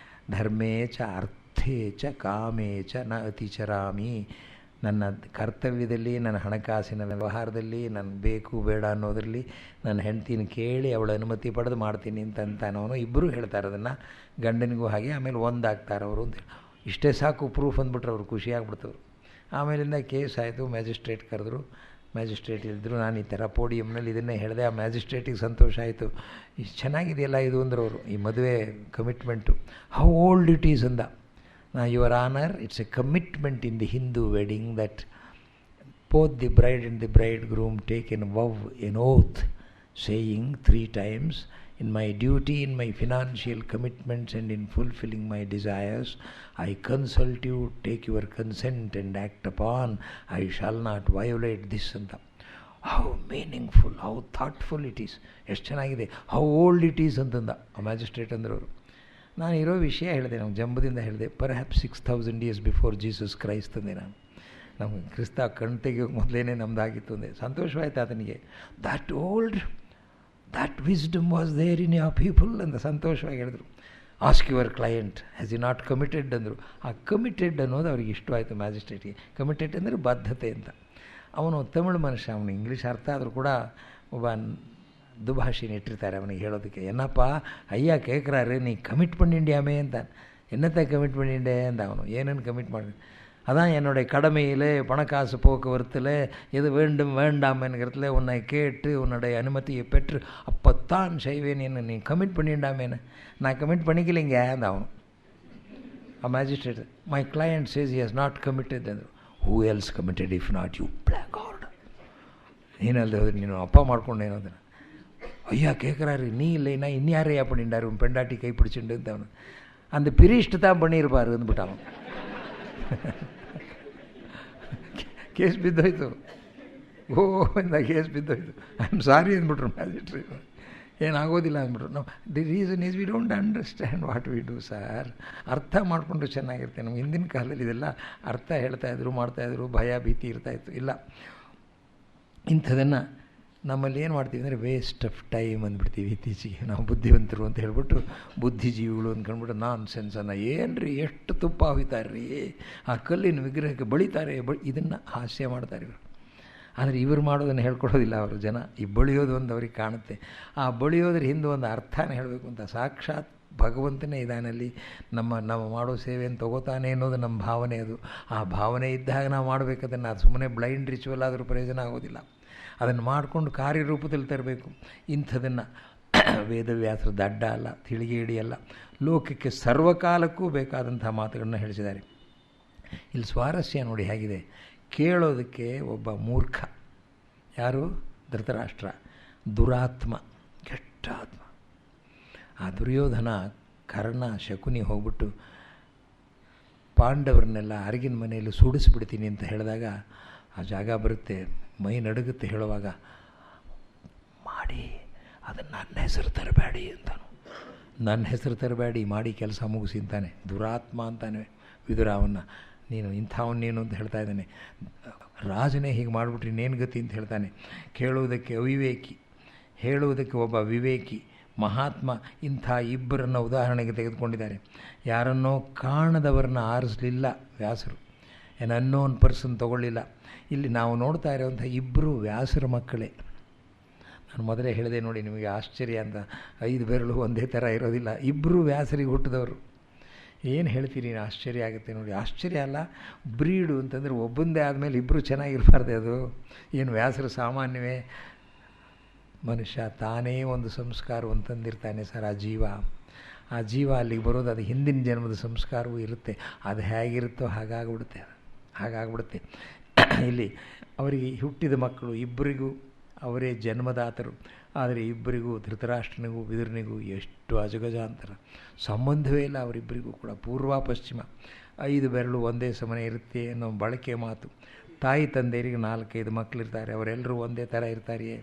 ಧರ್ಮೇ ಚ ಅರ್ಥೇ ಚ ಕಾಮೇ ಚ ನ ಅತಿಚರಾಮಿ. ನನ್ನ ಕರ್ತವ್ಯದಲ್ಲಿ, ನನ್ನ ಹಣಕಾಸಿನ ವ್ಯವಹಾರದಲ್ಲಿ, ನನ್ನ ಬೇಕು ಬೇಡ ಅನ್ನೋದರಲ್ಲಿ ನನ್ನ ಹೆಂಡ್ತಿನ ಕೇಳಿ ಅವಳ ಅನುಮತಿ ಪಡೆದು ಮಾಡ್ತೀನಿ ಅಂತಾನವನು. ಇಬ್ಬರೂ ಹೇಳ್ತಾರೆ ಅದನ್ನು, ಗಂಡನಿಗೂ ಹಾಗೆ. ಆಮೇಲೆ ಒಂದಾಗ್ತಾರೆ ಅವರು ಅಂತ. ಇಷ್ಟೇ ಸಾಕು ಪ್ರೂಫ್ ಅಂದ್ಬಿಟ್ರೆ ಅವ್ರು ಖುಷಿಯಾಗ್ಬಿಡ್ತವ್ರು. ಆಮೇಲಿಂದ ಕೇಸ್ ಆಯಿತು, ಮ್ಯಾಜಿಸ್ಟ್ರೇಟ್ ಕರೆದ್ರು. ಮ್ಯಾಜಿಸ್ಟ್ರೇಟ್ ಇದ್ದರು. ನಾನು ಈ ಥರ ಪೋಡಿಯಮ್ನಲ್ಲಿ ಇದನ್ನೇ ಹೇಳಿದೆ. ಆ ಮ್ಯಾಜಿಸ್ಟ್ರೇಟಿಗೆ ಸಂತೋಷ ಆಯಿತು. ಇಷ್ಟು ಚೆನ್ನಾಗಿದೆಯಲ್ಲ ಇದು ಅಂದ್ರೆ ಅವರು, ಈ ಮದುವೆ commitment. How old it is ಅಂದ. Your honour, it's a commitment in the Hindu wedding that both the bride and the bridegroom take an vow, an oath, saying 3 times, in my duty, in my financial commitments and in fulfilling my desires, I consult you, take your consent and act upon. I shall not violate this ಅಂತ. How meaningful, how thoughtful it is. ಎಷ್ಟು ಚೆನ್ನಾಗಿದೆ. How old it is ಅಂತಂದ ಆ magistrate ಅಂದ್ರವರು. ನಾನು ಇರೋ ವಿಷಯ ಹೇಳಿದೆ, ನಾವು ಜಂಬದಿಂದ ಹೇಳಿದೆ. Perhaps 6000 years before Jesus Christ ಅಂದೆ ನಾನು. ನಮಗೆ ಕ್ರಿಸ್ತ ಕಣ್ ತೆಗಿಯೋಕೆ ಮೊದಲೇ ನಮ್ಮದಾಗಿತ್ತು ಅಂದೆ. ಸಂತೋಷವಾಯ್ತು ಆತನಿಗೆ. That wisdom was there in your people ಅಂತ ಸಂತೋಷವಾಗಿ ಹೇಳಿದ್ರು. Ask your client has you not committed ಅಂದರು. ಆ ಕಮಿಟೆಡ್ ಅನ್ನೋದು ಅವ್ರಿಗೆ ಇಷ್ಟವಾಯಿತು ಮ್ಯಾಜಿಸ್ಟ್ರೇಟಿಗೆ. ಕಮಿಟೆಡ್ ಅಂದರೆ ಬದ್ಧತೆ ಅಂತ. ಅವನು ತಮಿಳು ಮನುಷ್ಯ, ಅವನು ಇಂಗ್ಲೀಷ್ ಅರ್ಥ ಆದರೂ ಕೂಡ ಒಬ್ಬ ದುಭಾಷೆನ ಇಟ್ಟಿರ್ತಾರೆ ಅವನಿಗೆ ಹೇಳೋದಕ್ಕೆ. ಏನಪ್ಪ ಅಯ್ಯ ಕೇಳ್ಕ್ರಾರು, ನೀ ಕಮಿಟ್ பண்ணிண்டியாமே ಅಂತ. என்னத்தை கமிட் பண்ணிண்டே ಅಂತ அவನು. ಏನನ್ನು ಕಮಿಟ್ ಮಾಡಿ, அதான் என்னுடைய கடமையில் பணக்காசு போக்குவரத்தில் எது வேண்டும் வேண்டாம் என்கிறதுல உன்னை கேட்டு உன்னுடைய அனுமதியை பெற்று அப்பத்தான் செய்வேன். என்ன நீ கமிட் பண்ணிண்டாமேன்னு. நான் கமிட் பண்ணிக்கலிங்க அந்த அவನು. ಆ magistrate, my client says he has not committed ಅಂದರು. Who else committed if not you blackguard. ನೀನಲ್ಲದೆ ಹೋದ್ರೆ ನೀನು ಅಪ್ಪ ಮಾಡ್ಕೊಂಡೇನೋ ಅದನ್ನು. ஐயா கேட்குறாரு, நீ இல்லைன்னா இன்யாரையா பண்ணிட்டார் உன் பெண்டாட்டி கை பிடிச்சிட்டு அவனு. அந்த பிரிஸ்ட்டு தான் பண்ணியிருப்பார் ಅಂದ್ಬಿಟ್ಟಾವ. ಕೇಸ್ ಬಿದ್ದೋಯ್ತು. ಓ ಇಂದ ಕೇಸ್ ಬಿದ್ದೋಯ್ತು. ಐ ಆಮ್ ಸಾರಿ ಅಂದ್ಬಿಟ್ರು ಮ್ಯಾಜಿಸ್ಟ್ರೇಟ್. ಏನಾಗೋದಿಲ್ಲ ಅಂದ್ಬಿಟ್ರು. ನಾವು the reason is we don't understand what we do sir. ಅರ್ಥ ಮಾಡಿಕೊಂಡು ಚೆನ್ನಾಗಿರುತ್ತೆ. ನಮ್ಗೆ ಹಿಂದಿನ ಕಾಲದಲ್ಲಿ ಇದೆಲ್ಲ ಅರ್ಥ ಹೇಳ್ತಾಯಿದ್ರು, ಮಾಡ್ತಾಯಿದ್ರು, ಭಯ ಭೀತಿ ಇರ್ತಾಯಿತ್ತು. ಇಲ್ಲ, ಇಂಥದನ್ನು ನಮ್ಮಲ್ಲಿ ಏನು ಮಾಡ್ತೀವಿ ಅಂದರೆ ವೇಸ್ಟ್ ಆಫ್ ಟೈಮ್ ಅಂದ್ಬಿಡ್ತೀವಿ. ಇತ್ತೀಚೆಗೆ ನಾವು ಬುದ್ಧಿವಂತರು ಅಂತ ಹೇಳ್ಬಿಟ್ಟು ಬುದ್ಧಿಜೀವಿಗಳು ಅಂದ್ಕೊಂಡ್ಬಿಟ್ಟು ನಾನ್ ಸೆನ್ಸನ್ನು ಏನು ರೀ ಎಷ್ಟು ತುಪ್ಪ ಹೊಯ್ತಾರೆ ರೀ, ಆ ಕಲ್ಲಿನ ವಿಗ್ರಹಕ್ಕೆ ಬಳಿತಾರೆ, ಇದನ್ನು ಹಾಸ್ಯ ಮಾಡ್ತಾರೆ ಇವರು. ಆದರೆ ಇವರು ಮಾಡೋದನ್ನು ಹೇಳ್ಕೊಡೋದಿಲ್ಲ ಅವರು ಜನ. ಈ ಬಳಿಯೋದು ಒಂದು ಅವ್ರಿಗೆ ಕಾಣುತ್ತೆ. ಆ ಬಳಿಯೋದ್ರ ಹಿಂದೆ ಒಂದು ಅರ್ಥನೇ ಹೇಳಬೇಕು ಅಂತ. ಸಾಕ್ಷಾತ್ ಭಗವಂತನೇ ಇದಾನಲ್ಲಿ, ನಾವು ಮಾಡೋ ಸೇವೆಯನ್ನು ತಗೋತಾನೆ ಅನ್ನೋದು ನಮ್ಮ ಭಾವನೆ. ಅದು ಆ ಭಾವನೆ ಇದ್ದಾಗ ನಾವು ಮಾಡಬೇಕದನ್ನು. ಅದು ಸುಮ್ಮನೆ ಬ್ಲೈಂಡ್ ರಿಚುವಲ್ ಆದರೂ ಪ್ರಯೋಜನ ಆಗೋದಿಲ್ಲ. ಅದನ್ನು ಮಾಡಿಕೊಂಡು ಕಾರ್ಯರೂಪದಲ್ಲಿ ತರಬೇಕು. ಇಂಥದನ್ನು ವೇದವ್ಯಾಸರದ ಅಡ್ಡ ಅಲ್ಲ, ತಿಳಿಗೇಡಿ ಅಲ್ಲ, ಲೋಕಕ್ಕೆ ಸರ್ವಕಾಲಕ್ಕೂ ಬೇಕಾದಂಥ ಮಾತುಗಳನ್ನ ಹೇಳಿಸಿದ್ದಾರೆ. ಇಲ್ಲಿ ಸ್ವಾರಸ್ಯ ನೋಡಿ ಹೇಗಿದೆ. ಕೇಳೋದಕ್ಕೆ ಒಬ್ಬ ಮೂರ್ಖ, ಯಾರು? ಧೃತರಾಷ್ಟ್ರ, ದುರಾತ್ಮ, ಕೆಟ್ಟ ಆತ್ಮ. ಆ ದುರ್ಯೋಧನ, ಕರ್ಣ, ಶಕುನಿ ಹೋಗ್ಬಿಟ್ಟು ಪಾಂಡವರನ್ನೆಲ್ಲ ಅರಗಿನ ಮನೆಯಲ್ಲಿ ಸುಡಿಸ್ಬಿಡ್ತೀನಿ ಅಂತ ಹೇಳಿದಾಗ ಆ ಜಾಗ ಬರುತ್ತೆ, ಮೈ ನಡುಗುತ್ತೆ. ಹೇಳುವಾಗ ಮಾಡಿ ಅದನ್ನು ನನ್ನ ಹೆಸರು ತರಬೇಡಿ ಅಂತಾನು. ನನ್ನ ಹೆಸರು ತರಬೇಡಿ, ಮಾಡಿ ಕೆಲಸ ಮುಗಿಸಿ ಅಂತಾನೆ. ದುರಾತ್ಮ ಅಂತಾನೆ ವಿದುರಾವನ್ನು. ನೀನು ಇಂಥವನ್ನೇನು ಅಂತ ಹೇಳ್ತಾ ಇದ್ದಾನೆ. ರಾಜನೇ ಹೀಗೆ ಮಾಡಿಬಿಟ್ರಿ ಇನ್ನೇನು ಗತಿ ಅಂತ ಹೇಳ್ತಾನೆ. ಕೇಳುವುದಕ್ಕೆ ಅವಿವೇಕಿ, ಹೇಳುವುದಕ್ಕೆ ಒಬ್ಬ ವಿವೇಕಿ ಮಹಾತ್ಮ. ಇಂಥ ಇಬ್ಬರನ್ನು ಉದಾಹರಣೆಗೆ ತೆಗೆದುಕೊಂಡಿದ್ದಾರೆ. ಯಾರನ್ನೋ ಕಾಣದವರನ್ನ ಆರಿಸಲಿಲ್ಲ ವ್ಯಾಸರು, ಏನು ಅನ್ನೋನ್ ಪರ್ಸನ್ ತಗೊಳ್ಳಿಲ್ಲ. ಇಲ್ಲಿ ನಾವು ನೋಡ್ತಾ ಇರೋವಂಥ ಇಬ್ಬರು ವ್ಯಾಸರ ಮಕ್ಕಳೇ. ನಾನು ಮೊದಲೇ ಹೇಳಿದೆ ನೋಡಿ ನಿಮಗೆ ಆಶ್ಚರ್ಯ ಅಂತ, 5 ಬೆರಳು ಒಂದೇ ಥರ ಇರೋದಿಲ್ಲ. ಇಬ್ಬರು ವ್ಯಾಸರಿಗೆ ಹುಟ್ಟಿದವರು. ಏನು ಹೇಳ್ತೀರಿ, ಆಶ್ಚರ್ಯ ಆಗುತ್ತೆ ನೋಡಿ. ಆಶ್ಚರ್ಯ ಅಲ್ಲ, ಬ್ರೀಡು ಅಂತಂದರೆ ಒಬ್ಬಂದೇ ಆದಮೇಲೆ ಇಬ್ಬರು ಚೆನ್ನಾಗಿರಬಾರ್ದು. ಅದು ಏನು ವ್ಯಾಸರು ಸಾಮಾನ್ಯವೇ? ಮನುಷ್ಯ ತಾನೇ ಒಂದು ಸಂಸ್ಕಾರವನ್ನು ತಂದಿರ್ತಾನೆ ಸರ್. ಆ ಜೀವ ಅಲ್ಲಿಗೆ ಬರೋದು, ಅದು ಹಿಂದಿನ ಜನ್ಮದ ಸಂಸ್ಕಾರವೂ ಇರುತ್ತೆ. ಅದು ಹೇಗಿರುತ್ತೋ ಹಾಗಾಗ್ಬಿಡುತ್ತೆ. ಇಲ್ಲಿ ಅವರಿಗೆ ಹುಟ್ಟಿದ ಮಕ್ಕಳು ಇಬ್ಬರಿಗೂ ಅವರೇ ಜನ್ಮದಾತರು. ಆದರೆ ಇಬ್ಬರಿಗೂ, ಧೃತರಾಷ್ಟ್ರನಿಗೂ ವಿದುರನಿಗೂ ಎಷ್ಟು ಅಜಗಜಾಂತರ, ಸಂಬಂಧವೇ ಇಲ್ಲ ಅವರಿಬ್ಬರಿಗೂ ಕೂಡ. ಪೂರ್ವ ಪಶ್ಚಿಮ 5 ಬೆರಳು ಒಂದೇ ಸಮನೆ ಇರುತ್ತೆ ಅನ್ನೋ ಬಳಕೆ ಮಾತು. ತಾಯಿ ತಂದೆಯರಿಗೆ 4-5 ಮಕ್ಕಳಿರ್ತಾರೆ, ಅವರೆಲ್ಲರೂ ಒಂದೇ ಥರ ಇರ್ತಾರೆಯೇ?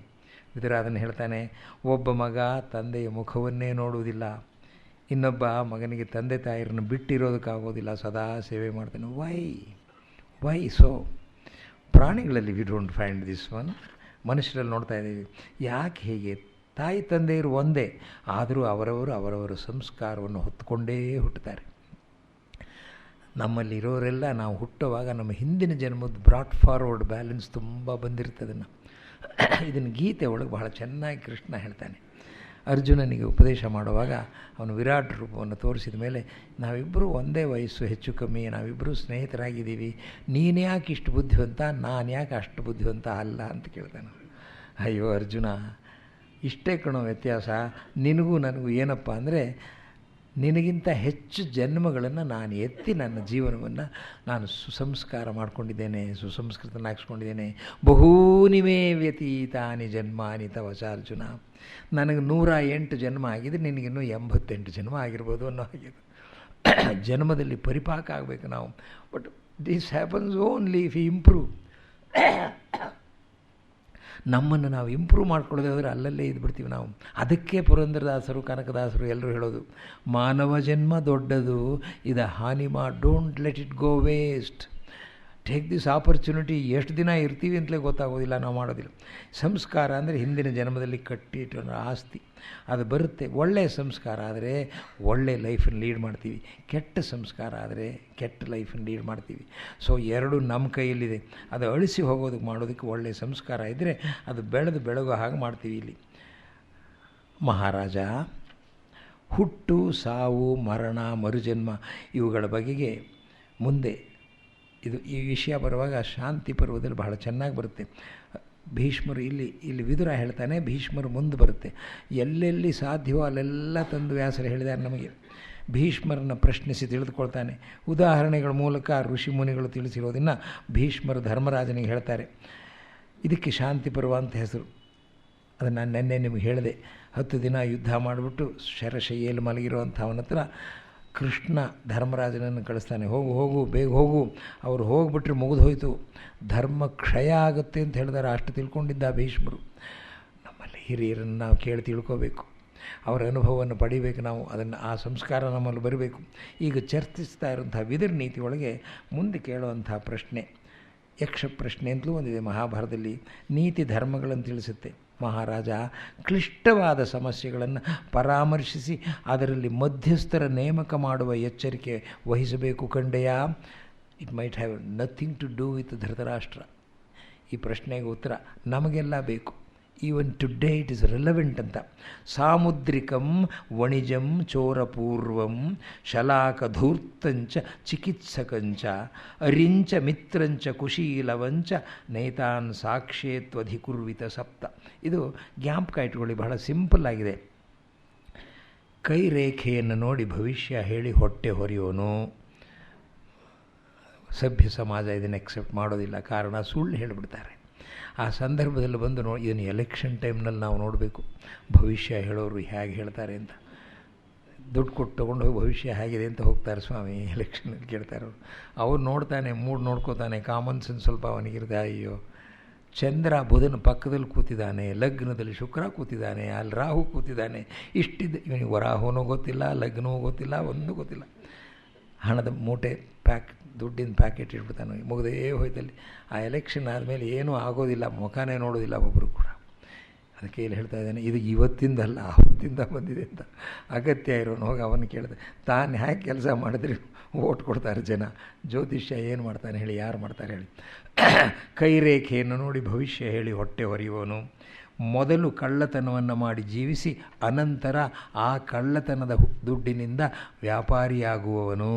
ವಿದುರ ಅದನ್ನು ಹೇಳ್ತಾನೆ. ಒಬ್ಬ ಮಗ ತಂದೆಯ ಮುಖವನ್ನೇ ನೋಡುವುದಿಲ್ಲ, ಇನ್ನೊಬ್ಬ ಮಗನಿಗೆ ತಂದೆ ತಾಯಿರನ್ನು ಬಿಟ್ಟಿರೋದಕ್ಕಾಗೋದಿಲ್ಲ, ಸದಾ ಸೇವೆ ಮಾಡ್ತಾನೆ. Why so? ಪ್ರಾಣಿಗಳಲ್ಲಿ we don't find this one. ಮನುಷ್ಯರಲ್ಲಿ ನೋಡ್ತಾ ಇದ್ದೀವಿ. ಯಾಕೆ ಹೀಗೆ? ತಾಯಿ ತಂದೆಯರು ಒಂದೇ, ಆದರೂ ಅವರವರ ಸಂಸ್ಕಾರವನ್ನು ಹೊತ್ತುಕೊಂಡೇ ಹುಟ್ಟುತ್ತಾರೆ. ನಮ್ಮಲ್ಲಿರೋರೆಲ್ಲ ನಾವು ಹುಟ್ಟುವಾಗ ನಮ್ಮ ಹಿಂದಿನ ಜನ್ಮದ ಬ್ರಾಟ್ ಫಾರ್ವರ್ಡ್ ಬ್ಯಾಲೆನ್ಸ್ ತುಂಬ ಬಂದಿರ್ತದನ್ನು. ಇದನ್ನು ಗೀತೆ ಒಳಗೆ ಬಹಳ ಚೆನ್ನಾಗಿ ಕೃಷ್ಣ ಹೇಳ್ತಾನೆ. ಅರ್ಜುನನಿಗೆ ಉಪದೇಶ ಮಾಡುವಾಗ ಅವನು ವಿರಾಟ್ ರೂಪವನ್ನು ತೋರಿಸಿದ ಮೇಲೆ, ನಾವಿಬ್ಬರೂ ಒಂದೇ ವಯಸ್ಸು ಹೆಚ್ಚು ಕಮ್ಮಿ, ನಾವಿಬ್ಬರೂ ಸ್ನೇಹಿತರಾಗಿದ್ದೀವಿ, ನೀನು ಯಾಕೆ ಇಷ್ಟು ಬುದ್ಧಿವಂತ, ನಾನು ಯಾಕೆ ಅಷ್ಟು ಬುದ್ಧಿವಂತ ಅಲ್ಲ ಅಂತ ಕೇಳ್ತಾನೆ. ಅಯ್ಯೋ ಅರ್ಜುನ, ಇಷ್ಟೇ ಕಣೋ ವ್ಯತ್ಯಾಸ. ನಿನಗೂ ನನಗೂ ಏನಪ್ಪ ಅಂದರೆ, ನಿನಗಿಂತ ಹೆಚ್ಚು ಜನ್ಮಗಳನ್ನು ನಾನು ಎತ್ತಿ ನನ್ನ ಜೀವನವನ್ನು ನಾನು ಸುಸಂಸ್ಕಾರ ಮಾಡಿಕೊಂಡಿದ್ದೇನೆ, ಸುಸಂಸ್ಕೃತನಾಗಿಸ್ಕೊಂಡಿದ್ದೇನೆ. ಬಹೂನಿಮೇ ವ್ಯತೀತಾನಿ ಜನ್ಮಾನಿ ತವಚ ಅರ್ಜುನ. ನನಗೆ 108 ಜನ್ಮ ಆಗಿದೆ, ನಿನಗಿನ್ನೂ 88 ಜನ್ಮ ಆಗಿರ್ಬೋದು ಅನ್ನೋ ಹಾಗಿದೆ. ಜನ್ಮದಲ್ಲಿ ಪರಿಪಾಕ ಆಗಬೇಕು ನಾವು. But this happens only if you improve. ನಮ್ಮನ್ನು ನಾವು ಇಂಪ್ರೂವ್ ಮಾಡ್ಕೊಳ್ಳೋದೇ ಹೋದರೆ ಅಲ್ಲಲ್ಲೇ ಇದ್ಬಿಡ್ತೀವಿ ನಾವು. ಅದಕ್ಕೆ ಪುರಂದರದಾಸರು, ಕನಕದಾಸರು ಎಲ್ಲರೂ ಹೇಳೋದು, ಮಾನವ ಜನ್ಮ ದೊಡ್ಡದು, ಇದು ಹಾನಿ don't let it go waste. Take this opportunity. ಎಷ್ಟು ದಿನ ಇರ್ತೀವಿ ಅಂತಲೇ ಗೊತ್ತಾಗೋದಿಲ್ಲ, ನಾವು ಮಾಡೋದಿಲ್ಲ. ಸಂಸ್ಕಾರ ಅಂದರೆ ಹಿಂದಿನ ಜನ್ಮದಲ್ಲಿ ಕಟ್ಟಿಟ್ಟು ಆಸ್ತಿ, ಅದು ಬರುತ್ತೆ. ಒಳ್ಳೆಯ ಸಂಸ್ಕಾರ ಆದರೆ ಒಳ್ಳೆಯ ಲೈಫನ್ನು ಲೀಡ್ ಮಾಡ್ತೀವಿ, ಕೆಟ್ಟ ಸಂಸ್ಕಾರ ಆದರೆ ಕೆಟ್ಟ ಲೈಫನ್ನು ಲೀಡ್ ಮಾಡ್ತೀವಿ. ಸೊ ಎರಡೂ ನಮ್ಮ ಕೈಯಲ್ಲಿದೆ. ಅದು ಅಳಿಸಿ ಹೋಗೋದಕ್ಕೆ ಮಾಡೋದಕ್ಕೆ ಒಳ್ಳೆಯ ಸಂಸ್ಕಾರ ಇದ್ದರೆ ಅದು ಬೆಳಗೋ ಹಾಗೆ ಮಾಡ್ತೀವಿ. ಇಲ್ಲಿ ಮಹಾರಾಜ ಹುಟ್ಟು, ಸಾವು, ಮರಣ, ಮರುಜನ್ಮ ಇವುಗಳ ಬಗೆಗೆ ಮುಂದೆ ಈ ವಿಷಯ ಬರುವಾಗ ಶಾಂತಿ ಪರ್ವದಲ್ಲಿ ಬಹಳ ಚೆನ್ನಾಗಿ ಬರುತ್ತೆ. ಭೀಷ್ಮರು ಇಲ್ಲಿ ವಿದುರ ಹೇಳ್ತಾನೆ, ಭೀಷ್ಮರು ಮುಂದೆ ಬರುತ್ತೆ. ಎಲ್ಲೆಲ್ಲಿ ಸಾಧ್ಯವೋ ಅಲ್ಲೆಲ್ಲ ತಂದು ವ್ಯಾಸರು ಹೇಳಿದ್ದಾರೆ ನಮಗೆ. ಭೀಷ್ಮರನ್ನು ಪ್ರಶ್ನಿಸಿ ತಿಳಿದುಕೊಳ್ತಾನೆ. ಉದಾಹರಣೆಗಳ ಮೂಲಕ ಋಷಿ ಮುನಿಗಳು ತಿಳಿಸಿರೋದನ್ನು ಭೀಷ್ಮರು ಧರ್ಮರಾಜನಿಗೆ ಹೇಳ್ತಾರೆ. ಇದಕ್ಕೆ ಶಾಂತಿ ಪರ್ವ ಅಂತ ಹೆಸರು. ಅದನ್ನು ನಾನು ನೆನ್ನೆ ನಿಮಗೆ ಹೇಳಿದೆ. 10 ದಿನ ಯುದ್ಧ ಮಾಡಿಬಿಟ್ಟು ಶರಶೈಯಲ್ಲಿ ಮಲಗಿರುವಂಥವನ ಹತ್ರ ಕೃಷ್ಣ ಧರ್ಮರಾಜನನ್ನು ಕಳಿಸ್ತಾನೆ. ಹೋಗು ಬೇಗ ಹೋಗು. ಅವರು ಹೋಗ್ಬಿಟ್ರೆ ಮುಗಿದು ಹೋಯಿತು, ಧರ್ಮ ಕ್ಷಯ ಆಗುತ್ತೆ ಅಂತ ಹೇಳಿದಾರೆ. ಅಷ್ಟು ತಿಳ್ಕೊಂಡಿದ್ದ ಭೀಷ್ಮರು. ನಮ್ಮಲ್ಲಿ ಹಿರಿಯರನ್ನು ನಾವು ಕೇಳಿ ತಿಳ್ಕೋಬೇಕು, ಅವರ ಅನುಭವವನ್ನು ಪಡಿಬೇಕು ನಾವು. ಆ ಸಂಸ್ಕಾರ ನಮ್ಮಲ್ಲಿ ಬರಬೇಕು. ಈಗ ಚರ್ಚಿಸ್ತಾ ಇರುವಂಥ ವಿದುರ ನೀತಿ ಒಳಗೆ ಮುಂದೆ ಕೇಳುವಂಥ ಪ್ರಶ್ನೆ ಯಕ್ಷ ಪ್ರಶ್ನೆ ಅಂತಲೂ ಒಂದಿದೆ ಮಹಾಭಾರತದಲ್ಲಿ. ನೀತಿ ಧರ್ಮಗಳನ್ನು ತಿಳಿಸುತ್ತೆ. ಮಹಾರಾಜ ಕ್ಲಿಷ್ಟವಾದ ಸಮಸ್ಯೆಗಳನ್ನು ಪರಾಮರ್ಶಿಸಿ ಅದರಲ್ಲಿ ಮಧ್ಯಸ್ಥರ ನೇಮಕ ಮಾಡುವ ಎಚ್ಚರಿಕೆ ವಹಿಸಬೇಕು ಕಂಡೆಯ. It might have nothing to do with Dhritarashtra. ಈ ಪ್ರಶ್ನೆಗೆ ಉತ್ತರ ನಮಗೆಲ್ಲ ಬೇಕು. Even today it is relevant ಅಂತ. ಸಾಮುದ್ರಿಕಂ ವಣಿಜಂ ಚೋರಪೂರ್ವಂ ಶಲಾಕಧೂರ್ತಂಚ ಚಿಕಿತ್ಸಕಂಚ ಅರಿಂಚ ಮಿತ್ರಂಚ ಕುಶೀಲವಂಚ ನೈತಾನ್ ಸಾಕ್ಷೇತ್ವಧಿಕುರ್ವಿತ ಸಪ್ತ. ಇದು ಜ್ಞಾಪಕ ಇಟ್ಕೊಳ್ಳಿ, ಬಹಳ ಸಿಂಪಲ್ ಆಗಿದೆ. ಕೈ ರೇಖೆಯನ್ನು ನೋಡಿ ಭವಿಷ್ಯ ಹೇಳಿ ಹೊಟ್ಟೆ ಹೊರೆಯೋನು. ಸಭ್ಯ ಸಮಾಜ ಇದನ್ನು ಎಕ್ಸೆಪ್ಟ್ ಮಾಡೋದಿಲ್ಲ, ಕಾರಣ ಸುಳ್ಳು ಹೇಳಿಬಿಡ್ತಾರೆ. ಆ ಸಂದರ್ಭದಲ್ಲಿ ಬಂದು ಇದನ್ನು ಎಲೆಕ್ಷನ್ ಟೈಮ್ನಲ್ಲಿ ನಾವು ನೋಡಬೇಕು, ಭವಿಷ್ಯ ಹೇಳೋರು ಹೇಗೆ ಹೇಳ್ತಾರೆ ಅಂತ. ದುಡ್ಡು ಕೊಟ್ಟು ತೊಗೊಂಡು ಹೋಗಿ ಭವಿಷ್ಯ ಹೇಗಿದೆ ಅಂತ ಹೋಗ್ತಾರೆ ಸ್ವಾಮಿ, ಎಲೆಕ್ಷನಲ್ಲಿ ಕೇಳ್ತಾರೆ ಅವ್ರು ನೋಡ್ತಾನೆ, ಮೂಡ್ ನೋಡ್ಕೋತಾನೆ, ಕಾಮನ್ ಸೆನ್ಸ್ ಸ್ವಲ್ಪ ಅವನಿಗಿರುತ್ತೆ. ಅಯ್ಯೋ, ಚಂದ್ರ ಬುಧನ ಪಕ್ಕದಲ್ಲಿ ಕೂತಿದ್ದಾನೆ, ಲಗ್ನದಲ್ಲಿ ಶುಕ್ರ ಕೂತಿದ್ದಾನೆ, ಅಲ್ಲಿ ರಾಹು ಕೂತಿದ್ದಾನೆ, ಇಷ್ಟಿದ್ದು ಇವನಿಗೆ ವರಾಹುನೂ ಗೊತ್ತಿಲ್ಲ, ಲಗ್ನವೂ ಗೊತ್ತಿಲ್ಲ, ಒಂದೂ ಗೊತ್ತಿಲ್ಲ. ಹಣದ ಮೂಟೆ ದುಡ್ಡಿನ ಪ್ಯಾಕೆಟ್ ಇಟ್ಬಿಡ್ತಾನೆ, ಮುಗದೇ ಹೋಯ್ತಲ್ಲಿ. ಆ ಎಲೆಕ್ಷನ್ ಆದಮೇಲೆ ಏನೂ ಆಗೋದಿಲ್ಲ, ಮುಖಾನೇ ನೋಡೋದಿಲ್ಲ ಒಬ್ಬರು ಕೂಡ. ಅದಕ್ಕೆ ಇಲ್ಲಿ ಹೇಳ್ತಾ ಇದ್ದಾನೆ, ಇದು ಇವತ್ತಿಂದಲ್ಲ ಆವತ್ತಿಂದ ಬಂದಿದೆ ಅಂತ. ಅಗತ್ಯ ಇರೋನು ಹೋಗಿ ಅವನು ಕೇಳಿದೆ, ತಾನು ಹ್ಯಾಕೆ ಕೆಲಸ ಮಾಡಿದ್ರೆ ಓಟ್ ಕೊಡ್ತಾರೆ ಜನ, ಜ್ಯೋತಿಷ್ಯ ಏನು ಮಾಡ್ತಾನೆ ಹೇಳಿ, ಯಾರು ಮಾಡ್ತಾರೆ ಹೇಳಿ. ಕೈರೇಖೆಯನ್ನು ನೋಡಿ ಭವಿಷ್ಯ ಹೇಳಿ ಹೊಟ್ಟೆ ಹೊರೆಯುವನು. ಮೊದಲು ಕಳ್ಳತನವನ್ನು ಮಾಡಿ ಜೀವಿಸಿ ಅನಂತರ ಆ ಕಳ್ಳತನದ ದುಡ್ಡಿನಿಂದ ವ್ಯಾಪಾರಿಯಾಗುವವನು.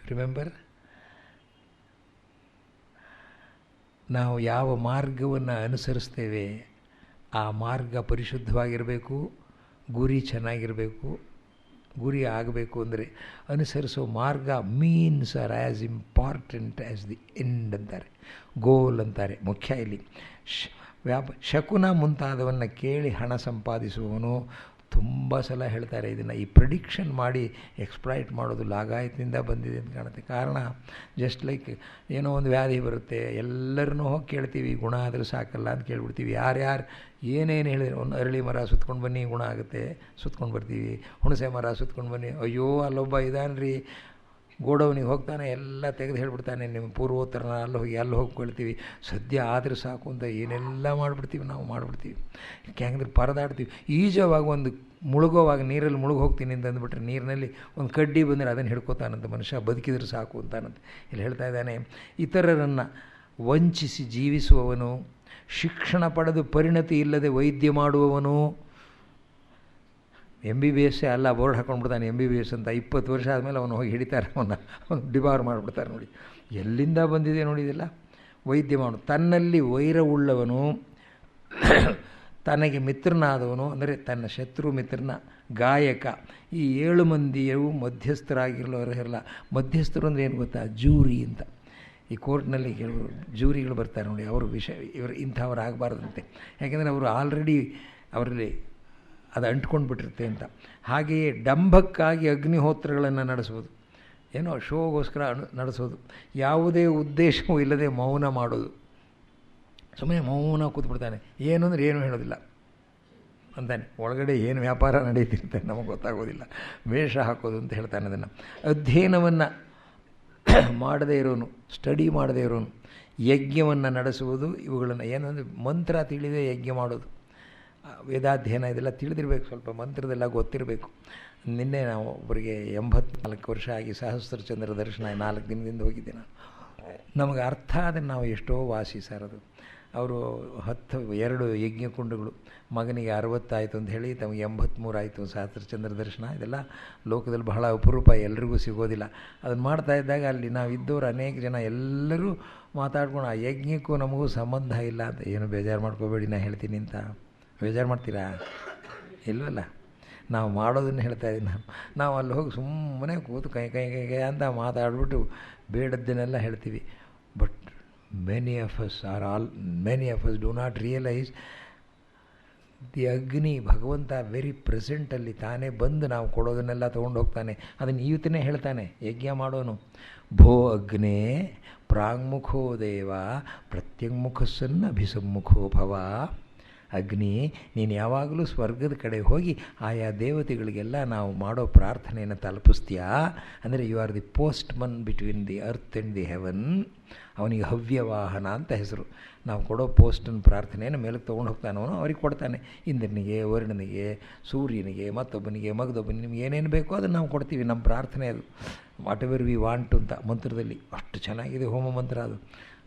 ರಿಮೆಂಬರ್, ನಾವು ಯಾವ ಮಾರ್ಗವನ್ನು ಅನುಸರಿಸ್ತೇವೆ ಆ ಮಾರ್ಗ ಪರಿಶುದ್ಧವಾಗಿರಬೇಕು, ಗುರಿ ಚೆನ್ನಾಗಿರಬೇಕು. ಗುರಿ ಆಗಬೇಕು ಅಂದರೆ ಅನುಸರಿಸೋ ಮಾರ್ಗ means are as important as the end ಅಂತಾರೆ, ಗೋಲ್ ಅಂತಾರೆ. ಮುಖ್ಯ ಇಲ್ಲಿ ಶಕುನ ಮುಂತಾದವನ್ನು ಕೇಳಿ ಹಣ ಸಂಪಾದಿಸುವವನು. ತುಂಬ ಸಲ ಹೇಳ್ತಾರೆ ಇದನ್ನು. ಈ ಪ್ರಿಡಿಕ್ಷನ್ ಮಾಡಿ ಎಕ್ಸ್ಪ್ಲಾಯ್ಟ್ ಮಾಡೋದು ಲಾಗಾಯತಿಂದ ಬಂದಿದೆ ಅಂತ ಕಾಣುತ್ತೆ. ಕಾರಣ ಜಸ್ಟ್ ಲೈಕ್ ಏನೋ ಒಂದು ವ್ಯಾಧಿ ಬರುತ್ತೆ, ಎಲ್ಲರನ್ನೂ ಹೋಗಿ ಕೇಳ್ತೀವಿ, ಗುಣ ಆದರೂ ಸಾಕಲ್ಲ ಅಂತ ಕೇಳ್ಬಿಡ್ತೀವಿ. ಯಾರ್ಯಾರು ಏನೇನು ಹೇಳಿದ್ರು, ಒಂದು ಅರಳಿ ಮರ ಸುತ್ಕೊಂಡು ಬನ್ನಿ ಗುಣ ಆಗುತ್ತೆ, ಸುತ್ಕೊಂಡು ಬರ್ತೀವಿ. ಹುಣಸೆ ಮರ ಸುತ್ಕೊಂಡು ಬನ್ನಿ, ಅಯ್ಯೋ ಅಲ್ಲೊಬ್ಬ ಇದಾನ್ರಿ ಗೋಡೌನಿಗೆ ಹೋಗ್ತಾನೆ, ಎಲ್ಲ ತೆಗೆದು ಹೇಳ್ಬಿಡ್ತಾನೆ, ನಿಮ್ಮ ಪೂರ್ವೋತ್ತರನ ಅಲ್ಲಿ ಹೋಗ್ಕೊಳ್ತೀವಿ. ಸದ್ಯ ಆದರೆ ಸಾಕು ಅಂತ ಏನೆಲ್ಲ ಮಾಡಿಬಿಡ್ತೀವಿ, ನಾವು ಮಾಡಿಬಿಡ್ತೀವಿ. ಯಾಕೆಂದ್ರೆ ಪರದಾಡ್ತೀವಿ. ಈಜವಾಗ ಒಂದು ಮುಳುಗೋವಾಗ ನೀರಲ್ಲಿ ಮುಳುಗಿ ಹೋಗ್ತೀನಿ ಅಂತ ಅಂದ್ಬಿಟ್ರೆ ನೀರಿನಲ್ಲಿ ಒಂದು ಕಡ್ಡಿ ಬಂದರೆ ಅದನ್ನು ಹಿಡ್ಕೋತಾನಂತ ಮನುಷ್ಯ, ಬದುಕಿದ್ರೆ ಸಾಕು ಅಂತಾನಂತೆ. ಇಲ್ಲಿ ಹೇಳ್ತಾ ಇದ್ದಾನೆ, ಇತರರನ್ನು ವಂಚಿಸಿ ಜೀವಿಸುವವನು, ಶಿಕ್ಷಣ ಪಡೆದು ಪರಿಣತಿ ಇಲ್ಲದೆ ವೈದ್ಯ ಮಾಡುವವನು. MBBS ಅಲ್ಲ, ಬೋರ್ಡ್ ಹಾಕೊಂಡ್ಬಿಡ್ತಾನೆ MBBS ಅಂತ. 20 ವರ್ಷ ಆದಮೇಲೆ ಅವನು ಹೋಗಿ ಹಿಡಿತಾರೆ, ಅವನು ಡಿಬಾರ್ ಮಾಡಿಬಿಡ್ತಾರೆ. ನೋಡಿ ಎಲ್ಲಿಂದ ಬಂದಿದೆ ನೋಡಿದಿಲ್ಲ. ವೈದ್ಯ ಮಾಡು. ತನ್ನಲ್ಲಿ ವೈರವುಳ್ಳವನು, ತನಗೆ ಮಿತ್ರನಾದವನು ಅಂದರೆ ತನ್ನ ಶತ್ರು ಮಿತ್ರನ ಗಾಯಕ. ಈ 7 ಮಂದಿಯು ಮಧ್ಯಸ್ಥರಾಗಿರೋರೆಲ್ಲ. ಮಧ್ಯಸ್ಥರು ಅಂದರೆ ಏನು ಗೊತ್ತಾ, ಜೂರಿ ಅಂತ. ಈ ಕೋರ್ಟ್ನಲ್ಲಿ ಕೆಲವರು ಜೂರಿಗಳು ಬರ್ತಾರೆ ನೋಡಿ, ಅವರು ಇವರು ಇಂಥವ್ರು ಆಗಬಾರ್ದಂತೆ. ಯಾಕೆಂದರೆ ಅವರು ಆಲ್ರೆಡಿ ಅವರಲ್ಲಿ ಅದು ಅಂಟ್ಕೊಂಡು ಬಿಟ್ಟಿರುತ್ತೆ ಅಂತ. ಹಾಗೆಯೇ ಡಂಭಕ್ಕಾಗಿ ಅಗ್ನಿಹೋತ್ರಗಳನ್ನು ನಡೆಸೋದು, ಏನೋ ಶೋಗೋಸ್ಕರ ನಡೆಸೋದು, ಯಾವುದೇ ಉದ್ದೇಶವೂ ಇಲ್ಲದೆ ಮೌನ ಮಾಡೋದು. ಸುಮ್ಮನೆ ಮೌನ ಕೂತ್ಬಿಡ್ತಾನೆ, ಏನು ಅಂದರೆ ಏನೂ ಹೇಳೋದಿಲ್ಲ ಅಂತಾನೆ. ಒಳಗಡೆ ಏನು ವ್ಯಾಪಾರ ನಡೀತಿರುತ್ತೆ ನಮಗೆ ಗೊತ್ತಾಗೋದಿಲ್ಲ. ವೇಷ ಹಾಕೋದು ಅಂತ ಹೇಳ್ತಾನೆ ಅದನ್ನು. ಅಧ್ಯಯನವನ್ನು ಮಾಡದೇ ಇರೋನು, ಸ್ಟಡಿ ಮಾಡದೇ ಇರೋನು, ಯಜ್ಞವನ್ನು ನಡೆಸುವುದು, ಇವುಗಳನ್ನು ಏನಂದರೆ ಮಂತ್ರ ತಿಳಿದೇ ಯಜ್ಞ ಮಾಡೋದು, ವೇದಾಧ್ಯಯನ ಇದೆಲ್ಲ ತಿಳಿದಿರಬೇಕು, ಸ್ವಲ್ಪ ಮಂತ್ರದೆಲ್ಲ ಗೊತ್ತಿರಬೇಕು. ನಿನ್ನೆ ನಾವು ಒಬ್ಬರಿಗೆ 84 ವರ್ಷ ಆಗಿ ಸಹಸ್ರಚಂದ್ರ ದರ್ಶನ 4 ದಿನದಿಂದ ಹೋಗಿದ್ದೆ ನಾನು. ನಮಗೆ ಅರ್ಥ ಆದರೆ ನಾವು ಎಷ್ಟೋ ವಾಸಿ ಸರ್. ಅದು ಅವರು 2 ಯಜ್ಞಕುಂಡಗಳು, ಮಗನಿಗೆ 60 ಆಯಿತು ಅಂತ ಹೇಳಿ ತಮಗೆ 83 ಆಯಿತು ಸಹಸ್ರಚಂದ್ರ ದರ್ಶನ. ಇದೆಲ್ಲ ಲೋಕದಲ್ಲಿ ಬಹಳ ಅಪರೂಪ, ಎಲ್ರಿಗೂ ಸಿಗೋದಿಲ್ಲ. ಅದನ್ನು ಮಾಡ್ತಾ ಇದ್ದಾಗ ಅಲ್ಲಿ ನಾವು ಇದ್ದವರು ಅನೇಕ ಜನ ಎಲ್ಲರೂ ಮಾತಾಡ್ಕೊಂಡು ಆ ಯಜ್ಞಕ್ಕೂ ನಮಗೂ ಸಂಬಂಧ ಇಲ್ಲ ಅಂತ. ಏನು ಬೇಜಾರು ಮಾಡ್ಕೋಬೇಡಿ ನಾ ಹೇಳ್ತೀನಿ ಅಂತ. ಬೇಜಾರು ಮಾಡ್ತೀರಾ? ಇಲ್ಲವಲ್ಲ, ನಾವು ಮಾಡೋದನ್ನು ಹೇಳ್ತಾ ಇದ್ದೀನಿ. ನಾವು ಅಲ್ಲಿ ಹೋಗಿ ಸುಮ್ಮನೆ ಕೂತು ಕೈ ಕೈ ಕೈ ಕೈ ಅಂತ ಮಾತಾಡ್ಬಿಟ್ಟು ಬೇಡದ್ದನ್ನೆಲ್ಲ ಹೇಳ್ತೀವಿ. But many of us do not realise the ಅಗ್ನಿ. ಭಗವಂತ ವೆರಿ ಪ್ರೆಸೆಂಟಲ್ಲಿ ತಾನೇ ಬಂದು ನಾವು ಕೊಡೋದನ್ನೆಲ್ಲ ತೊಗೊಂಡು ಹೋಗ್ತಾನೆ. ಅದನ್ನು ಇವತ್ತೇ ಹೇಳ್ತಾನೆ ಯಜ್ಞ ಮಾಡೋನು. ಭೋ ಅಗ್ನೇ ಪ್ರಾಂಗ್ಮುಖೋ ದೇವ ಪ್ರತ್ಯಂಗ್ಮುಖಸ್ಸನ್ನ ಅಭಿಸಮ್ಮುಖೋ ಭವ. ಅಗ್ನಿ, ನೀನು ಯಾವಾಗಲೂ ಸ್ವರ್ಗದ ಕಡೆ ಹೋಗಿ ಆಯಾ ದೇವತೆಗಳಿಗೆಲ್ಲ ನಾವು ಮಾಡೋ ಪ್ರಾರ್ಥನೆಯನ್ನು ತಲುಪಿಸ್ತೀಯಾ. ಅಂದರೆ you are the postman between the earth and the heaven. ಅವನಿಗೆ ಹವ್ಯವಾಹನ ಅಂತ ಹೆಸರು. ನಾವು ಕೊಡೋ ಪೋಸ್ಟನ್ನು ಪ್ರಾರ್ಥನೆಯನ್ನು ಮೇಲಕ್ಕೆ ತೊಗೊಂಡು ಹೋಗ್ತಾನವನು, ಅವ್ರಿಗೆ ಕೊಡ್ತಾನೆ. ಇಂದ್ರನಿಗೆ, ವರುಣನಿಗೆ, ಸೂರ್ಯನಿಗೆ, ಮತ್ತೊಬ್ಬನಿಗೆ, ಮಗದೊಬ್ಬನಿಗೆ, ನಿಮ್ಗೆ ಏನೇನು ಬೇಕೋ ಅದನ್ನು ನಾವು ಕೊಡ್ತೀವಿ. ನಮ್ಮ ಪ್ರಾರ್ಥನೆ ಅದು. ವಾಟ್ ಎವರ್ ವಿ ವಾಂಟ್ ಅಂತ ಮಂತ್ರದಲ್ಲಿ ಅಷ್ಟು ಚೆನ್ನಾಗಿದೆ ಹೋಮ ಮಂತ್ರ ಅದು.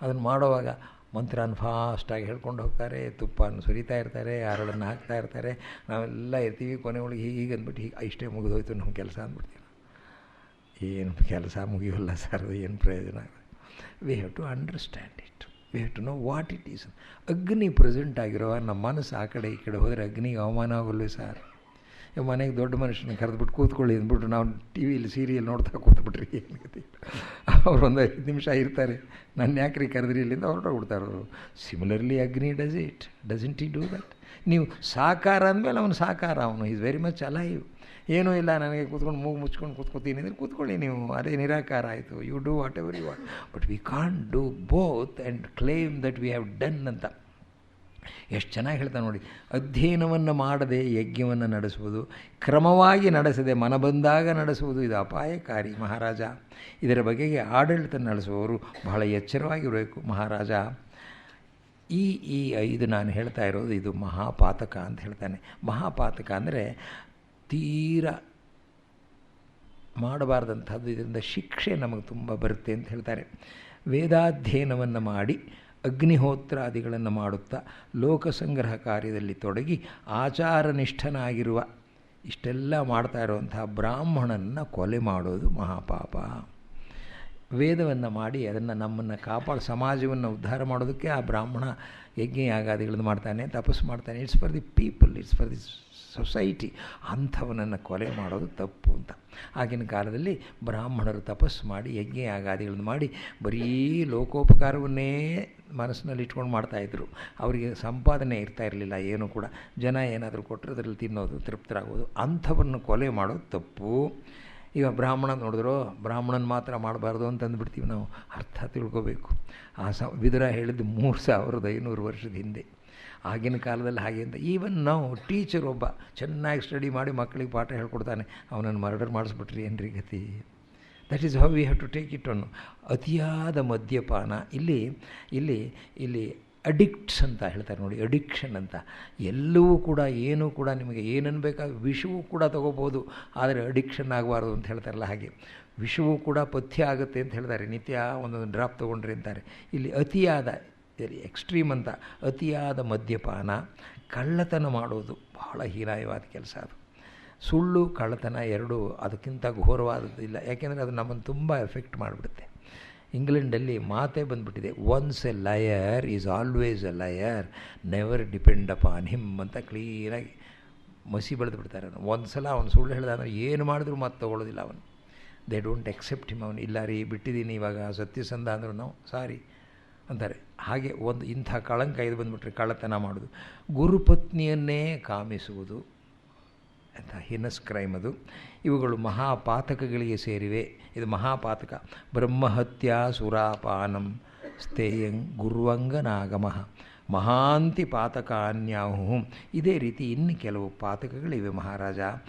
ಅದನ್ನು ಮಾಡೋವಾಗ ಮಂತ್ರನ ಫಾಸ್ಟಾಗಿ ಹೇಳ್ಕೊಂಡು ಹೋಗ್ತಾರೆ, ತುಪ್ಪನ ಸುರಿತಾ ಇರ್ತಾರೆ, ಹರಳನ್ನು ಹಾಕ್ತಾ ಇರ್ತಾರೆ, ನಾವೆಲ್ಲ ಇರ್ತೀವಿ. ಕೊನೆಗಳಿಗೆ ಹೀಗೆ ಅಂದ್ಬಿಟ್ಟು ಇಷ್ಟೇ ಮುಗಿದೋಯ್ತು ನಮ್ಮ ಕೆಲಸ ಅಂದ್ಬಿಡ್ತೀವಿ. ಏನು ಕೆಲಸ ಮುಗಿಯೋಲ್ಲ ಸರ್, ಏನು ಪ್ರಯೋಜನ? We have to understand it, we have to know what it is. Agni present ಆಗಿರೋ ನಮ್ಮ ಮನಸ್ಸು ಆ ಕಡೆ ಈ ಕಡೆ ಹೋದರೆ ಅಗ್ನಿಗೆ ಅವಮಾನ ಆಗೋಲ್ವೇ ಸರ್? ಮನೆಗೆ ದೊಡ್ಡ ಮನುಷ್ಯನ ಕರೆದ್ಬಿಟ್ಟು ಕೂತ್ಕೊಳ್ಳಿ ಅಂದ್ಬಿಟ್ಟು ನಾವು ಟಿ ವಿಲಿ ಸೀರಿಯಲ್ ನೋಡ್ತಾ ಕೂತ್ಬಿಟ್ರಿ, ಏನು ಅವ್ರು ಒಂದು 5 ನಿಮಿಷ ಇರ್ತಾರೆ, ನನ್ನ ಯಾಕ್ರಿ ಕರೆದ್ರಿ ಇಲ್ಲಿಂದ ಹೊರಟೋಗ್ಬಿಡ್ತಾರೆ ಅವರು. ಸಿಮಿಲರ್ಲಿ ಅಗ್ನಿ ಡಸಂಟ್ ಈ ಡೂ ದಟ್? ನೀವು ಸಾಕಾರ ಅಂದಮೇಲೆ ಅವನು ಸಾಕಾರ, ಅವನು ಈಸ್ ವೆರಿ ಮಚ್ ಅಲೈವ್. ಏನೂ ಇಲ್ಲ, ನನಗೆ ಕೂತ್ಕೊಂಡು ಮೂಗು ಮುಚ್ಕೊಂಡು ಕೂತ್ಕೋತೀನಿ ಅಂದರೆ ಕೂತ್ಕೊಳ್ಳಿ ನೀವು, ಅದೇ ನಿರಾಕಾರ ಆಯಿತು. You do whatever you want, but we can't do both and claim that we have done ಅಂತ. ಎಷ್ಟು ಚೆನ್ನಾಗಿ ಹೇಳ್ತಾನೆ ನೋಡಿ. ಅಧ್ಯಯನವನ್ನು ಮಾಡದೆ ಯಜ್ಞವನ್ನು ನಡೆಸುವುದು, ಕ್ರಮವಾಗಿ ನಡೆಸದೆ ಮನ ಬಂದಾಗ ನಡೆಸುವುದು, ಇದು ಅಪಾಯಕಾರಿ ಮಹಾರಾಜ. ಇದರ ಬಗೆಗೆ ಆಡಳಿತ ನಡೆಸುವವರು ಬಹಳ ಎಚ್ಚರವಾಗಿರಬೇಕು ಮಹಾರಾಜ. ಈ 5 ನಾನು ಹೇಳ್ತಾ ಇರೋದು ಇದು ಮಹಾಪಾತಕ ಅಂತ ಹೇಳ್ತಾನೆ. ಮಹಾಪಾತಕ ಅಂದರೆ ತೀರ ಮಾಡಬಾರ್ದಂಥದ್ದು, ಇದರಿಂದ ಶಿಕ್ಷೆ ನಮಗೆ ತುಂಬ ಬರುತ್ತೆ ಅಂತ ಹೇಳ್ತಾರೆ. ವೇದಾಧ್ಯಯನವನ್ನು ಮಾಡಿ ಅಗ್ನಿಹೋತ್ರಾದಿಗಳನ್ನು ಮಾಡುತ್ತಾ ಲೋಕಸಂಗ್ರಹ ಕಾರ್ಯದಲ್ಲಿ ತೊಡಗಿ ಆಚಾರನಿಷ್ಠನಾಗಿರುವ ಇಷ್ಟೆಲ್ಲ ಮಾಡ್ತಾ ಇರುವಂತಹ ಬ್ರಾಹ್ಮಣನ ಕೊಲೆ ಮಾಡೋದು ಮಹಾಪಾಪ. ವೇದವನ್ನು ಮಾಡಿ ಅದನ್ನು ನಮ್ಮನ್ನು ಸಮಾಜವನ್ನು ಉದ್ಧಾರ ಮಾಡೋದಕ್ಕೆ ಆ ಬ್ರಾಹ್ಮಣ ಯಜ್ಞ ಯಾಗಾದಿಗಳನ್ನು ಮಾಡ್ತಾನೆ, ತಪಸ್ಸು ಮಾಡ್ತಾನೆ. It's for the people, it's for the society. ಅಂಥವನನ್ನು ಕೊಲೆ ಮಾಡೋದು ತಪ್ಪು ಅಂತ. ಆಗಿನ ಕಾಲದಲ್ಲಿ ಬ್ರಾಹ್ಮಣರು ತಪಸ್ಸು ಮಾಡಿ ಯಜ್ಞ ಯಾಗಾದಿಗಳನ್ನು ಮಾಡಿ ಬರೀ ಲೋಕೋಪಕಾರವನ್ನೇ ಮನಸ್ಸಿನಲ್ಲಿ ಇಟ್ಕೊಂಡು ಮಾಡ್ತಾಯಿದ್ರು. ಅವರಿಗೆ ಸಂಪಾದನೆ ಇರ್ತಾ ಇರಲಿಲ್ಲ, ಏನೂ ಕೂಡ. ಜನ ಏನಾದರೂ ಕೊಟ್ಟರೆ ಅದರಲ್ಲಿ ತಿನ್ನೋದು, ತೃಪ್ತರಾಗೋದು. ಅಂಥವನ್ನು ಕೊಲೆ ಮಾಡೋದು ತಪ್ಪು. ಈಗ ಬ್ರಾಹ್ಮಣ ನೋಡಿದ್ರೋ, ಬ್ರಾಹ್ಮಣನ ಮಾತ್ರ ಮಾಡಬಾರ್ದು ಅಂತಂದುಬಿಡ್ತೀವಿ ನಾವು. ಅರ್ಥ ತಿಳ್ಕೋಬೇಕು. ವಿದುರ ಹೇಳಿದ್ದು 3500 ವರ್ಷದ ಹಿಂದೆ. ಆಗಿನ ಕಾಲದಲ್ಲಿ ಹಾಗೆ ಅಂತ. ಈವನ್ ನಾವು ಟೀಚರ್ ಒಬ್ಬ ಚೆನ್ನಾಗಿ ಸ್ಟಡಿ ಮಾಡಿ ಮಕ್ಕಳಿಗೆ ಪಾಠ ಹೇಳ್ಕೊಡ್ತಾನೆ, ಅವನನ್ನು ಮರ್ಡರ್ ಮಾಡಿಸ್ಬಿಟ್ರಿ ಏನ್ರಿ ಗತಿ? That is how we have to take it ಅನ್ನು. ಅತಿಯಾದ ಮದ್ಯಪಾನ, ಇಲ್ಲಿ ಅಡಿಕ್ಟ್ಸ್ ಅಂತ ಹೇಳ್ತಾರೆ ನೋಡಿ, ಅಡಿಕ್ಷನ್ ಅಂತ. ಎಲ್ಲವೂ ಕೂಡ ಏನೂ ಕೂಡ ನಿಮಗೆ ಏನನ್ನು ಬೇಕಾದ ವಿಷವೂ ಕೂಡ ತೊಗೋಬೋದು, ಆದರೆ ಅಡಿಕ್ಷನ್ ಆಗಬಾರ್ದು ಅಂತ ಹೇಳ್ತಾರಲ್ಲ ಹಾಗೆ. ವಿಷವೂ ಕೂಡ ಪಥ್ಯ ಆಗುತ್ತೆ ಅಂತ ಹೇಳ್ತಾರೆ, ನಿತ್ಯ ಒಂದೊಂದು ಡ್ರಾಪ್ ತೊಗೊಂಡ್ರಿ ಅಂತಾರೆ. ಇಲ್ಲಿ ಅತಿಯಾದ ಎಕ್ಸ್ಟ್ರೀಮ್ ಅಂತ ಅತಿಯಾದ ಮದ್ಯಪಾನ, ಕಳ್ಳತನ ಮಾಡೋದು ಬಹಳ ಹೀನಾಯವಾದ ಕೆಲಸ. ಅದು ಸುಳ್ಳು ಕಳ್ಳತನ ಎರಡೂ ಅದಕ್ಕಿಂತ ಘೋರವಾದದ್ದಿಲ್ಲ. ಯಾಕೆಂದರೆ ಅದು ನಮ್ಮನ್ನು ತುಂಬ ಎಫೆಕ್ಟ್ ಮಾಡಿಬಿಡುತ್ತೆ. ಇಂಗ್ಲೆಂಡಲ್ಲಿ ಮಾತೇ ಬಂದುಬಿಟ್ಟಿದೆ, once A lawyer is always A lawyer, never depend upon him ಅಂತ ಕ್ಲೀನಾಗಿ ಮಸಿ ಬೆಳೆದು ಬಿಡ್ತಾರೆ. ಒಂದು ಸಲ ಅವನು ಸುಳ್ಳು ಹೇಳಿದ ಅಂದರೆ ಏನು ಮಾಡಿದ್ರು ಮತ್ತೆ ತೊಗೊಳ್ಳೋದಿಲ್ಲ ಅವನು. They don't accept him. ಅವನು ಇಲ್ಲ ರೀ ಬಿಟ್ಟಿದ್ದೀನಿ ಇವಾಗ ಸತ್ಯಸಂಧ ಅಂದರು ನಾವು ಸಾರಿ ಅಂತಾರೆ. ಹಾಗೆ ಒಂದು ಇಂಥ ಕಳಂಕ ಇದು ಬಂದುಬಿಟ್ರೆ ಕಳ್ಳತನ ಮಾಡೋದು, ಗುರುಪತ್ನಿಯನ್ನೇ ಕಾಮಿಸುವುದು ಅಂತ ಹಿನಸ್ ಕ್ರೈಮ್ ಅದು. ಇವುಗಳು ಮಹಾಪಾತಕಗಳಿಗೆ ಸೇರಿವೆ. ಇದು ಮಹಾಪಾತಕ. ಬ್ರಹ್ಮಹತ್ಯಾ ಸುರಾಪಾನಂ ಸ್ಥೇಯಂ ಗುರುವಂಗನಾಗಮಃ ಮಹಾಂತಿ ಪಾತಕಾನ್ಯಾಹು. ಇದೇ ರೀತಿ ಇನ್ನು ಕೆಲವು ಪಾತಕಗಳಿವೆ ಮಹಾರಾಜ.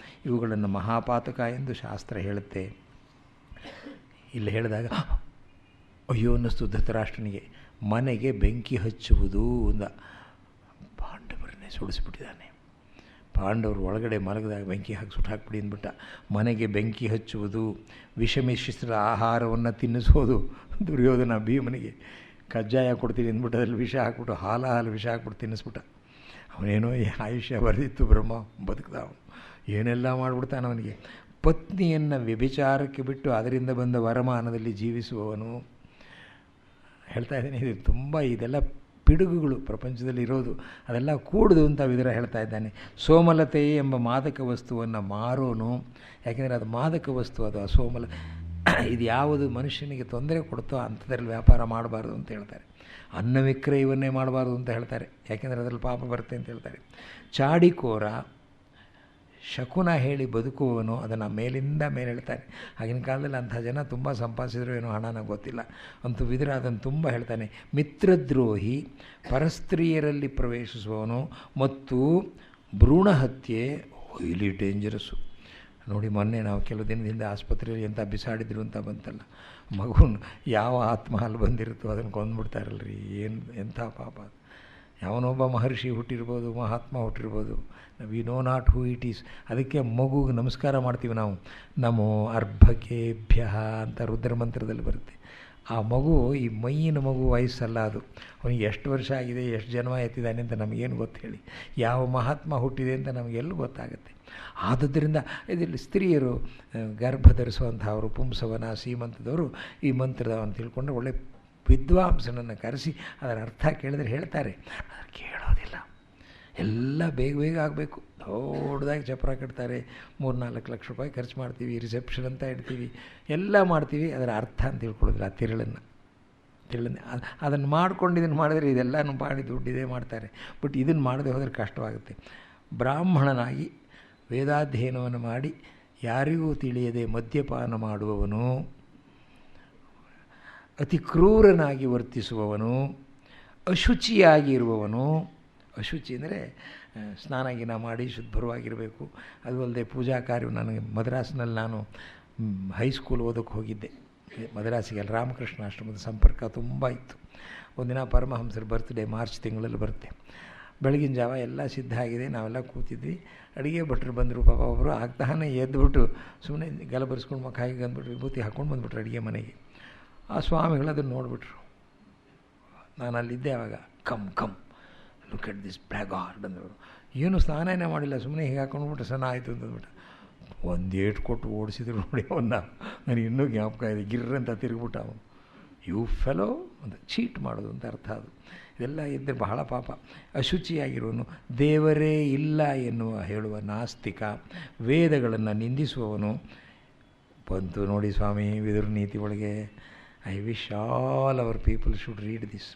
ಇವುಗಳನ್ನು ಮಹಾಪಾತಕ ಎಂದು ಶಾಸ್ತ್ರ ಹೇಳುತ್ತೆ. ಇಲ್ಲಿ ಹೇಳಿದಾಗ ಅಯ್ಯೋ ಅನ್ನಿಸ್ತು ಧೃತರಾಷ್ಟ್ರನಿಗೆ. ಮನೆಗೆ ಬೆಂಕಿ ಹಚ್ಚುವುದು ಅಂದ. ಪಾಂಡವರನ್ನೇ ಸುಡಿಸ್ಬಿಟ್ಟಿದ್ದಾನೆ. ಪಾಂಡವರು ಒಳಗಡೆ ಮಲಗಿದಾಗ ಬೆಂಕಿ ಹಾಕಿ ಸುಟ್ಟು ಹಾಕ್ಬಿಡಿ ಅಂದ್ಬಿಟ್ಟ. ಮನೆಗೆ ಬೆಂಕಿ ಹಚ್ಚುವುದು, ವಿಷಮಿಶ್ರಿತ ಆಹಾರವನ್ನು ತಿನ್ನಿಸೋದು. ದುರ್ಯೋಧನ ಭೀಮನಿಗೆ ಕಜ್ಜಾಯ ಕೊಡ್ತೀನಿ ಅಂದ್ಬಿಟ್ಟು ಅದ್ರಲ್ಲಿ ವಿಷ ಹಾಕ್ಬಿಟ್ಟು ಹಾಲು ವಿಷ ಹಾಕ್ಬಿಟ್ಟು ತಿನ್ನಿಸ್ಬಿಟ್ಟ. ಅವನೇನೋ ಆಯುಷ್ಯ ಬರೆದಿತ್ತು ಬ್ರಹ್ಮ, ಬದುಕ್ದ ಅವನು. ಏನೆಲ್ಲ ಮಾಡಿಬಿಡ್ತಾನೆ ಅವನಿಗೆ. ಪತ್ನಿಯನ್ನು ವ್ಯಭಿಚಾರಕ್ಕೆ ಬಿಟ್ಟು ಅದರಿಂದ ಬಂದ ವರಮಾನದಲ್ಲಿ ಜೀವಿಸುವವನು. ಹೇಳ್ತಾ ಇದ್ದಾನೆ, ಇದು ತುಂಬ ಇದೆಲ್ಲ ಪಿಡುಗುಗಳು ಪ್ರಪಂಚದಲ್ಲಿ ಇರೋದು, ಅದೆಲ್ಲ ಕೂಡುದು ಅಂತ ವಿದುರ ಹೇಳ್ತಾ ಇದ್ದಾನೆ. ಸೋಮಲತೆ ಎಂಬ ಮಾದಕ ವಸ್ತುವನ್ನು ಮಾರೋನು, ಯಾಕೆಂದರೆ ಅದು ಮಾದಕ ವಸ್ತು, ಅದು ಅಸೋಮಲ. ಇದು ಯಾವುದು ಮನುಷ್ಯನಿಗೆ ತೊಂದರೆ ಕೊಡುತ್ತೋ ಅಂಥದ್ರಲ್ಲಿ ವ್ಯಾಪಾರ ಮಾಡಬಾರ್ದು ಅಂತ ಹೇಳ್ತಾರೆ. ಅನ್ನ ವಿಕ್ರಯವನ್ನೇ ಮಾಡಬಾರ್ದು ಅಂತ ಹೇಳ್ತಾರೆ, ಯಾಕೆಂದರೆ ಅದರಲ್ಲಿ ಪಾಪ ಬರುತ್ತೆ ಅಂತ ಹೇಳ್ತಾರೆ. ಚಾಡಿಕೋರ, ಶಕುನ ಹೇಳಿ ಬದುಕುವವನು, ಅದನ್ನು ಮೇಲಿಂದ ಮೇಲೆ ಹೇಳ್ತಾನೆ. ಆಗಿನ ಕಾಲದಲ್ಲಿ ಅಂಥ ಜನ ತುಂಬ ಸಂಪಾದಿಸಿದ್ರು ಏನೋ ಹಣನ ಗೊತ್ತಿಲ್ಲ. ಅಂತೂ ವಿದುರ ಅದನ್ನು ತುಂಬ ಹೇಳ್ತಾನೆ. ಮಿತ್ರದ್ರೋಹಿ, ಪರಸ್ತ್ರೀಯರಲ್ಲಿ ಪ್ರವೇಶಿಸುವವನು ಮತ್ತು ಭ್ರೂಣಹತ್ಯೆ ಹೈಲಿ ಡೇಂಜರಸ್ಸು. ನೋಡಿ, ಮೊನ್ನೆ ನಾವು ಕೆಲವು ದಿನದಿಂದ ಆಸ್ಪತ್ರೆಯಲ್ಲಿ ಎಂಥ ಬಿಸಾಡಿದ್ರು ಅಂತ ಬಂತಲ್ಲ, ಮಗುನ ಯಾವ ಆತ್ಮ ಅಲ್ಲಿ ಬಂದಿರುತ್ತೋ ಅದನ್ನು ಕೊಂದ್ಬಿಡ್ತಾರಲ್ರಿ. ಏನು ಎಂಥ ಪಾಪ. ಯಾವನೊಬ್ಬ ಮಹರ್ಷಿ ಹುಟ್ಟಿರ್ಬೋದು, ಮಹಾತ್ಮ ಹುಟ್ಟಿರ್ಬೋದು, we know not who it is. ಅದಕ್ಕೆ ಮಗುಗೆ ನಮಸ್ಕಾರ ಮಾಡ್ತೀವಿ ನಾವು. ನಮೋ ಅರ್ಭಕೇಭ್ಯ ಅಂತ ರುದ್ರಮಂತ್ರದಲ್ಲಿ ಬರುತ್ತೆ. ಆ ಮಗು ಈ ಮೈಯಿನ ಮಗು ವಯಸ್ಸಲ್ಲ ಅದು. ಅವನಿಗೆ ಎಷ್ಟು ವರ್ಷ ಆಗಿದೆ, ಎಷ್ಟು ಜನ್ಮ ಎತ್ತಿದ್ದಾನೆ ಅಂತ ನಮಗೇನು ಗೊತ್ತು ಹೇಳಿ? ಯಾವ ಮಹಾತ್ಮ ಹುಟ್ಟಿದೆ ಅಂತ ನಮಗೆಲ್ಲೂ ಗೊತ್ತಾಗುತ್ತೆ. ಆದುದರಿಂದ ಇದರಲ್ಲಿ ಸ್ತ್ರೀಯರು ಗರ್ಭ ಧರಿಸುವಂಥವರು, ಪುಂಸವನ ಸೀಮಂತದವರು ಈ ಮಂತ್ರದವನ್ನು ತಿಳ್ಕೊಂಡ್ರೆ ಒಳ್ಳೆ ವಿದ್ವಾಂಸನನ್ನು ಕರೆಸಿ ಅದರ ಅರ್ಥ ಕೇಳಿದ್ರೆ ಹೇಳ್ತಾರೆ. ಅದನ್ನು ಕೇಳೋದಿಲ್ಲ. ಎಲ್ಲ ಬೇಗ ಬೇಗ ಆಗಬೇಕು. ದೊಡ್ಡದಾಗಿ ಚಪ್ರ ಕಟ್ತಾರೆ, 3-4 ಲಕ್ಷ ರೂಪಾಯಿ ಖರ್ಚು ಮಾಡ್ತೀವಿ, ರಿಸೆಪ್ಷನ್ ಅಂತ ಇಡ್ತೀವಿ, ಎಲ್ಲ ಮಾಡ್ತೀವಿ. ಅದರ ಅರ್ಥ ಅಂತ ತಿಳ್ಕೊಳ್ಳೋದಿಲ್ಲ. ಆ ತಿರುಳನ್ನು ಅದನ್ನು ಮಾಡ್ಕೊಂಡು ಇದನ್ನು ಮಾಡಿದ್ರೆ ಇದೆಲ್ಲನೂ ಮಾಡಿ ದುಡ್ಡಿದೆ ಮಾಡ್ತಾರೆ. ಬಟ್ ಇದನ್ನು ಮಾಡದೆ ಹೋದರೆ ಕಷ್ಟವಾಗುತ್ತೆ. ಬ್ರಾಹ್ಮಣನಾಗಿ ವೇದಾಧ್ಯಯನವನ್ನು ಮಾಡಿ ಯಾರಿಗೂ ತಿಳಿಯದೆ ಮದ್ಯಪಾನ ಮಾಡುವವನು, ಅತಿ ಕ್ರೂರನಾಗಿ ವರ್ತಿಸುವವನು, ಅಶುಚಿಯಾಗಿ ಇರುವವನು. ಅಶುಚಿ ಅಂದರೆ ಸ್ನಾನ ಮಾಡಿ ಶುದ್ಧವಾಗಿರಬೇಕು. ಅದು ಅಲ್ಲದೆ ಪೂಜಾ ಕಾರ್ಯ. ನನಗೆ ಮದ್ರಾಸ್ನಲ್ಲಿ ನಾನು ಹೈಸ್ಕೂಲ್ ಓದೋಕ್ಕೆ ಹೋಗಿದ್ದೆ. ಮದ್ರಾಸಿಗೆ ಅಲ್ಲಿ ರಾಮಕೃಷ್ಣ ಆಶ್ರಮದ ಸಂಪರ್ಕ ತುಂಬ ಇತ್ತು. ಒಂದಿನ ಪರಮಹಂಸರ ಬರ್ತ್ಡೇ ಮಾರ್ಚ್ ತಿಂಗಳಲ್ಲಿ ಬರುತ್ತೆ. ಬೆಳಗಿನ ಜಾವ ಎಲ್ಲ ಸಿದ್ಧ ಆಗಿದೆ, ನಾವೆಲ್ಲ ಕೂತಿದ್ವಿ. ಅಡುಗೆ ಭಟ್ರು ಬಂದರು. ಪಾಪ ಒಬ್ಬರು ಆಗ್ತಾನೆ ಎದ್ದುಬಿಟ್ಟು ಸುಮ್ಮನೆ ಗಲಬರಿಸ್ಕೊಂಡು ಮಕ್ಕಾಗಿ ಅಂದ್ಬಿಟ್ಟು ವಿಭೂತಿ ಹಾಕ್ಕೊಂಡು ಬಂದುಬಿಟ್ರು ಅಡುಗೆ ಮನೆಗೆ. ಆ ಸ್ವಾಮಿಗಳು ಅದನ್ನು ನೋಡಿಬಿಟ್ರು. ನಾನು ಅಲ್ಲಿದ್ದೆ ಆವಾಗ. ಕಮ್ ಲುಕ್ ಎಟ್ ದಿಸ್ ಬ್ಲ್ಯಾಗಾರ್ಡ್ ಅಂದರು. ಏನು ಸ್ನಾನನೇ ಮಾಡಿಲ್ಲ, ಸುಮ್ಮನೆ ಹೀಗೆ ಹಾಕೊಂಡ್ಬಿಟ್ಟು ಸಣ್ಣ ಆಯಿತು ಅಂತಂದ್ಬಿಟ್ಟು ಒಂದು ಏಟು ಕೊಟ್ಟು ಓಡಿಸಿದ್ರು ನೋಡಿ ಅವನ್ನ. ನನಗೆ ಇನ್ನೂ ಜ್ಞಾಪಕ ಇದೆ. ಗಿರ್ರಂತ ತಿರುಗ್ಬಿಟ್ಟ ಅವನು. ಯು ಫೆಲೋ ಅಂತ ಚೀಟ್ ಮಾಡೋದು ಅಂತ ಅರ್ಥ ಅದು. ಇದೆಲ್ಲ ಇದ್ದರೆ ಬಹಳ ಪಾಪ. ಅಶುಚಿಯಾಗಿರುವನು, ದೇವರೇ ಇಲ್ಲ ಎನ್ನುವ ಹೇಳುವ ನಾಸ್ತಿಕ, ವೇದಗಳನ್ನು ನಿಂದಿಸುವವನು. ಬಂತು ನೋಡಿ ಸ್ವಾಮಿ ವಿದುರ ನೀತಿ ಒಳಗೆ. I wish all our people should read this.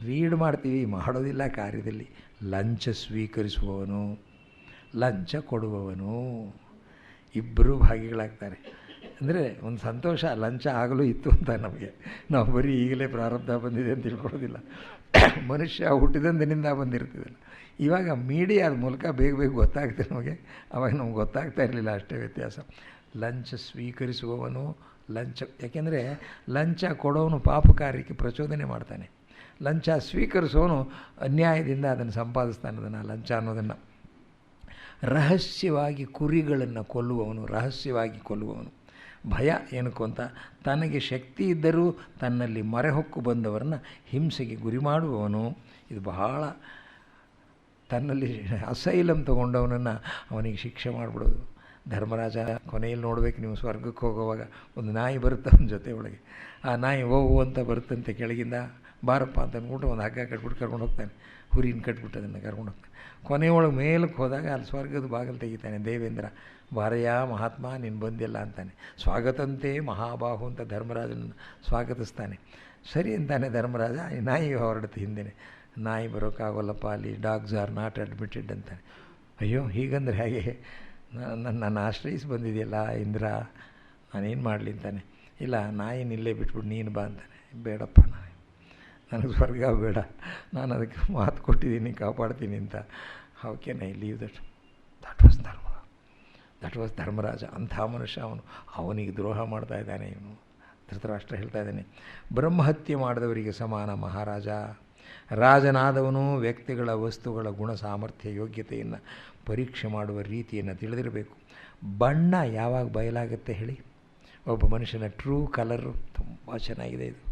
Read ಮಾಡ್ತೀವಿ, ಮಾಡೋದಿಲ್ಲ ಕಾರ್ಯದಲ್ಲಿ. ಲಂಚ ಸ್ವೀಕರಿಸುವವನು, ಲಂಚ ಕೊಡುವವನು, ಇಬ್ಬರೂ ಭಾಗಿಗಳಾಗ್ತಾರೆ. ಅಂದರೆ ಒಂದು ಸಂತೋಷ. ಲಂಚ ಆಗಲೂ ಇತ್ತು ಅಂತ ನಮಗೆ. ನಾವು ಬರೀ ಈಗಲೇ ಪ್ರಾರಬ್ಧ ಬಂದಿದೆ ಅಂತ ತಿಳ್ಕೊಳ್ಳೋದಿಲ್ಲ. ಮನುಷ್ಯ ಹುಟ್ಟಿದಂದಿನಿಂದ ಬಂದಿರ್ತಿದ್ದಲ್ಲ. ಇವಾಗ ಮೀಡಿಯಾದ ಮೂಲಕ ಬೇಗ ಬೇಗ ಗೊತ್ತಾಗುತ್ತೆ ನಮಗೆ. ಆವಾಗ ನಮ್ಗೆ ಗೊತ್ತಾಗ್ತಾ ಇರಲಿಲ್ಲ, ಅಷ್ಟೇ ವ್ಯತ್ಯಾಸ. ಲಂಚ ಸ್ವೀಕರಿಸುವವನು, ಲಂಚ. ಯಾಕೆಂದರೆ ಲಂಚ ಕೊಡೋವನು ಪಾಪ ಕಾರ್ಯಕ್ಕೆ ಪ್ರಚೋದನೆ ಮಾಡ್ತಾನೆ. ಲಂಚ ಸ್ವೀಕರಿಸೋನು ಅನ್ಯಾಯದಿಂದ ಅದನ್ನು ಸಂಪಾದಿಸ್ತಾನೆ. ಅದನ್ನು ಲಂಚ ಅನ್ನೋದನ್ನು. ರಹಸ್ಯವಾಗಿ ಕುರಿಗಳನ್ನು ಕೊಲ್ಲುವವನು, ರಹಸ್ಯವಾಗಿ ಕೊಲ್ಲುವವನು. ಭಯ ಏನಕ್ಕೂ ಅಂತ ತನಗೆ ಶಕ್ತಿ ಇದ್ದರೂ ತನ್ನಲ್ಲಿ ಮರೆಹೊಕ್ಕು ಬಂದವರನ್ನು ಹಿಂಸೆಗೆ ಗುರಿ ಮಾಡುವವನು. ಇದು ಬಹಳ. ತನ್ನಲ್ಲಿ ಅಸೈಲಂ ತಗೊಂಡವನನ್ನು ಅವನಿಗೆ ಶಿಕ್ಷೆ ಮಾಡಿಬಿಡೋದು. ಧರ್ಮರಾಜ ಕೊನೆಯಲ್ಲಿ ನೋಡಬೇಕು ನೀವು, ಸ್ವರ್ಗಕ್ಕೆ ಹೋಗುವಾಗ ಒಂದು ನಾಯಿ ಬರುತ್ತೆ ಅವನ ಜೊತೆ ಒಳಗೆ. ಆ ನಾಯಿ ಓವು ಅಂತ ಬರುತ್ತಂತೆ ಕೆಳಗಿಂದ. ಬಾರಪ್ಪ ಅಂತ ಅಂದ್ಬಿಟ್ಟು ಒಂದು ಹಗ್ಗ ಕಟ್ಬಿಟ್ಟು ಕರ್ಕೊಂಡು ಹೋಗ್ತಾನೆ. ಹುರಿನ ಕಟ್ಬಿಟ್ಟು ಅದನ್ನು ಕರ್ಕೊಂಡು ಹೋಗ್ತಾನೆ. ಕೊನೆಯೊಳಗೆ ಮೇಲಕ್ಕೆ ಹೋದಾಗ ಅಲ್ಲಿ ಸ್ವರ್ಗದ ಬಾಗಿಲು ತೆಗಿತಾನೆ ದೇವೇಂದ್ರ. ಬಾರಯ್ಯ ಮಹಾತ್ಮ ನೀನು ಬಂದಿಲ್ಲ ಅಂತಾನೆ. ಸ್ವಾಗತಂತೆ ಮಹಾಬಾಹು ಅಂತ ಧರ್ಮರಾಜನನ್ನು ಸ್ವಾಗತಿಸ್ತಾನೆ. ಸರಿ ಅಂತಾನೆ ಧರ್ಮರಾಜ. ಈ ನಾಯಿ ಹೊರಡುತ್ತೆ ಹಿಂದೆನೆ. ನಾಯಿ ಬರೋಕ್ಕಾಗೋಲ್ಲಪ್ಪ, ಅಲ್ಲಿ ಡಾಗ್ಸ್ ಆರ್ ನಾಟ್ ಅಡ್ಮಿಟೆಡ್ ಅಂತಾನೆ. ಅಯ್ಯೋ ಹೀಗಂದ್ರೆ ಹೇಗೆ, ನನ್ನ ಆಶ್ರಯಿಸಿ ಬಂದಿದೆಯಲ್ಲ ಇಂದ್ರ, ನಾನೇನು ಮಾಡಲಿ ಅಂತಾನೆ. ಇಲ್ಲ ನಾಯಿನ ಇಲ್ಲೇ ಬಿಟ್ಬಿಟ್ಟು ನೀನು ಬಾ ಅಂತಾನೆ. ಬೇಡಪ್ಪ, ನನಗೆ ಸ್ವರ್ಗ ಬೇಡ, ನಾನು ಅದಕ್ಕೆ ಮಾತು ಕೊಟ್ಟಿದ್ದೀನಿ ಕಾಪಾಡ್ತೀನಿ ಅಂತ. How can I leave that? That was Dharmaraja. ಅಂಥ ಮನುಷ್ಯ ಅವನು. ಅವನಿಗೆ ದ್ರೋಹ ಮಾಡ್ತಾ ಇದ್ದಾನೆ ಇವನು. ಧೃತರಾಷ್ಟ್ರ ಹೇಳ್ತಾ ಇದ್ದಾನೆ, ಬ್ರಹ್ಮಹತ್ಯೆ ಮಾಡಿದವರಿಗೆ ಸಮಾನ ಮಹಾರಾಜ. ರಾಜನಾದವನು ವ್ಯಕ್ತಿಗಳ ವಸ್ತುಗಳ ಗುಣ ಸಾಮರ್ಥ್ಯ ಯೋಗ್ಯತೆಯನ್ನು ಪರೀಕ್ಷೆ ಮಾಡುವ ರೀತಿಯನ್ನು ತಿಳಿದಿರಬೇಕು. ಬಣ್ಣ ಯಾವಾಗ ಬಯಲಾಗುತ್ತೆ ಹೇಳಿ? ಒಬ್ಬ ಮನುಷ್ಯನ ಟ್ರೂ ಕಲರು. ತುಂಬ ಚೆನ್ನಾಗಿದೆ ಇದು.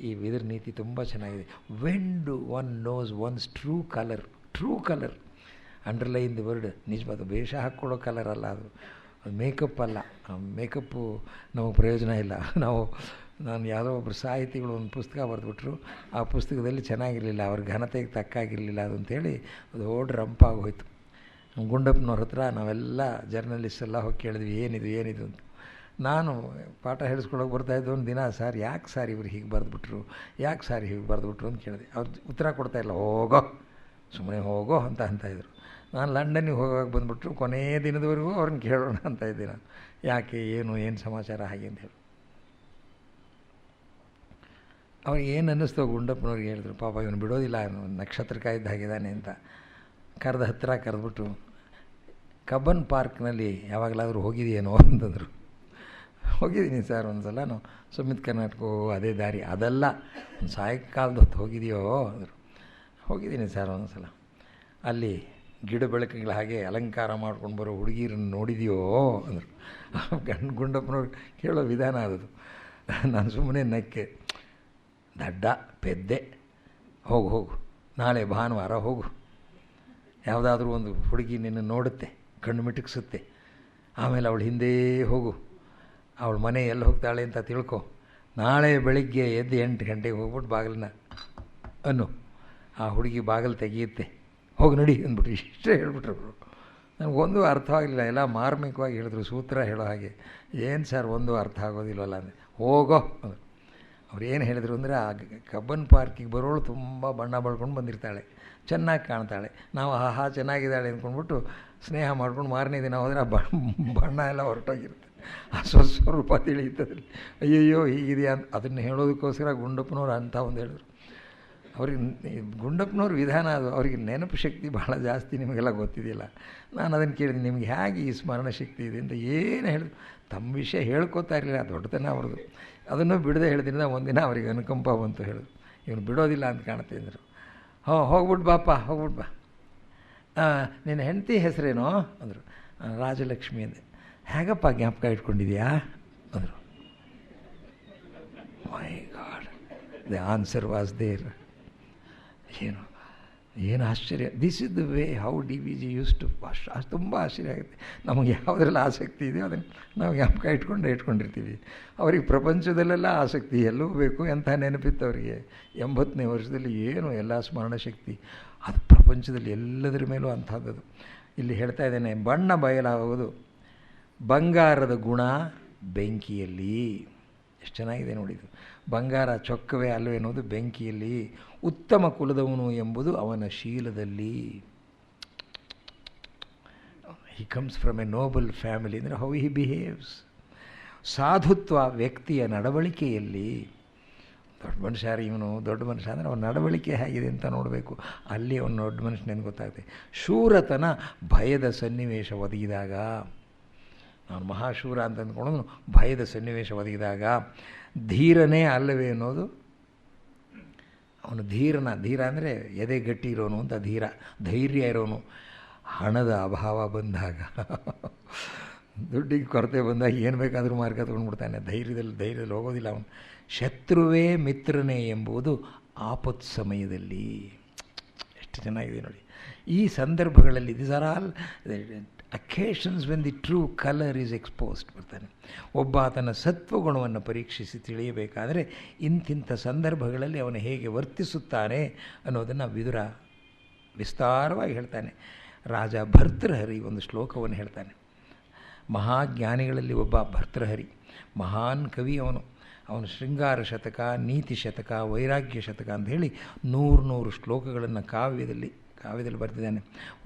ಈ ವಿದುರ ನೀತಿ ತುಂಬ ಚೆನ್ನಾಗಿದೆ. When do one knows one's true colour. True colour, underline the word. ನಿಜವಾದ ವೇಷ ಹಾಕ್ಕೊಳ್ಳೋ ಕಲರ್ ಅಲ್ಲ ಅದು. ಮೇಕಪ್ ಅಲ್ಲ. ಮೇಕಪ್ಪು ನಮಗೆ ಪ್ರಯೋಜನ ಇಲ್ಲ. ನಾನು ಯಾವುದೋ ಒಬ್ಬರು ಸಾಹಿತಿಗಳು ಒಂದು ಪುಸ್ತಕ ಬರೆದ್ಬಿಟ್ರು. ಆ ಪುಸ್ತಕದಲ್ಲಿ ಚೆನ್ನಾಗಿರಲಿಲ್ಲ, ಅವ್ರ ಘನತೆಗೆ ತಕ್ಕಾಗಿರಲಿಲ್ಲ ಅದು ಅಂಥೇಳಿ ಅದು ದೊಡ್ಡ ರಂಪಾಗೋಯ್ತು. ಗುಂಡಪ್ಪನವ್ರ ಹತ್ರ ನಾವೆಲ್ಲ ಜರ್ನಲಿಸ್ಟ್ ಎಲ್ಲ ಹೋಗಿ ಕೇಳಿದ್ವಿ, ಏನಿದು ಅಂತ. ನಾನು ಪಾಠ ಹೇಳಿಸ್ಕೊಳಕ್ಕೆ ಬರ್ತಾಯಿದ್ದು ಒಂದು ದಿನ, ಸರ್ ಯಾಕೆ ಸರ್ ಇವ್ರು ಹೀಗೆ ಬರೆದ್ಬಿಟ್ರು, ಯಾಕೆ ಸರ್ ಹೀಗೆ ಬರೆದ್ಬಿಟ್ರು ಅಂತ ಕೇಳಿದೆ. ಅವ್ರು ಉತ್ತರ ಕೊಡ್ತಾಯಿಲ್ಲ. ಹೋಗೋ ಸುಮ್ಮನೆ ಹೋಗೋ ಅಂತಾಯಿದ್ರು. ನಾನು ಲಂಡನ್ನಿಗೆ ಹೋಗೋಕೆ ಬಂದುಬಿಟ್ರು. ಕೊನೆಯ ದಿನದವರೆಗೂ ಅವ್ರನ್ನ ಕೇಳೋಣ ಅಂತ ಇದ್ದೆ ನಾನು. ಯಾಕೆ, ಏನು ಸಮಾಚಾರ ಹಾಗೆ ಅಂತ ಹೇಳಿ. ಅವ್ರಿಗೆ ಏನು ಅನ್ನಿಸ್ತೋ ಗುಂಡಪ್ಪನವ್ರಿಗೆ ಹೇಳಿದ್ರು. ಪಾಪ ಇವನು ಬಿಡೋದಿಲ್ಲ, ನಕ್ಷತ್ರ ಕಾಯ್ದು ಹಾಗಿದ್ದಾನೆ ಅಂತ ಹತ್ತಿರ ಕರೆದ್ಬಿಟ್ಟು, ಕಬ್ಬನ್ ಪಾರ್ಕ್ನಲ್ಲಿ ಯಾವಾಗಲಾದರೂ ಹೋಗಿದೆಯೇನೋ ಅಂತಂದರು. ಹೋಗಿದ್ದೀನಿ ಸರ್ ಒಂದು ಸಲ, ನಾವು ಸುಮಿತ್ ಕರ್ನಾಟಕ ಅದೇ ದಾರಿ ಅದೆಲ್ಲ ಒಂದು ಸಾಯಂಕಾಲದ ಹೊತ್ತು ಹೋಗಿದೆಯೋ ಅಂದರು. ಹೋಗಿದ್ದೀನಿ ಸರ್ ಒಂದು ಸಲ. ಅಲ್ಲಿ ಗಿಡ ಬೆಳಕುಗಳ ಹಾಗೆ ಅಲಂಕಾರ ಮಾಡ್ಕೊಂಡು ಬರೋ ಹುಡುಗಿರನ್ನು ನೋಡಿದೆಯೋ ಅಂದರು. ಗುಂಡಪ್ಪನವ್ರು ಕೇಳೋ ವಿಧಾನ ಅದು. ನಾನು ಸುಮ್ಮನೆ ನಕ್ಕೆ, ದಡ್ಡ ಪೆದ್ದೆ, ಹೋಗು ಹೋಗು, ನಾಳೆ ಭಾನುವಾರ ಹೋಗು, ಯಾವುದಾದ್ರೂ ಒಂದು ಹುಡುಗಿ ನಿನ್ನ ನೋಡುತ್ತೆ, ಕಣ್ಣು ಮಿಟುಕಿಸುತ್ತೆ, ಆಮೇಲೆ ಅವಳು ಹಿಂದೆ ಹೋಗು, ಅವಳ ಮನೆ ಎಲ್ಲಿ ಹೋಗ್ತಾಳೆ ಅಂತ ತಿಳ್ಕೊ, ನಾಳೆ ಬೆಳಿಗ್ಗೆ ಎದ್ದು 8 ಗಂಟೆಗೆ ಹೋಗ್ಬಿಟ್ಟು ಬಾಗಿಲನ್ನ ಅನ್ನು, ಆ ಹುಡುಗಿ ಬಾಗಿಲು ತೆಗೆಯುತ್ತೆ, ಹೋಗಿ ನಡಿ ಅಂದ್ಬಿಟ್ಟು ಇಷ್ಟೇ ಹೇಳ್ಬಿಟ್ರು. ನನಗೊಂದು ಅರ್ಥವಾಗಲಿಲ್ಲ, ಎಲ್ಲ ಮಾರ್ಮಿಕವಾಗಿ ಹೇಳಿದ್ರು, ಸೂತ್ರ ಹೇಳೋ ಹಾಗೆ. ಏನು ಸರ್ ಒಂದು ಅರ್ಥ ಆಗೋದಿಲ್ವಲ್ಲ ಅಂದರೆ, ಹೋಗೋ ಅಂದರು. ಅವ್ರು ಏನು ಹೇಳಿದ್ರು ಅಂದರೆ, ಆ ಕಬ್ಬನ್ ಪಾರ್ಕಿಗೆ ಬರೋಳು ತುಂಬ ಬಣ್ಣ ಬಳ್ಕೊಂಡು ಬಂದಿರ್ತಾಳೆ, ಚೆನ್ನಾಗಿ ಕಾಣ್ತಾಳೆ, ನಾವು ಆಹಾ ಚೆನ್ನಾಗಿದ್ದಾಳೆ ಅಂದ್ಕೊಂಡ್ಬಿಟ್ಟು ಸ್ನೇಹ ಮಾಡ್ಕೊಂಡು ಮಾರನೇ ದಿನ ಹೋದರೆ ಆ ಬಣ್ಣ ಎಲ್ಲ ಹೊರಟೋಗಿರುತ್ತೆ, ಆ ಸ್ವಲ್ಪ ತಿಳಿಯುತ್ತದೆ, ಅಯ್ಯಯ್ಯೋ ಹೀಗಿದೆಯಾ ಅಂತ. ಅದನ್ನು ಹೇಳೋದಕ್ಕೋಸ್ಕರ ಗುಂಡಪ್ಪನವ್ರು ಅಂತ ಒಂದು ಹೇಳಿದ್ರು. ಅವ್ರಿಗೆ ಗುಂಡಪ್ಪನವ್ರ ವಿಧಾನ ಅದು, ಅವ್ರಿಗೆ ನೆನಪು ಶಕ್ತಿ ಭಾಳ ಜಾಸ್ತಿ, ನಿಮಗೆಲ್ಲ ಗೊತ್ತಿದೆಯಲ್ಲ. ನಾನು ಅದನ್ನು ಕೇಳಿದೆ, ನಿಮ್ಗೆ ಹೇಗೆ ಈ ಸ್ಮರಣ ಶಕ್ತಿ ಇದೆ ಅಂತ. ಏನು ಹೇಳಿದ್ರು, ತಮ್ಮ ವಿಷಯ ಹೇಳ್ಕೊತಾ ಇರಲಿಲ್ಲ, ದೊಡ್ಡತನ ಅವ್ರದ್ದು. ಅದನ್ನು ಬಿಡದೆ ಹೇಳಿದ್ರಿಂದ ಒಂದಿನ ಅವ್ರಿಗೆ ಅನುಕಂಪ ಬಂತು, ಹೇಳಿದ್ರು ಇವನು ಬಿಡೋದಿಲ್ಲ ಅಂತ ಕಾಣ್ತಾ ಇದ್ರು. ಹೋಗ್ಬಿಟ್ಟು ಬಾಪ್ಪ, ಹೋಗ್ಬಿಟ್ಟು ಬಾ, ನಿನ್ನ ಹೆಂಡತಿ ಹೆಸರೇನೋ ಅಂದರು. ರಾಜಲಕ್ಷ್ಮಿ ಅಂದೆ. ಹೇಗಪ್ಪ ಜ್ಞಾಪಕ ಇಟ್ಕೊಂಡಿದ್ಯಾ ಅಂದರು. My god, the answer was there. ಏನು ಆಶ್ಚರ್ಯ. This is the way how D V G used to. ತುಂಬ ಆಶ್ಚರ್ಯ ಆಗುತ್ತೆ. ನಮಗೆ ಯಾವುದ್ರಲ್ಲಿ ಆಸಕ್ತಿ ಇದೆಯೋ ಅದನ್ನು ನಾವು ಜ್ಞಾಪಕ ಇಟ್ಕೊಂಡಿರ್ತೀವಿ. ಅವ್ರಿಗೆ ಪ್ರಪಂಚದಲ್ಲೆಲ್ಲ ಆಸಕ್ತಿ ಎಲ್ಲವೂ ಬೇಕು. ಎಂಥ ನೆನಪಿತ್ತು ಅವರಿಗೆ. 80ನೇ ವರ್ಷದಲ್ಲಿ ಏನು ಎಲ್ಲ ಸ್ಮರಣ ಶಕ್ತಿ, ಅದು ಪ್ರಪಂಚದಲ್ಲಿ ಎಲ್ಲದರ ಮೇಲೂ ಅಂಥದ್ದು. ಇಲ್ಲಿ ಹೇಳ್ತಾ ಇದ್ದೇನೆ, ಬಣ್ಣ ಬಯಲಾಗುವುದು ಬಂಗಾರದ ಗುಣ ಬೆಂಕಿಯಲ್ಲಿ. ಎಷ್ಟು ಚೆನ್ನಾಗಿದೆ ನೋಡಿದ್ದು. ಬಂಗಾರ ಚೊಕ್ಕವೇ ಅಲ್ಲವೇ ಅನ್ನೋದು ಬೆಂಕಿಯಲ್ಲಿ. ಉತ್ತಮ ಕುಲದವನು ಎಂಬುದು ಅವನ ಶೀಲದಲ್ಲಿ. He comes from a noble family ಅಂದರೆ ಹೌ ಹಿ ಬಿಹೇವ್ಸ್. ಸಾಧುತ್ವ ವ್ಯಕ್ತಿಯ ನಡವಳಿಕೆಯಲ್ಲಿ. ದೊಡ್ಡ ಮನುಷ್ಯ ಇವನು, ದೊಡ್ಡ ಮನುಷ್ಯ ಅಂದರೆ ಅವನ ನಡವಳಿಕೆ ಹೇಗಿದೆ ಅಂತ ನೋಡಬೇಕು. ಅಲ್ಲಿ ಅವನು ದೊಡ್ಡ ಮನುಷ್ಯನೇನು ಗೊತ್ತಾಗುತ್ತೆ. ಶೂರತನ ಭಯದ ಸನ್ನಿವೇಶ ಒದಗಿದಾಗ, ಅವನು ಮಹಾಶೂರ ಅಂತ ಅಂದ್ಕೊಂಡು ಭಯದ ಸನ್ನಿವೇಶ ಒದಗಿದಾಗ. ಧೀರನೇ ಅಲ್ಲವೇ ಅನ್ನೋದು ಅವನು ಧೀರ ಅಂದರೆ ಎದೆ ಗಟ್ಟಿ ಇರೋನು ಅಂತ ಧೀರ, ಧೈರ್ಯ ಇರೋನು. ಹಣದ ಅಭಾವ ಬಂದಾಗ, ದುಡ್ಡಿಗೆ ಕೊರತೆ ಬಂದಾಗ ಏನು ಬೇಕಾದರೂ ಮಾರ್ಗ ತೊಗೊಂಡ್ಬಿಡ್ತಾನೆ. ಧೈರ್ಯದಲ್ಲಿ ಹೋಗೋದಿಲ್ಲ ಅವನು. ಶತ್ರುವೇ ಮಿತ್ರನೇ ಎಂಬುದು ಆಪತ್ ಸಮಯದಲ್ಲಿ. ಎಷ್ಟು ಚೆನ್ನಾಗಿದೆ ನೋಡಿ. ಈ ಸಂದರ್ಭಗಳಲ್ಲಿ this are all occasions when the true colour is exposed. ಬರ್ತಾನೆ ಒಬ್ಬ ತನ್ನ ಸತ್ವಗುಣವನ್ನು ಪರೀಕ್ಷಿಸಿ ತಿಳಿಯಬೇಕಾದರೆ ಇಂತಿಂಥ ಸಂದರ್ಭಗಳಲ್ಲಿ ಅವನು ಹೇಗೆ ವರ್ತಿಸುತ್ತಾನೆ ಅನ್ನೋದನ್ನು ವಿದುರ ವಿಸ್ತಾರವಾಗಿ ಹೇಳ್ತಾನೆ. ರಾಜ ಭರ್ತೃಹರಿ ಒಂದು ಶ್ಲೋಕವನ್ನು ಹೇಳ್ತಾನೆ. ಮಹಾಜ್ಞಾನಿಗಳಲ್ಲಿ ಒಬ್ಬ ಭರ್ತೃಹರಿ, ಮಹಾನ್ ಕವಿ ಅವನು. ಅವನು ಶೃಂಗಾರ ಶತಕ, ನೀತಿ ಶತಕ, ವೈರಾಗ್ಯ ಶತಕ ಅಂತ ಹೇಳಿ 100 ಶ್ಲೋಕಗಳನ್ನು ಕಾವ್ಯದಲ್ಲಿ ಬರೆದಿದ್ದಾನೆ.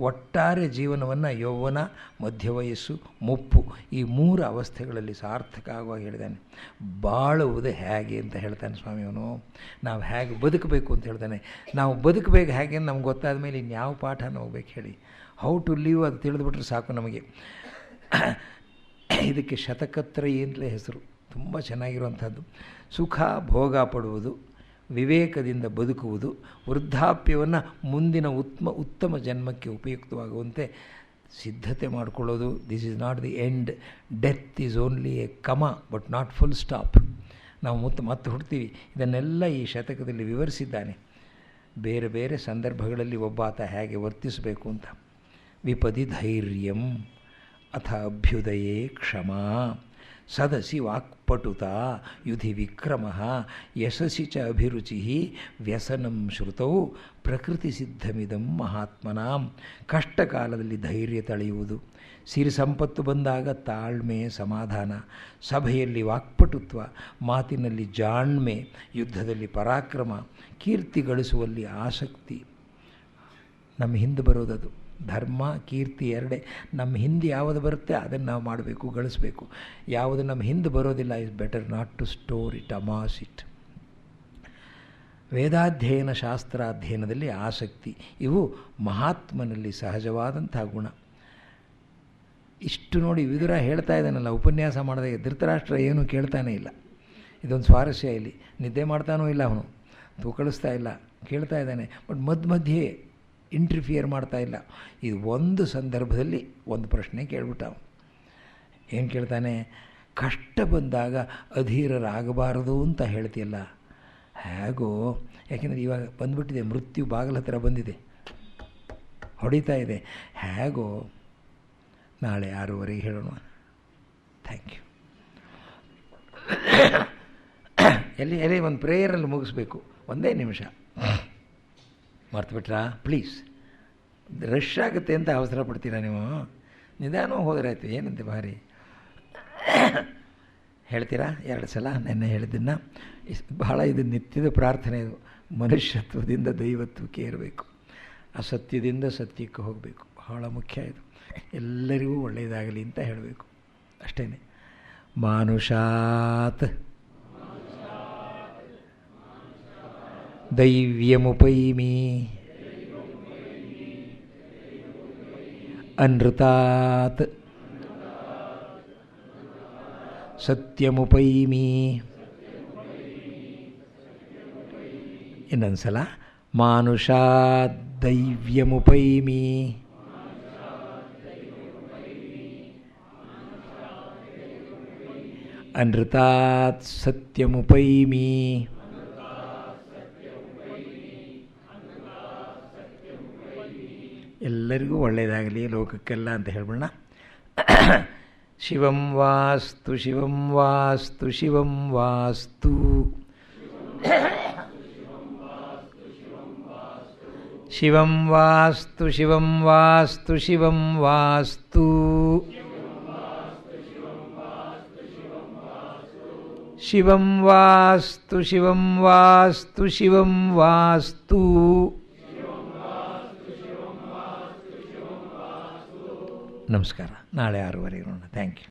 ಒಟ್ಟಾರೆ ಜೀವನವನ್ನು ಯೌವನ, ಮಧ್ಯವಯಸ್ಸು, ಮುಪ್ಪು ಈ 3 ಅವಸ್ಥೆಗಳಲ್ಲಿ ಸಾರ್ಥಕ ಆಗುವಾಗ ಹೇಳಿದ್ದಾನೆ. ಬಾಳುವುದು ಹೇಗೆ ಅಂತ ಹೇಳ್ತಾನೆ ಸ್ವಾಮಿಯವನು. ನಾವು ಹೇಗೆ ಬದುಕಬೇಕು ಅಂತ ಹೇಳ್ತಾನೆ. ನಾವು ಬದುಕಬೇಕು ಹೇಗೆ ನಮ್ಗೆ ಗೊತ್ತಾದ ಮೇಲೆ ಇನ್ಯಾವ ಪಾಠ ಹೋಗ್ಬೇಕು ಹೇಳಿ. ಹೌ ಟು ಲಿವ್ ಅದು ತಿಳಿದುಬಿಟ್ರೆ ಸಾಕು ನಮಗೆ. ಇದಕ್ಕೆ ಶತಕತ್ರಯಿ ಅಂತಲೇ ಹೆಸರು. ತುಂಬ ಚೆನ್ನಾಗಿರುವಂಥದ್ದು. ಸುಖ ಭೋಗ ಪಡುವುದು, ವಿವೇಕದಿಂದ ಬದುಕುವುದು, ವೃದ್ಧಾಪ್ಯವನ್ನು ಮುಂದಿನ ಉತ್ತಮ ಜನ್ಮಕ್ಕೆ ಉಪಯುಕ್ತವಾಗುವಂತೆ ಸಿದ್ಧತೆ ಮಾಡಿಕೊಳ್ಳೋದು. This is not the end. Death is only A ಕಮ ಬಟ್ ನಾಟ್ ಫುಲ್ ಸ್ಟಾಪ್. ನಾವು ಮತ್ತೆ ಹುಡ್ತೀವಿ. ಇದನ್ನೆಲ್ಲ ಈ ಶತಕದಲ್ಲಿ ವಿವರಿಸಿದ್ದಾನೆ. ಬೇರೆ ಬೇರೆ ಸಂದರ್ಭಗಳಲ್ಲಿ ಒಬ್ಬಾತ ಹೇಗೆ ವರ್ತಿಸಬೇಕು ಅಂತ. ವಿಪದಿ ಧೈರ್ಯಂ ಅಥ ಅಭ್ಯುದಯೇ ಕ್ಷಮಾ, ಸದಸಿ ವಾಕ್ಪಟುತ ಯುಧಿ ವಿಕ್ರಮ, ಯಶಸಿ ಚ ಅಭಿರುಚಿ ವ್ಯಸನಂ ಶ್ರುತೌ ಪ್ರಕೃತಿ ಸಿದ್ಧಮಿದಂ ಮಹಾತ್ಮನಾಂ. ಕಷ್ಟಕಾಲದಲ್ಲಿ ಧೈರ್ಯ ತಳೆಯುವುದು, ಸಿರಿ ಸಂಪತ್ತು ಬಂದಾಗ ತಾಳ್ಮೆ ಸಮಾಧಾನ, ಸಭೆಯಲ್ಲಿ ವಾಕ್ಪಟುತ್ವ, ಮಾತಿನಲ್ಲಿ ಜಾಣ್ಮೆ, ಯುದ್ಧದಲ್ಲಿ ಪರಾಕ್ರಮ, ಕೀರ್ತಿ ಗಳಿಸುವಲ್ಲಿ ಆಸಕ್ತಿ. ನಮ್ಮ ಹಿಂದೆ ಬರೋದದು ಧರ್ಮ ಕೀರ್ತಿ ಎರಡೇ. ನಮ್ಮ ಹಿಂದೆ ಯಾವುದು ಬರುತ್ತೆ ಅದನ್ನು ನಾವು ಮಾಡಬೇಕು, ಗಳಿಸಬೇಕು. ಯಾವುದು ನಮ್ಮ ಹಿಂದೆ ಬರೋದಿಲ್ಲ is better not to store it, amass it. ವೇದಾಧ್ಯಯನ, ಶಾಸ್ತ್ರಾಧ್ಯಯನದಲ್ಲಿ ಆಸಕ್ತಿ, ಇವು ಮಹಾತ್ಮನಲ್ಲಿ ಸಹಜವಾದಂಥ ಗುಣ. ಇಷ್ಟು ನೋಡಿ ವಿದುರ ಹೇಳ್ತಾ ಇದ್ದಾನಲ್ಲ, ಉಪನ್ಯಾಸ ಮಾಡಿದಾಗ ಧೃತರಾಷ್ಟ್ರ ಏನೂ ಕೇಳ್ತಾನೇ ಇಲ್ಲ. ಇದೊಂದು ಸ್ವಾರಸ್ಯ. ಇಲ್ಲಿ ನಿದ್ದೆ ಮಾಡ್ತಾನೂ ಇಲ್ಲ, ಅವನು ತೂಕಳಿಸ್ತಾ ಇಲ್ಲ, ಕೇಳ್ತಾ ಇದ್ದಾನೆ. ಬಟ್ ಮಧ್ಯೆ ಇಂಟರ್ಫಿಯರ್ ಮಾಡ್ತಾ ಇಲ್ಲ. ಇದು ಒಂದು ಸಂದರ್ಭದಲ್ಲಿ ಒಂದು ಪ್ರಶ್ನೆ ಕೇಳ್ಬಿಟ್ಟ. ಏನು ಕೇಳ್ತಾನೆ? ಕಷ್ಟ ಬಂದಾಗ ಅಧೀರರಾಗಬಾರದು ಅಂತ ಹೇಳ್ತಿಯಲ್ಲ, ಹೇಗೋ. ಯಾಕೆಂದರೆ ಇವಾಗ ಬಂದುಬಿಟ್ಟಿದೆ, ಮೃತ್ಯು ಬಾಗಿಲ ಹತ್ರ ಬಂದಿದೆ, ಹೊಡಿತಾ ಇದೆ. ಹೇಗೋ ನಾಳೆ 6:30 ಹೇಳೋಣ. Thank you. ಎಲ್ಲಿ ಒಂದು ಪ್ರೇಯರಲ್ಲಿ ಮುಗಿಸ್ಬೇಕು, ಒಂದೇ ನಿಮಿಷ. ಮರ್ತುಬಿಟ್ರಾ? ಪ್ಲೀಸ್, ರಶ್ ಆಗುತ್ತೆ ಅಂತ ಅವಸರ ಪಡ್ತೀರಾ ನೀವು? ನಿಧಾನವಾಗಿ ಹೋದ್ರಾಯ್ತು, ಏನಂತೆ ಭಾರಿ. ಹೇಳ್ತೀರಾ 2 ಸಲ ನೆನ್ನೆ ಹೇಳಿದ್ದನ್ನು? ಬಹಳ ಇದು ನಿತ್ಯದ ಪ್ರಾರ್ಥನೆ. ಇದು ಮನುಷ್ಯತ್ವದಿಂದ ದೈವತ್ವಕ್ಕೆ ಇರಬೇಕು, ಅಸತ್ಯದಿಂದ ಸತ್ಯಕ್ಕೆ ಹೋಗಬೇಕು. ಬಹಳ ಮುಖ್ಯ ಇದು. ಎಲ್ಲರಿಗೂ ಒಳ್ಳೆಯದಾಗಲಿ ಅಂತ ಹೇಳಬೇಕು, ಅಷ್ಟೇ. ಮಾನುಷಾತ್ ದೈವ್ಯಮುಪೈಮಿ ಅನೃತಾತ್ ಸತ್ಯಮುಪೈಮಿ. ಇನ್ನೊಂದು ಸಲ, ಮಾನುಷಾತ್ ದೈವ್ಯಮುಪೈಮಿ ಅನೃತಾತ್ ಸತ್ಯಮುಪೈಮಿ. ಎಲ್ಲರಿಗೂ ಒಳ್ಳೆಯದಾಗಲಿ, ಲೋಕಕ್ಕೆಲ್ಲ ಅಂತ ಹೇಳ್ಬಿಡೋಣ. ಶಿವಂ ವಾಸ್ತು ಶಿವಂ ವಾಸ್ತು ಶಿವಂ ವಾಸ್ತು. ಶಿವಂ ವಾಸ್ತು ಶಿವಂ ವಾಸ್ತು ಶಿವಂ ವಾಸ್ತು. ಶಿವಂ ವಾಸ್ತು ಶಿವಂ ವಾಸ್ತು ಶಿವಂ ವಾಸ್ತು. ನಮಸ್ಕಾರ. ನಾಳೆ 6:30 ಇರೋಣ. Thank you.